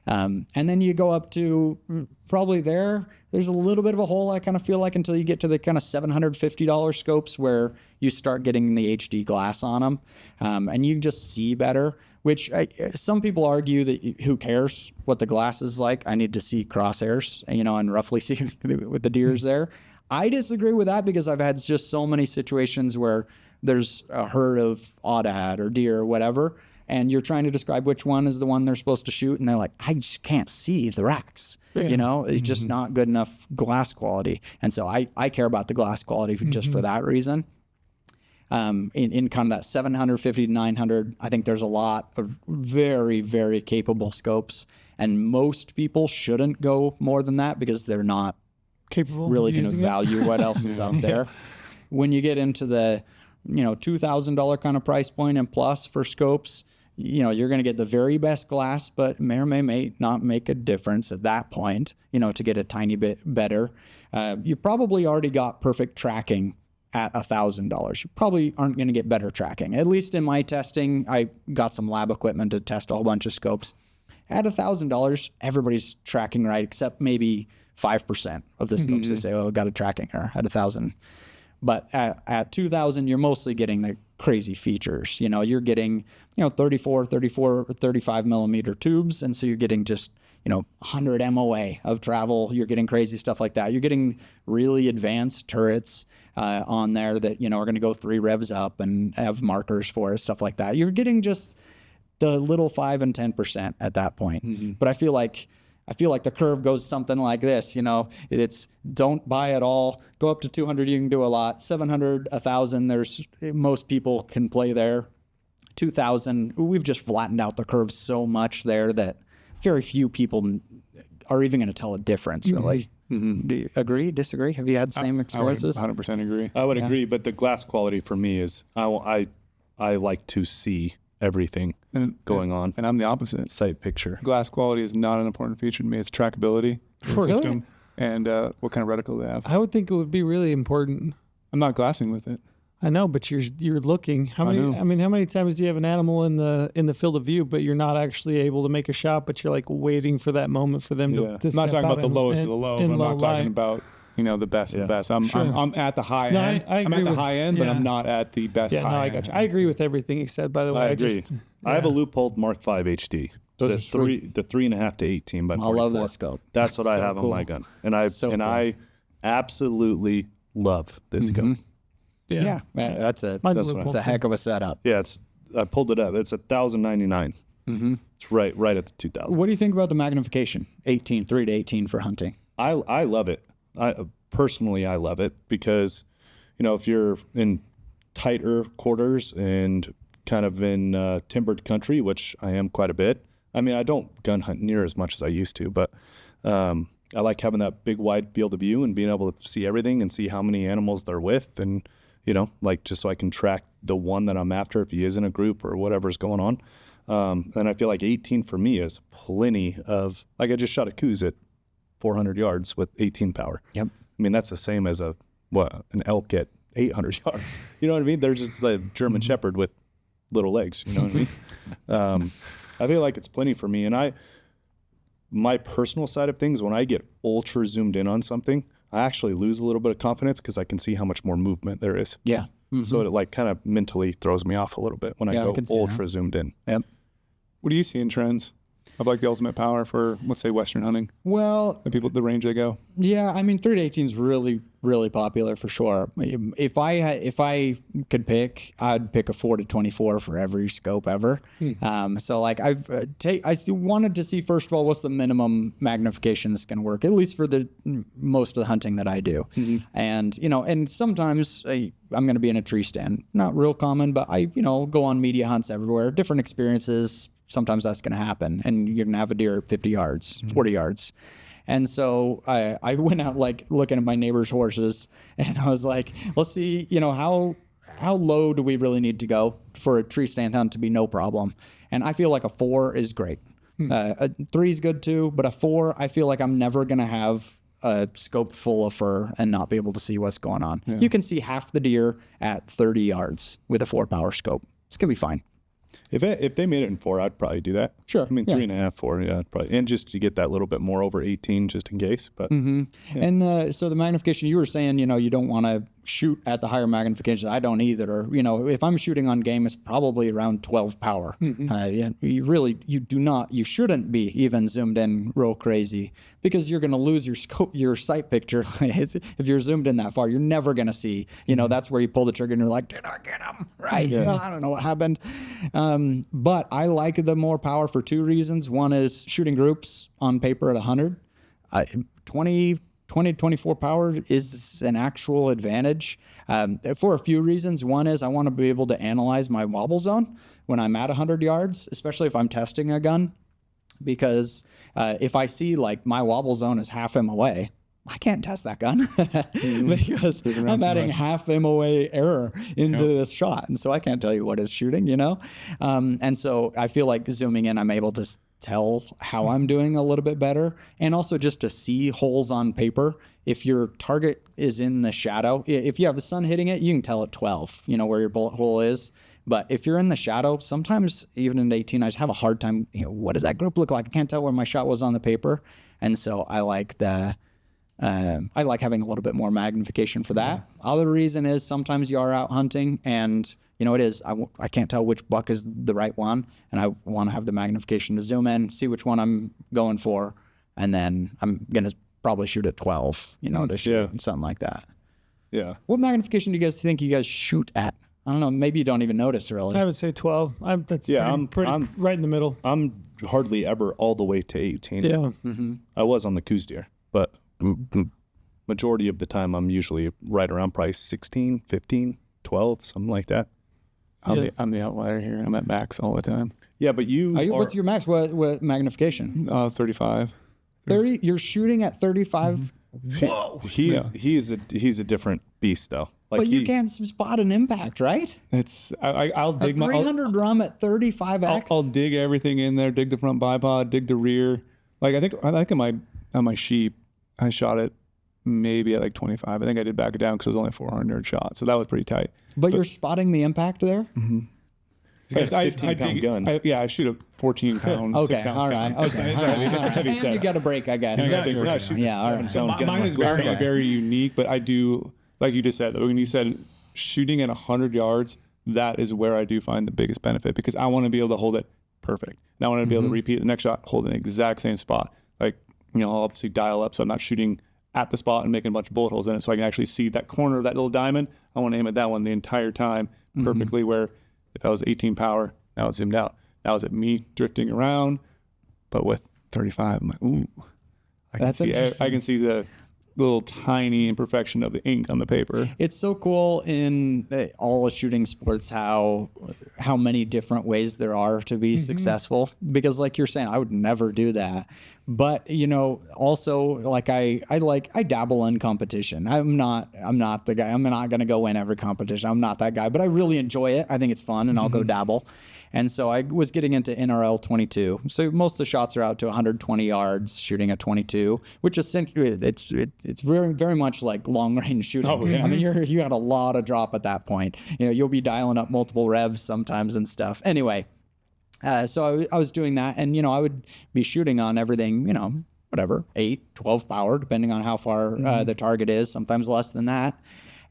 And then you go up to probably there's a little bit of a hole, I kind of feel like, until you get to the kind of $750 scopes where you start getting the HD glass on them. And you just see better. Which some people argue that who cares what the glass is like? I need to see crosshairs, and roughly see with the deers there. I disagree with that because I've had just so many situations where there's a herd of aoudad or deer or whatever, and you're trying to describe which one is the one they're supposed to shoot, and they're like, I just can't see the racks. It's just not good enough glass quality. And so I care about the glass quality just for that reason. In kind of that 750 to 900, I think there's a lot of very, very capable scopes, and most people shouldn't go more than that because they're not capable really going to value what else is out there. When you get into the, $2,000 kind of price point and plus for scopes, you're going to get the very best glass, but may not make a difference at that point, to get a tiny bit better. You probably already got perfect tracking at $1,000. You probably aren't going to get better tracking. At least in my testing, I got some lab equipment to test a whole bunch of scopes. At $1,000, everybody's tracking right, except maybe 5% of the scopes. They say, "Oh, got a tracking error at 1,000." But at 2,000, you're mostly getting the crazy features. You're getting 34, 35 millimeter tubes, and so you're getting just 100 MOA of travel. You're getting crazy stuff like that. You're getting really advanced turrets on there that are going to go 3 revs up and have markers for it, stuff like that. You're getting just the little 5 and 10% at that point. But I feel like the curve goes something like this. It's don't buy it all. Go up to 200, you can do a lot. 700, 1,000, most people can play there. 2,000, we've just flattened out the curve so much there that very few people are even going to tell a difference, really. Do you agree, disagree? Have you had the same experiences? I would 100% agree. I would agree, but the glass quality for me is I like to see everything going on. And I'm the opposite. Sight picture. Glass quality is not an important feature to me. It's trackability for the system and what kind of reticle they have. I would think it would be really important. I'm not glassing with it. I know, but you're looking. How many times do you have an animal in the field of view, but you're not actually able to make a shot, but you're like waiting for that moment for them to I'm not talking about the lowest of the low. I'm not talking about the best of the best. I'm at the high end. I'm at the high end, but I'm not at the best high end. I got you. I agree with everything you said, by the way. I agree. I have a Leupold Mark V HD. The 3.5 to 18 by 44. I love that scope. That's what I have on my gun. And I absolutely love this gun. Yeah, that's a heck of a setup. Yeah, I pulled it up. It's $1,099. It's right at the 2,000. What do you think about the magnification? 3 to 18 for hunting. I love it. Personally, I love it because, if you're in tighter quarters and kind of in timbered country, which I am quite a bit. I mean, I don't gun hunt near as much as I used to, but I like having that big wide field of view and being able to see everything and see how many animals they're with, and like just so I can track the one that I'm after if he is in a group or whatever's going on. And I feel like 18 for me is plenty of, like I just shot a coos at 400 yards with 18 power. Yep. I mean, that's the same as an elk at 800 yards. You know what I mean? They're just a German Shepherd with little legs. You know what I mean? I feel like it's plenty for me. And my personal side of things, when I get ultra zoomed in on something, I actually lose a little bit of confidence because I can see how much more movement there is. Yeah. Mm-hmm. So it like kind of mentally throws me off a little bit when I go ultra zoomed in. Yep. What do you see in trends of like the ultimate power for, let's say, Western hunting? Well, The range they go. yeah, I mean, 3 to 18 is really, really popular for sure. If I could pick, I'd pick a 4 to 24 for every scope ever. So like I wanted to see, first of all, what's the minimum magnification that's going to work, at least for the most of the hunting that I do. And and sometimes I'm going to be in a tree stand, not real common, but I go on media hunts everywhere, different experiences. Sometimes that's going to happen, and you're going to have a deer at 50 yards, 40 yards. And so I went out like looking at my neighbor's horses, and I was like, let's see, how low do we really need to go for a tree stand hunt to be no problem? And I feel like a 4 is great. A 3 is good too, but a 4, I feel like I'm never going to have a scope full of fur and not be able to see what's going on. Yeah. You can see half the deer at 30 yards with a 4-power scope. It's going to be fine. If they made it in 4, I'd probably do that. Sure. I mean, 3.5, 4, yeah, probably, and just to get that little bit more over 18, just in case. But yeah. And so the magnification, you were saying, you don't want to shoot at the higher magnification. I don't either. If I'm shooting on game, it's probably around 12 power. You shouldn't be even zoomed in real crazy, because you're going to lose your scope, your sight picture. If you're zoomed in that far, you're never going to see. That's where you pull the trigger and you're like, did I get him? Right? Yeah. I don't know what happened. But I like the more power for 2 reasons. One is shooting groups on paper at 100. 20 to 24 power is an actual advantage for a few reasons. One is I want to be able to analyze my wobble zone when I'm at 100 yards, especially if I'm testing a gun, because if I see like my wobble zone is half MOA, I can't test that gun because I'm adding half MOA error into this shot. And so I can't tell you what it's shooting, And so I feel like zooming in, I'm able to tell how I'm doing a little bit better. And also just to see holes on paper. If your target is in the shadow, if you have the sun hitting it, you can tell at 12, where your bullet hole is. But if you're in the shadow, sometimes even in 18, I just have a hard time, what does that group look like? I can't tell where my shot was on the paper. And so I like having a little bit more magnification for that. Other reason is sometimes you are out hunting and I can't tell which buck is the right one, and I want to have the magnification to zoom in, see which one I'm going for, and then I'm going to probably shoot at 12, to shoot something like that. Yeah. What magnification do you guys think you guys shoot at? I don't know. Maybe you don't even notice really. I would say 12. I'm pretty right in the middle. I'm hardly ever all the way to 18. Yeah. Mm-hmm. I was on the coos deer, but majority of the time I'm usually right around probably 16, 15, 12, something like that. I'm the outlier here. I'm at max all the time. Yeah, but what's your max? What magnification? 35. 30. You're shooting at 35. Whoa. He's a different beast though. Like you can't spot an impact, right? I'll dig a 300 drum at 35x. I'll dig everything in there. Dig the front bipod. Dig the rear. Like I think on my sheep, I shot it maybe at like 25. I think I did back it down because it was only a 400 shot, so that was pretty tight. But you're spotting the impact there? Mm-hmm. He's got a 15-pound gun. I shoot a 14-pound, okay, 6-ounce all right, gun. Okay, and you got a break, I guess. Mine is very, very unique, but I do, like you just said, when you said shooting at 100 yards, that is where I do find the biggest benefit, because I want to be able to hold it perfect. And I want to be able to repeat the next shot, hold in the exact same spot. Like, I'll obviously dial up so I'm not shooting at the spot and making a bunch of bullet holes in it, so I can actually see that corner of that little diamond. I want to aim at that one the entire time perfectly, where if I was 18 power, now it's zoomed out. Now is it me drifting around, but with 35, I'm like, ooh. I can see the little tiny imperfection of the ink on the paper. It's so cool in all shooting sports how many different ways there are to be successful, because like you're saying, I would never do that. But also like I dabble in competition. I'm not the guy. I'm not going to go win every competition. I'm not that guy, but I really enjoy it. I think it's fun, and I'll go dabble. And so I was getting into NRL 22. So most of the shots are out to 120 yards, shooting at 22, which essentially it's very, very much like long range shooting. Oh, yeah. I mean, you got a lot of drop at that point. You'll be dialing up multiple revs sometimes and stuff. Anyway, so I was doing that, and I would be shooting on everything, whatever, 8, 12 power, depending on how far the target is, sometimes less than that.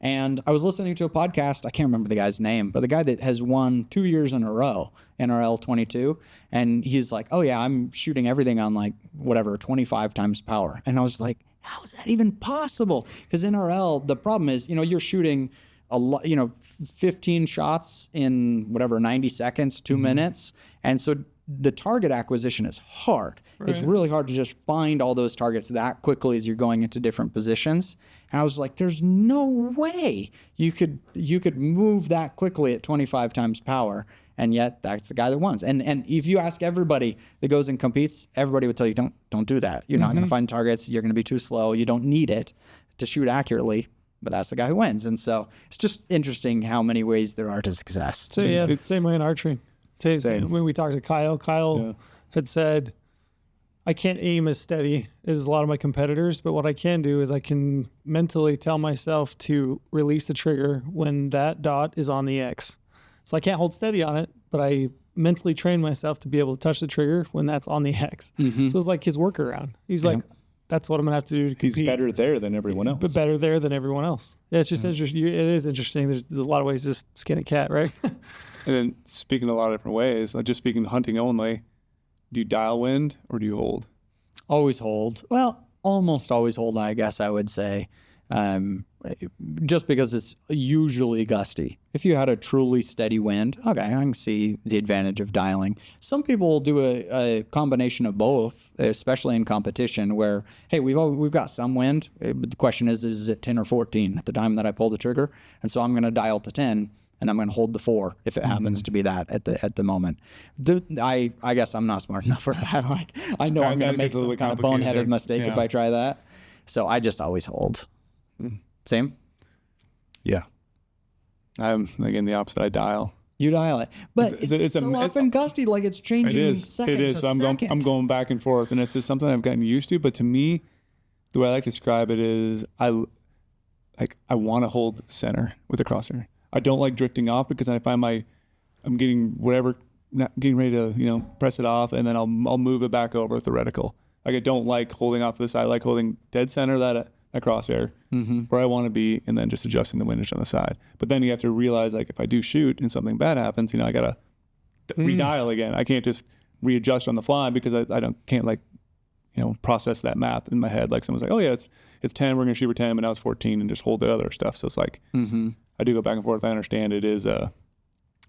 And I was listening to a podcast. I can't remember the guy's name, but the guy that has won 2 years in a row, NRL 22. And he's like, oh yeah, I'm shooting everything on like whatever, 25 times power. And I was like, how is that even possible? Because NRL, the problem is, you're shooting a lot, 15 shots in whatever, 90 seconds, 2 minutes. And so the target acquisition is hard. Right. It's really hard to just find all those targets that quickly as you're going into different positions. And I was like, there's no way you could move that quickly at 25 times power. And yet that's the guy that wins. And if you ask everybody that goes and competes, everybody would tell you, don't do that. You're not going to find targets. You're going to be too slow. You don't need it to shoot accurately. But that's the guy who wins. And so it's just interesting how many ways there are to success. So yeah, same way in archery. Same. When we talked to Kyle had said, I can't aim as steady as a lot of my competitors, but what I can do is I can mentally tell myself to release the trigger when that dot is on the X. So I can't hold steady on it, but I mentally train myself to be able to touch the trigger when that's on the X. So it's like his workaround. He's like, that's what I'm going to have to do to compete. He's better there than everyone else. But better there than everyone else. Yeah, it's just interesting. It is interesting. There's a lot of ways to skin a cat, right? And then speaking a lot of different ways, like just speaking hunting only, do you dial wind or do you hold? Always hold. Well, almost always hold, I guess I would say. Just because it's usually gusty. If you had a truly steady wind, okay, I can see the advantage of dialing. Some people will do a combination of both, especially in competition, where, hey, we've got some wind, but the question is it 10 or 14 at the time that I pull the trigger? And so I'm going to dial to 10, and I'm going to hold the 4 if it happens to be that at the moment. I guess I'm not smart enough for that. Like, I know I'm going to make some kind of boneheaded mistake if I try that. So I just always hold. Same? Yeah. I'm again the opposite. I dial. You dial it, but it's so often gusty, like it's changing second to second. I'm going back and forth, and it's just something I've gotten used to. But to me, the way I like to describe it is I want to hold center with the crosshair. I don't like drifting off because I find I'm getting getting ready to press it off, and then I'll move it back over with the reticle. Like I don't like holding off to the side. I like holding dead center that crosshair where I want to be, and then just adjusting the windage on the side. But then you have to realize, like, if I do shoot and something bad happens, I gotta redial again. I can't just readjust on the fly because I can't process that math in my head. Like someone's like, oh yeah, it's 10, we're gonna shoot for 10, but now it's 14, and just hold the other stuff. So it's like I do go back and forth. I understand it is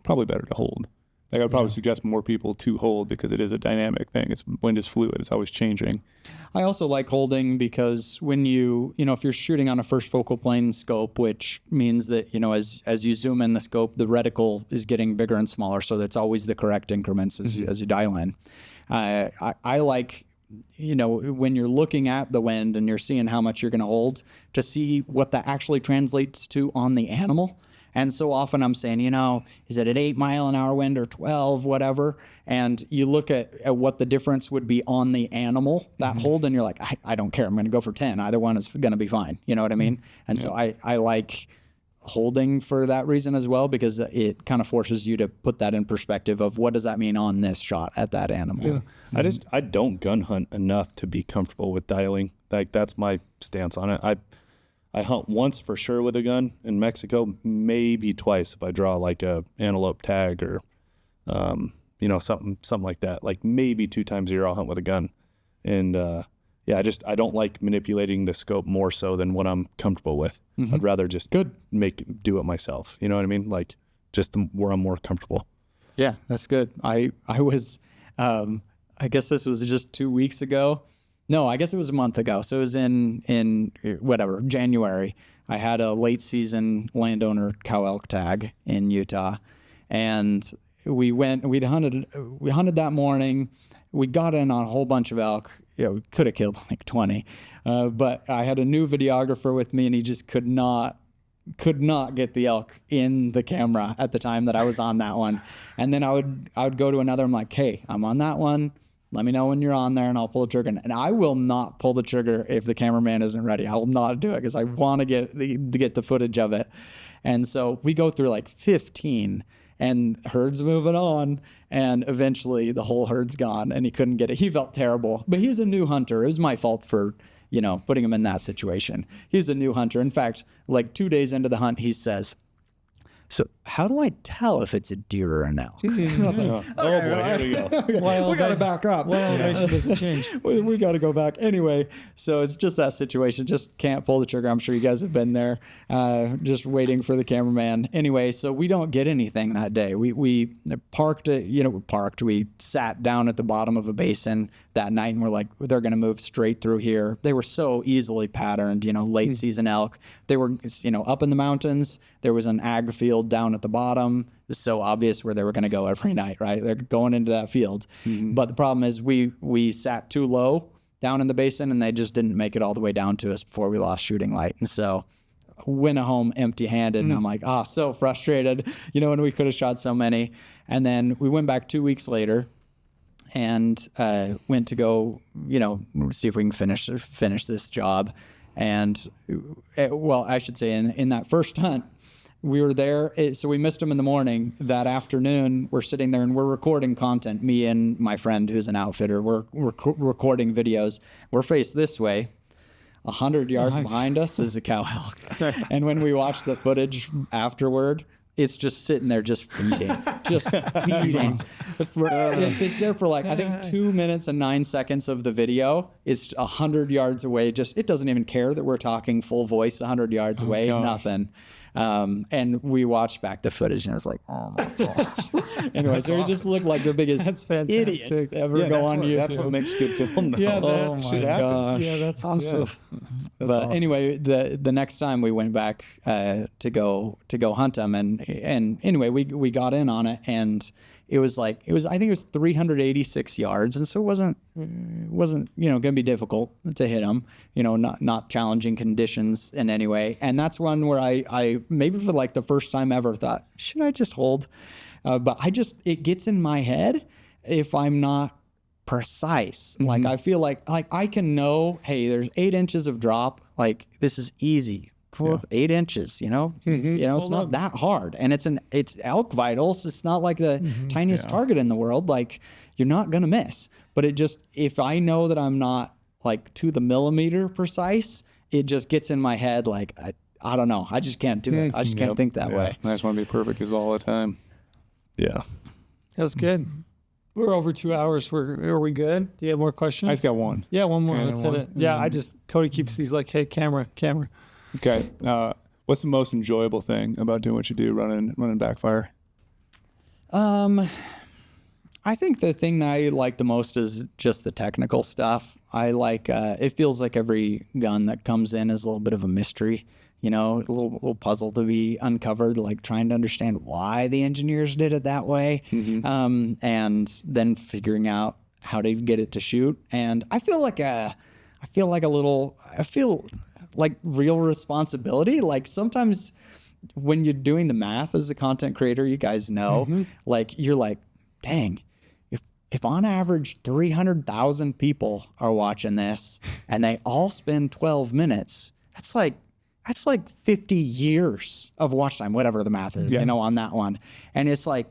probably better to hold. Like I would probably suggest more people to hold because it is a dynamic thing. Wind is fluid. It's always changing. I also like holding because when if you're shooting on a first focal plane scope, which means that, as you zoom in the scope, the reticle is getting bigger and smaller. So that's always the correct increments as you dial in. I like, when you're looking at the wind and you're seeing how much you're going to hold, to see what that actually translates to on the animal. And so often I'm saying, is it an 8 mile an hour wind or 12, whatever? And you look at what the difference would be on the animal, that hold, and you're like, I don't care. I'm going to go for 10. Either one is going to be fine. You know what I mean? And so I like holding for that reason as well, because it kind of forces you to put that in perspective of what does that mean on this shot at that animal. Yeah. I don't gun hunt enough to be comfortable with dialing. Like that's my stance on it. I hunt once for sure with a gun in Mexico, maybe twice if I draw like a antelope tag or, something like that. Like maybe 2 times a year I'll hunt with a gun. And I don't like manipulating the scope more so than what I'm comfortable with. I'd rather just do it myself. You know what I mean? Like just where I'm more comfortable. Yeah, that's good. I was, I guess this was just 2 weeks ago. No, I guess it was a month ago. So it was in whatever, January. I had a late season landowner cow elk tag in Utah, and we hunted that morning. We got in on a whole bunch of elk. We could have killed like 20, but I had a new videographer with me, and he just could not get the elk in the camera at the time that I was on that one. And then I would go to another. I'm like, hey, I'm on that one. Let me know when you're on there, and I'll pull the trigger. And I will not pull the trigger if the cameraman isn't ready. I will not do it because I want to get the footage of it. And so we go through like 15, and herd's moving on, and eventually the whole herd's gone, and he couldn't get it. He felt terrible, but he's a new hunter. It was my fault for putting him in that situation. He's a new hunter. In fact, like 2 days into the hunt, he says, so how do I tell if it's a deer or an elk? I was like, oh boy, here we go. We got to back up. Elevation doesn't change. We got to go back. Anyway, so it's just that situation. Just can't pull the trigger. I'm sure you guys have been there, just waiting for the cameraman. Anyway, so we don't get anything that day. We parked, we sat down at the bottom of a basin that night, and we're like, they're going to move straight through here. They were so easily patterned, late season elk. They were, up in the mountains. There was an ag field down at the bottom. It was so obvious where they were going to go every night, right? They're going into that field. But the problem is we sat too low down in the basin, and they just didn't make it all the way down to us before we lost shooting light. And so went home empty-handed, and I'm like, so frustrated, when we could have shot so many. And then we went back 2 weeks later and went to go, see if we can finish this job. And I should say in that first hunt, we were there. So we missed him in the morning. That afternoon, we're sitting there and we're recording content. Me and my friend, who's an outfitter, we're recording videos. We're faced this way. 100 yards behind us is a cow elk. And when we watch the footage afterward, it's just sitting there, just feeding. It's there for like, I think 2 minutes and 9 seconds of the video. It's 100 yards away. It doesn't even care that we're talking full voice 100 yards away, gosh. Nothing. And we watched back the footage, and I was like, oh my gosh. Anyway, so we just look like the biggest idiots ever go on YouTube. That's what makes good film, though. Yeah, oh my gosh. Yeah, that's awesome. That's awesome. Anyway, the next time we went back to go hunt them, and anyway, we got in on it, and I think it was 386 yards, and so it wasn't going to be difficult to hit them, not challenging conditions in any way. And that's one where I maybe for like the first time ever thought, should I just hold? But it gets in my head if I'm not precise. Like I feel like I can know, hey, there's 8 inches of drop. Like this is easy. Cool. 8 inches, it's not that hard, and it's elk vitals. It's not like the tiniest target in the world. Like you're not gonna miss, but if I know that I'm not like to the millimeter precise, it just gets in my head. Like I don't know, I just can't do it. I just can't think that way. I just want to be perfect as all the time. Yeah, That was good. We're over 2 hours. Are we good? Do you have more questions? I just got one. Yeah, one more. Okay, Let's one. hit it. Yeah, Cody keeps these like, hey, camera. Okay. What's the most enjoyable thing about doing what you do, running Backfire? I think the thing that I like the most is just the technical stuff. I like, it feels like every gun that comes in is a little bit of a mystery, a little puzzle to be uncovered, like trying to understand why the engineers did it that way. And then figuring out how to get it to shoot. And I feel like real responsibility. Like sometimes when you're doing the math as a content creator, you guys know, like you're like, dang, if on average 300,000 people are watching this and they all spend 12 minutes, that's like 50 years of watch time, whatever the math is, on that one. And it's like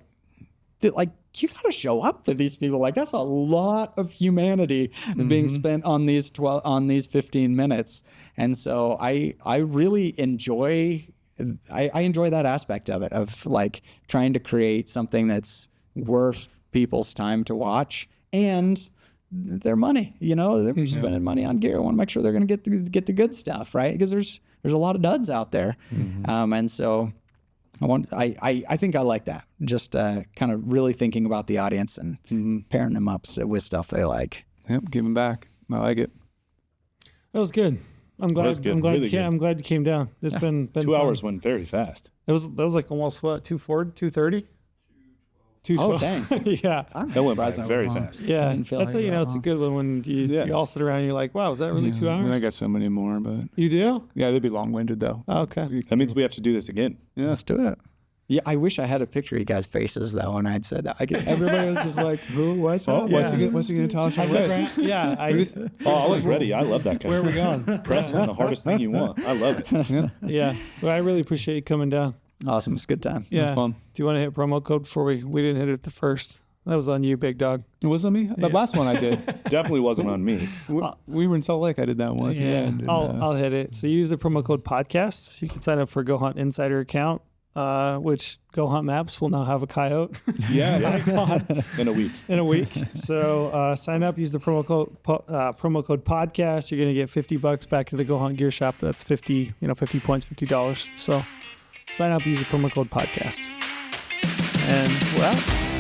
you got to show up for these people. Like that's a lot of humanity being spent on these 15 minutes. And so I really enjoy that aspect of it, of like trying to create something that's worth people's time to watch and their money. They're spending money on gear. I want to make sure they're going to get the good stuff, right? Because there's a lot of duds out there. And so I think I like that. Just kind of really thinking about the audience and pairing them up with stuff they like. Yep, giving back. I like it. That was good. I'm glad. was good, I'm glad. really good. I'm glad you came down. It's been 2 fun. hours went very fast. That was like almost what 2:30. Oh, dang. Yeah. That went by surprised that was very long. fast. Yeah. didn't feel That's like how you that know it's a long. good one when you all sit around and you're like, wow, was that really 2 hours? And I got so many more, but You do? yeah, they'd be long-winded though. Oh, okay. That means we have to do this again. Yeah. Let's do it. Yeah, I wish I had a picture of you guys' faces though when I'd said that. Everybody was just like, "Who? What's up? yeah. What's he gonna tell us? Yeah. I was ready. I love that kind Where of are we stuff. going? Press on the hardest thing you want. I love it. Yeah. Well, I really appreciate you coming down. Awesome. It's a good time. Yeah. It was fun. Do you want to hit promo code before we didn't hit it the first? That was on you, big dog. It wasn't me. The last one I did. Definitely wasn't on me. We were in Salt Lake. I did that one. At the end, and, I'll hit it. So use the promo code podcast. You can sign up for GoHunt Insider account, which GoHunt Maps will now have a coyote Yeah. In a week. in a week. So sign up, use the promo code podcast. You're gonna get $50 back to the GoHunt Gear Shop. That's 50 points, $50. So sign up, use the promo code podcast, and we're out.